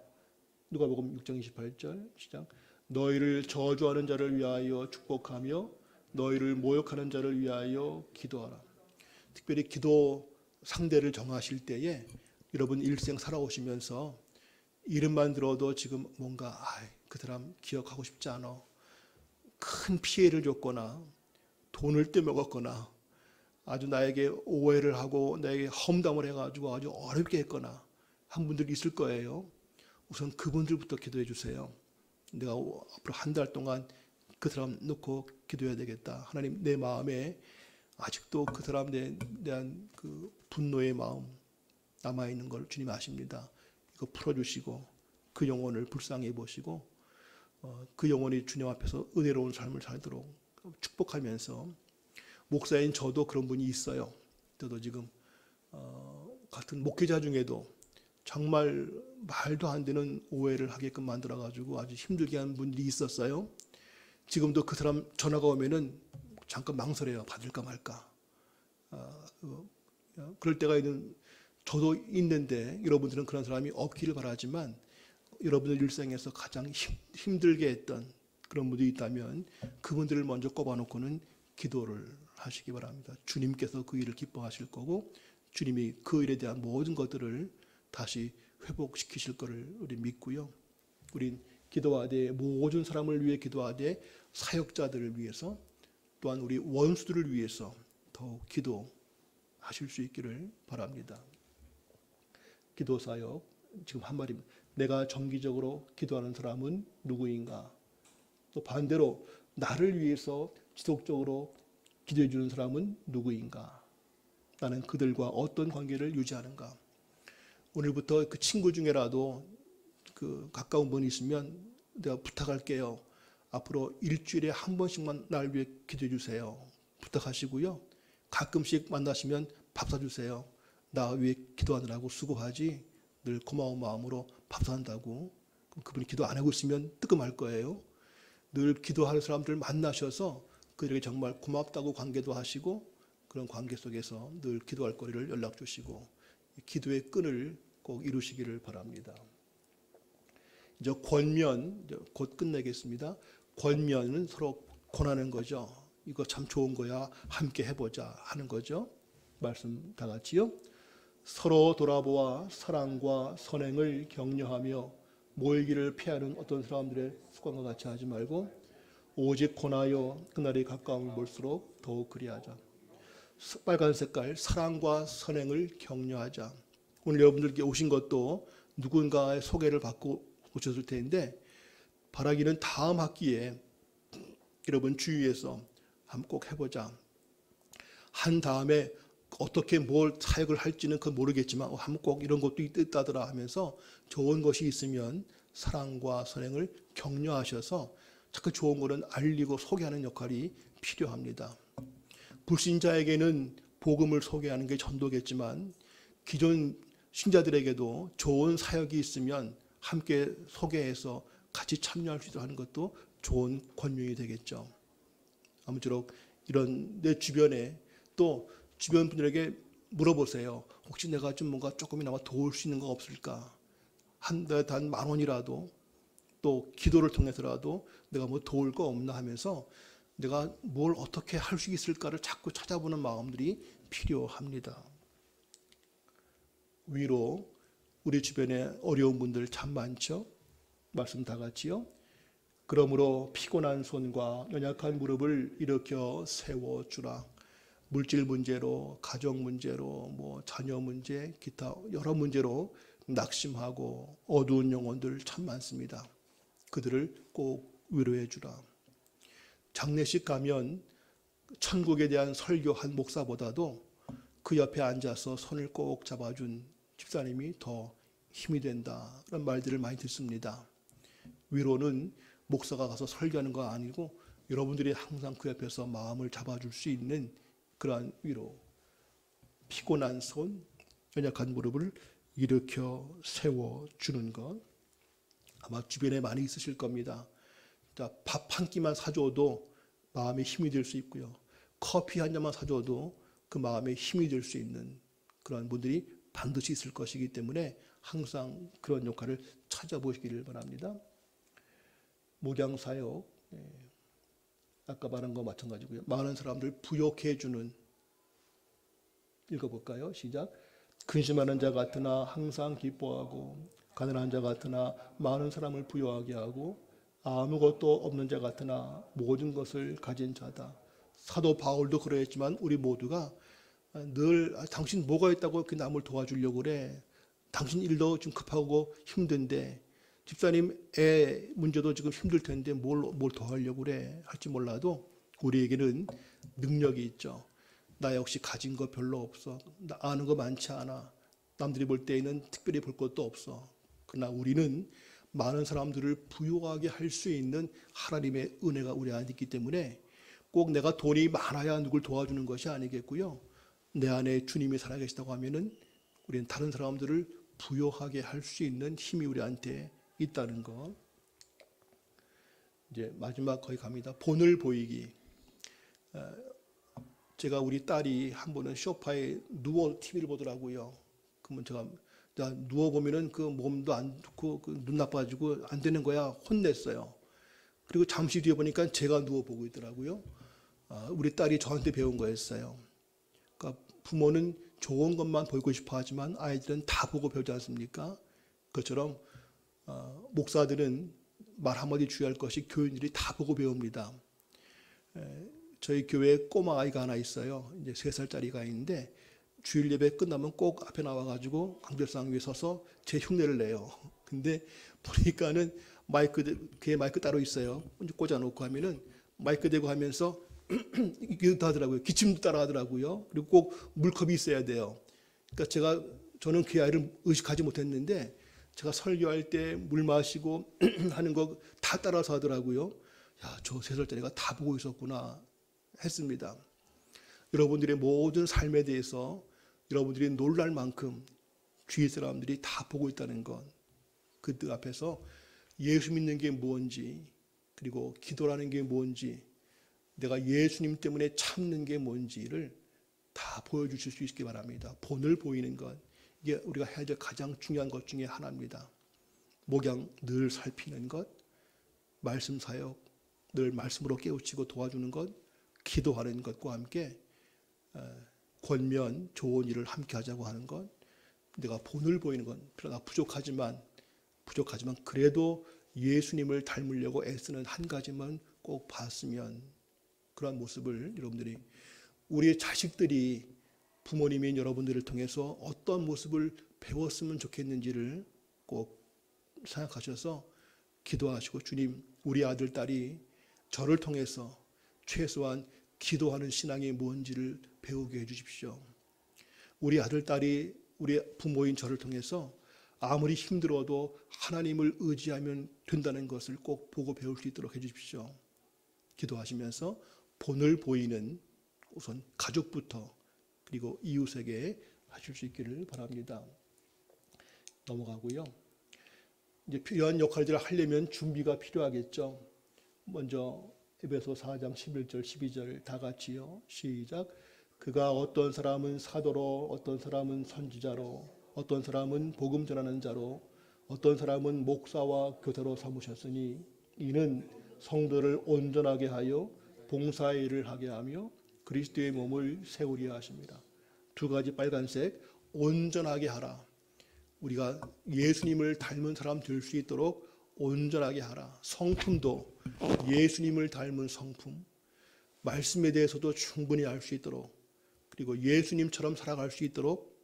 누가복음 6장 28절 시작. 너희를 저주하는 자를 위하여 축복하며 너희를 모욕하는 자를 위하여 기도하라. 특별히 기도 상대를 정하실 때에 여러분 일생 살아오시면서 이름만 들어도 지금 뭔가 그 사람 기억하고 싶지 않아. 큰 피해를 줬거나 돈을 떼먹었거나 아주 나에게 오해를 하고 나에게 험담을 해가지고 아주 어렵게 했거나 한 분들 있을 거예요. 우선 그분들부터 기도해 주세요. 내가 앞으로 한 달 동안 그 사람 놓고 기도해야 되겠다. 하나님, 내 마음에 아직도 그 사람에 대한 그 분노의 마음 남아있는 걸 주님 아십니다. 이거 풀어주시고 그 영혼을 불쌍히 보시고 그 영혼이 주님 앞에서 은혜로운 삶을 살도록 축복하면서, 목사인 저도 그런 분이 있어요. 저도 지금 같은 목회자 중에도 정말 말도 안 되는 오해를 하게끔 만들어가지고 아주 힘들게 한 분들이 있었어요. 지금도 그 사람 전화가 오면은 잠깐 망설여요. 받을까 말까. 그럴 때가 저도 있는데 여러분들은 그런 사람이 없기를 바라지만, 여러분들 일생에서 가장 힘들게 했던 그런 분들이 있다면 그분들을 먼저 꼽아놓고는 기도를 하시기 바랍니다. 주님께서 그 일을 기뻐하실 거고 주님이 그 일에 대한 모든 것들을 다시 회복시키실 것을 우리 믿고요. 우린 기도하되 모든 사람을 위해 기도하되 사역자들을 위해서 또한 우리 원수들을 위해서 더욱 기도하실 수 있기를 바랍니다. 기도 사역 지금 한 말입니다. 내가 정기적으로 기도하는 사람은 누구인가? 또 반대로 나를 위해서 지속적으로 기도해 주는 사람은 누구인가? 나는 그들과 어떤 관계를 유지하는가? 오늘부터 그 친구 중에라도 그 가까운 분이 있으면 내가 부탁할게요. 앞으로 일주일에 한 번씩만 날 위해 기도해 주세요. 부탁하시고요. 가끔씩 만나시면 밥 사주세요. 나 위해 기도하느라고 수고하지. 늘 고마운 마음으로 밥 산다고. 그분이 기도 안 하고 있으면 뜨끔할 거예요. 늘 기도하는 사람들 만나셔서 그들에게 정말 고맙다고 관계도 하시고 그런 관계 속에서 늘 기도할 거리를 연락 주시고 기도의 끈을 꼭 이루시기를 바랍니다. 이제 권면 곧 끝내겠습니다. 권면은 서로 권하는 거죠. 이거 참 좋은 거야. 함께 해보자 하는 거죠. 말씀 다 같이요. 서로 돌아보아 사랑과 선행을 격려하며 모이기를 피하는 어떤 사람들의 습관과 같이 하지 말고 오직 권하여 그날이 가까움을 볼수록 더욱 그리하자. 빨간 색깔 사랑과 선행을 격려하자. 오늘 여러분들께 오신 것도 누군가의 소개를 받고 오셨을 텐데 바라기는 다음 학기에 여러분 주위에서 한번 꼭 해보자. 한 다음에 어떻게 뭘 사역을 할지는 그건 모르겠지만 한번 꼭 이런 것도 있다더라 하면서 좋은 것이 있으면 사랑과 선행을 격려하셔서 자꾸 좋은 거는 알리고 소개하는 역할이 필요합니다. 불신자에게는 복음을 소개하는 게 전도겠지만 기존 신자들에게도 좋은 사역이 있으면 함께 소개해서 같이 참여할 수 있도록 하는 것도 좋은 권면이 되겠죠. 아무쪼록 이런 내 주변에 또 주변 분들에게 물어보세요. 혹시 내가 좀 뭔가 조금이나마 도울 수 있는 거 없을까? 한 달에 단 10,000원이라도 또 기도를 통해서라도 내가 뭐 도울 거 없나 하면서 내가 뭘 어떻게 할 수 있을까를 자꾸 찾아보는 마음들이 필요합니다. 위로 우리 주변에 어려운 분들 참 많죠. 말씀 다 같이요. 그러므로 피곤한 손과 연약한 무릎을 일으켜 세워주라. 물질 문제로, 가정 문제로, 뭐 자녀 문제, 기타 여러 문제로 낙심하고 어두운 영혼들 참 많습니다. 그들을 꼭 위로해 주라. 장례식 가면 천국에 대한 설교한 목사보다도 그 옆에 앉아서 손을 꼭 잡아준 집사님이 더 힘이 된다. 그런 말들을 많이 듣습니다. 위로는 목사가 가서 설교하는 거 아니고 여러분들이 항상 그 옆에서 마음을 잡아줄 수 있는 그러한 위로. 피곤한 손, 연약한 무릎을 일으켜 세워주는 것. 아마 주변에 많이 있으실 겁니다. 밥 한 끼만 사줘도 마음에 힘이 될 수 있고요. 커피 한 잔만 사줘도 그 마음에 힘이 될 수 있는 그런 분들이 반드시 있을 것이기 때문에 항상 그런 역할을 찾아보시기를 바랍니다. 목양사역, 아까 말한 거 마찬가지고요. 많은 사람들 부욕해주는, 읽어볼까요? 시작. 근심하는 자 같으나 항상 기뻐하고 가난한 자 같으나 많은 사람을 부유하게 하고 아무것도 없는 자 같으나 모든 것을 가진 자다. 사도 바울도 그러했지만 우리 모두가 늘 당신 뭐가 있다고 이렇게 남을 도와주려고 그래. 당신 일도 좀 급하고 힘든데 집사님 애 문제도 지금 힘들 텐데 뭘 더 하려고 그래 할지 몰라도 우리에게는 능력이 있죠. 나 역시 가진 거 별로 없어. 나 아는 거 많지 않아. 남들이 볼 때에는 특별히 볼 것도 없어. 그러나 우리는 많은 사람들을 부유하게 할 수 있는 하나님의 은혜가 우리 안에 있기 때문에 꼭 내가 돈이 많아야 누굴 도와주는 것이 아니겠고요. 내 안에 주님이 살아계시다고 하면은 우리는 다른 사람들을 부유하게 할 수 있는 힘이 우리한테 있다는 것. 이제 마지막 거의 갑니다. 본을 보이기. 제가 우리 딸이 한 번은 소파에 누워 TV를 보더라고요. 그러면 제가 누워 보면은 그 몸도 안 좋고 눈 나빠지고 안 되는 거야. 혼냈어요. 그리고 잠시 뒤에 보니까 제가 누워 보고 있더라고요. 우리 딸이 저한테 배운 거였어요. 그러니까 부모는 좋은 것만 보이고 싶어 하지만 아이들은 다 보고 배우지 않습니까? 그것처럼 목사들은 말 한마디 주의할 것이 교인들이 다 보고 배웁니다. 저희 교회에 꼬마 아이가 하나 있어요. 이제 3살짜리가 있는데 주일 예배 끝나면 꼭 앞에 나와가지고 강별상 위에 서서 제 흉내를 내요. 근데 보니까는 걔 마이크 따로 있어요. 꽂아놓고 하면은 마이크 대고 하면서 이기도 하더라고요. 기침도 따라 하더라고요. 그리고 꼭 물컵이 있어야 돼요. 그러니까 저는 그 아이를 의식하지 못했는데 제가 설교할 때 물 마시고 하는 거 다 따라서 하더라고요. 야, 저 3살짜리가 다 보고 있었구나 했습니다. 여러분들의 모든 삶에 대해서 여러분들이 놀랄 만큼 주위 사람들이 다 보고 있다는 것, 그 앞에서 예수 믿는 게 뭔지, 그리고 기도라는 게 뭔지, 내가 예수님 때문에 참는 게 뭔지를 다 보여주실 수 있기 바랍니다. 본을 보이는 것, 이게 우리가 해야 될 가장 중요한 것 중에 하나입니다. 목양 늘 살피는 것, 말씀 사역 늘 말씀으로 깨우치고 도와주는 것, 기도하는 것과 함께 권면 좋은 일을 함께 하자고 하는 것, 내가 본을 보이는 것, 그러나 부족하지만 그래도 예수님을 닮으려고 애쓰는 한 가지만 꼭 봤으면, 그러한 모습을 여러분들이, 우리의 자식들이 부모님인 여러분들을 통해서 어떤 모습을 배웠으면 좋겠는지를 꼭 생각하셔서 기도하시고, 주님, 우리 아들, 딸이 저를 통해서 최소한 기도하는 신앙이 뭔지를 배우게 해주십시오. 우리 아들, 딸이 우리 부모인 저를 통해서 아무리 힘들어도 하나님을 의지하면 된다는 것을 꼭 보고 배울 수 있도록 해주십시오. 기도하시면서 본을 보이는 우선 가족부터 그리고 이웃에게 하실 수 있기를 바랍니다. 넘어가고요. 이제 이러한 역할들을 하려면 준비가 필요하겠죠. 먼저 에베소 4장 11절 12절 다 같이요. 시작. 그가 어떤 사람은 사도로, 어떤 사람은 선지자로, 어떤 사람은 복음 전하는 자로, 어떤 사람은 목사와 교사로 삼으셨으니 이는 성도를 온전하게 하여 봉사의 일을 하게 하며 그리스도의 몸을 세우려 하십니다. 2가지 빨간색, 온전하게 하라. 우리가 예수님을 닮은 사람 될 수 있도록 온전하게 하라. 성품도 예수님을 닮은 성품, 말씀에 대해서도 충분히 알 수 있도록, 그리고 예수님처럼 살아갈 수 있도록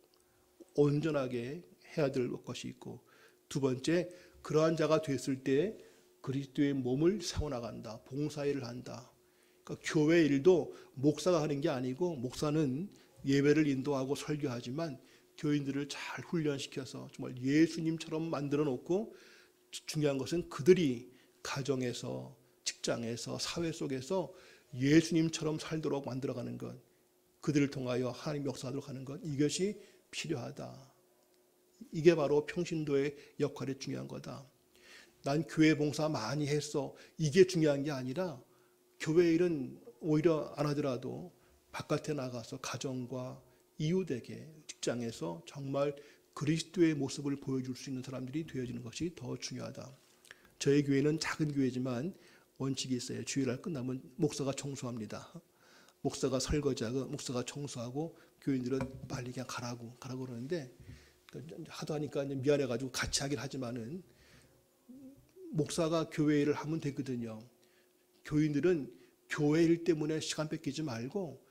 온전하게 해야 될 것이 있고, 2번째, 그러한 자가 됐을 때 그리스도의 몸을 세워나간다. 봉사일을 한다. 그러니까 교회 일도 목사가 하는 게 아니고, 목사는 예배를 인도하고 설교하지만 교인들을 잘 훈련시켜서 정말 예수님처럼 만들어 놓고, 중요한 것은 그들이 가정에서, 직장에서, 사회 속에서 예수님처럼 살도록 만들어가는 것, 그들을 통하여 하나님 역사하도록 하는 것, 이것이 필요하다. 이게 바로 평신도의 역할이 중요한 거다. 난 교회 봉사 많이 했어, 이게 중요한 게 아니라, 교회 일은 오히려 안 하더라도 바깥에 나가서 가정과 이웃에게, 직장에서 정말 그리스도의 모습을 보여줄 수 있는 사람들이 되어지는 것이 더 중요하다. 저희 교회는 작은 교회지만 원칙이 있어요. 주일날 끝나면 목사가 청소합니다. 목사가 설거지하고 목사가 청소하고 교인들은 빨리 그냥 가라고 그러는데, 하도 하니까 미안해가지고 같이 하긴 하지만은 목사가 교회 일을 하면 되거든요. 교인들은 교회 일 때문에 시간 뺏기지 말고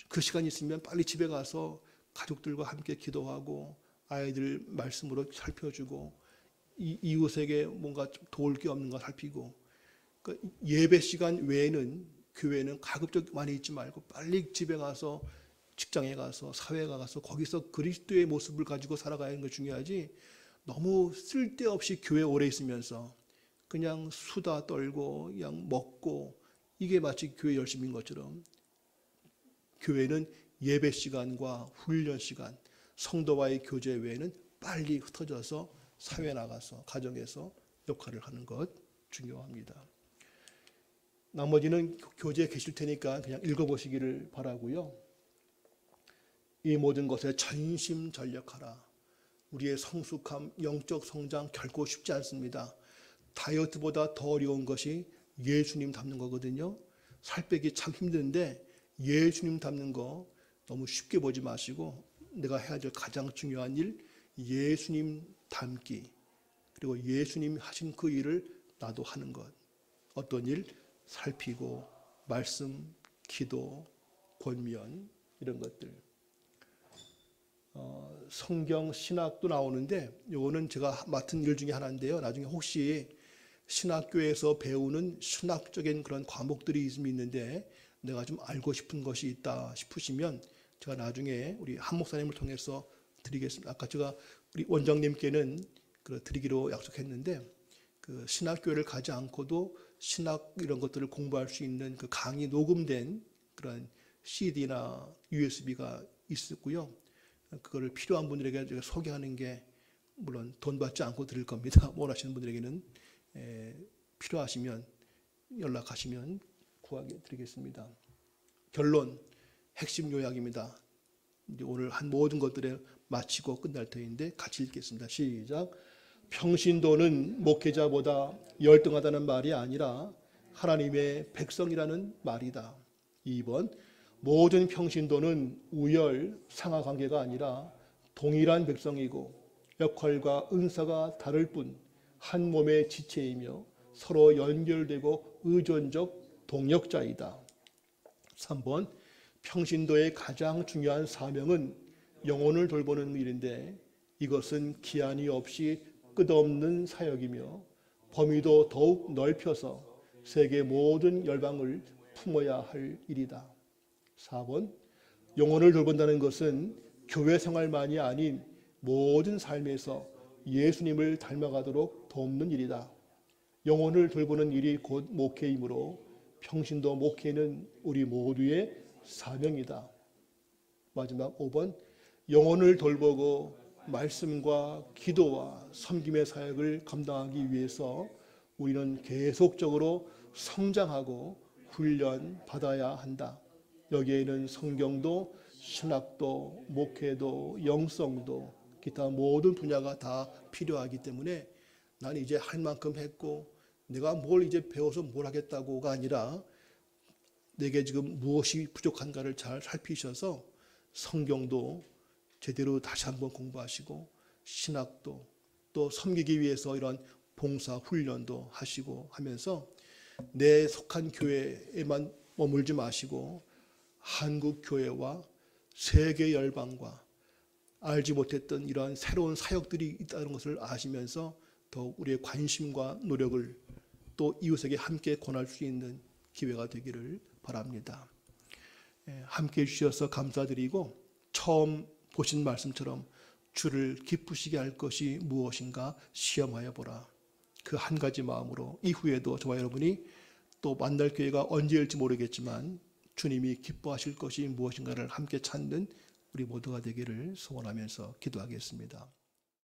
그 시간 있으면 빨리 집에 가서 가족들과 함께 기도하고 아이들 말씀으로 살펴주고 이웃에게 뭔가 도울 게 없는가 살피고, 그러니까 예배 시간 외에는 교회는 가급적 많이 있지 말고 빨리 집에 가서, 직장에 가서, 사회에 가서 거기서 그리스도의 모습을 가지고 살아가는 게 중요하지, 너무 쓸데없이 교회 오래 있으면서 그냥 수다 떨고 그냥 먹고, 이게 마치 교회 열심인 것처럼, 교회는 예배 시간과 훈련 시간, 성도와의 교제 외에는 빨리 흩어져서 사회에 나가서 가정에서 역할을 하는 것 중요합니다. 나머지는 교재에 계실 테니까 그냥 읽어보시기를 바라고요. 이 모든 것에 전심전력하라. 우리의 성숙함, 영적 성장 결코 쉽지 않습니다. 다이어트보다 더 어려운 것이 예수님 닮는 거거든요. 살 빼기 참 힘든데 예수님 닮는 거 너무 쉽게 보지 마시고, 내가 해야 될 가장 중요한 일, 예수님 닮기, 그리고 예수님 하신 그 일을 나도 하는 것. 어떤 일? 살피고 말씀, 기도, 권면 이런 것들. 성경 신학도 나오는데 요거는 제가 맡은 일 중에 하나인데요. 나중에 혹시 신학교에서 배우는 신학적인 그런 과목들이 있는데 내가 좀 알고 싶은 것이 있다 싶으시면 제가 나중에 우리 한 목사님을 통해서 드리겠습니다. 아까 제가 우리 원장님께는 드리기로 약속했는데 그 신학교를 가지 않고도 신학 이런 것들을 공부할 수 있는 그 강의 녹음된 그런 CD나 USB가 있었고요. 그거를 필요한 분들에게 제가 소개하는 게 물론 돈 받지 않고 드릴 겁니다. 원하시는 분들에게는 필요하시면 연락하시면 구하게 드리겠습니다. 결론, 핵심 요약입니다. 이제 오늘 한 모든 것들을 마치고 끝날 터인데 같이 읽겠습니다. 시작. 평신도는 목회자보다 열등하다는 말이 아니라 하나님의 백성이라는 말이다. 2번, 모든 평신도는 우열, 상하관계가 아니라 동일한 백성이고 역할과 은사가 다를 뿐 한 몸의 지체이며 서로 연결되고 의존적 동역자이다. 3번, 평신도의 가장 중요한 사명은 영혼을 돌보는 일인데 이것은 기한이 없이 끝없는 사역이며 범위도 더욱 넓혀서 세계 모든 열방을 품어야 할 일이다. 4번, 영혼을 돌본다는 것은 교회 생활만이 아닌 모든 삶에서 예수님을 닮아가도록 돕는 일이다. 영혼을 돌보는 일이 곧 목회이므로 평신도 목회는 우리 모두의 사명이다. 마지막 5번, 영혼을 돌보고 말씀과 기도와 섬김의 사역을 감당하기 위해서 우리는 계속적으로 성장하고 훈련 받아야 한다. 여기에는 성경도 신학도 목회도 영성도 기타 모든 분야가 다 필요하기 때문에 나는 이제 할 만큼 했고 내가 뭘 이제 배워서 뭘 하겠다고가 아니라 내게 지금 무엇이 부족한가를 잘 살피셔서 성경도 제대로 다시 한번 공부하시고 신학도 또 섬기기 위해서 이런 봉사 훈련도 하시고 하면서 내 속한 교회에만 머물지 마시고 한국 교회와 세계 열방과 알지 못했던 이러한 새로운 사역들이 있다는 것을 아시면서 더욱 우리의 관심과 노력을 또 이웃에게 함께 권할 수 있는 기회가 되기를 바랍니다. 함께 해주셔서 감사드리고 처음 보신 말씀처럼 주를 기쁘시게 할 것이 무엇인가 시험하여 보라. 그 한 가지 마음으로 이후에도 저와 여러분이 또 만날 기회가 언제일지 모르겠지만 주님이 기뻐하실 것이 무엇인가를 함께 찾는 우리 모두가 되기를 소원하면서 기도하겠습니다.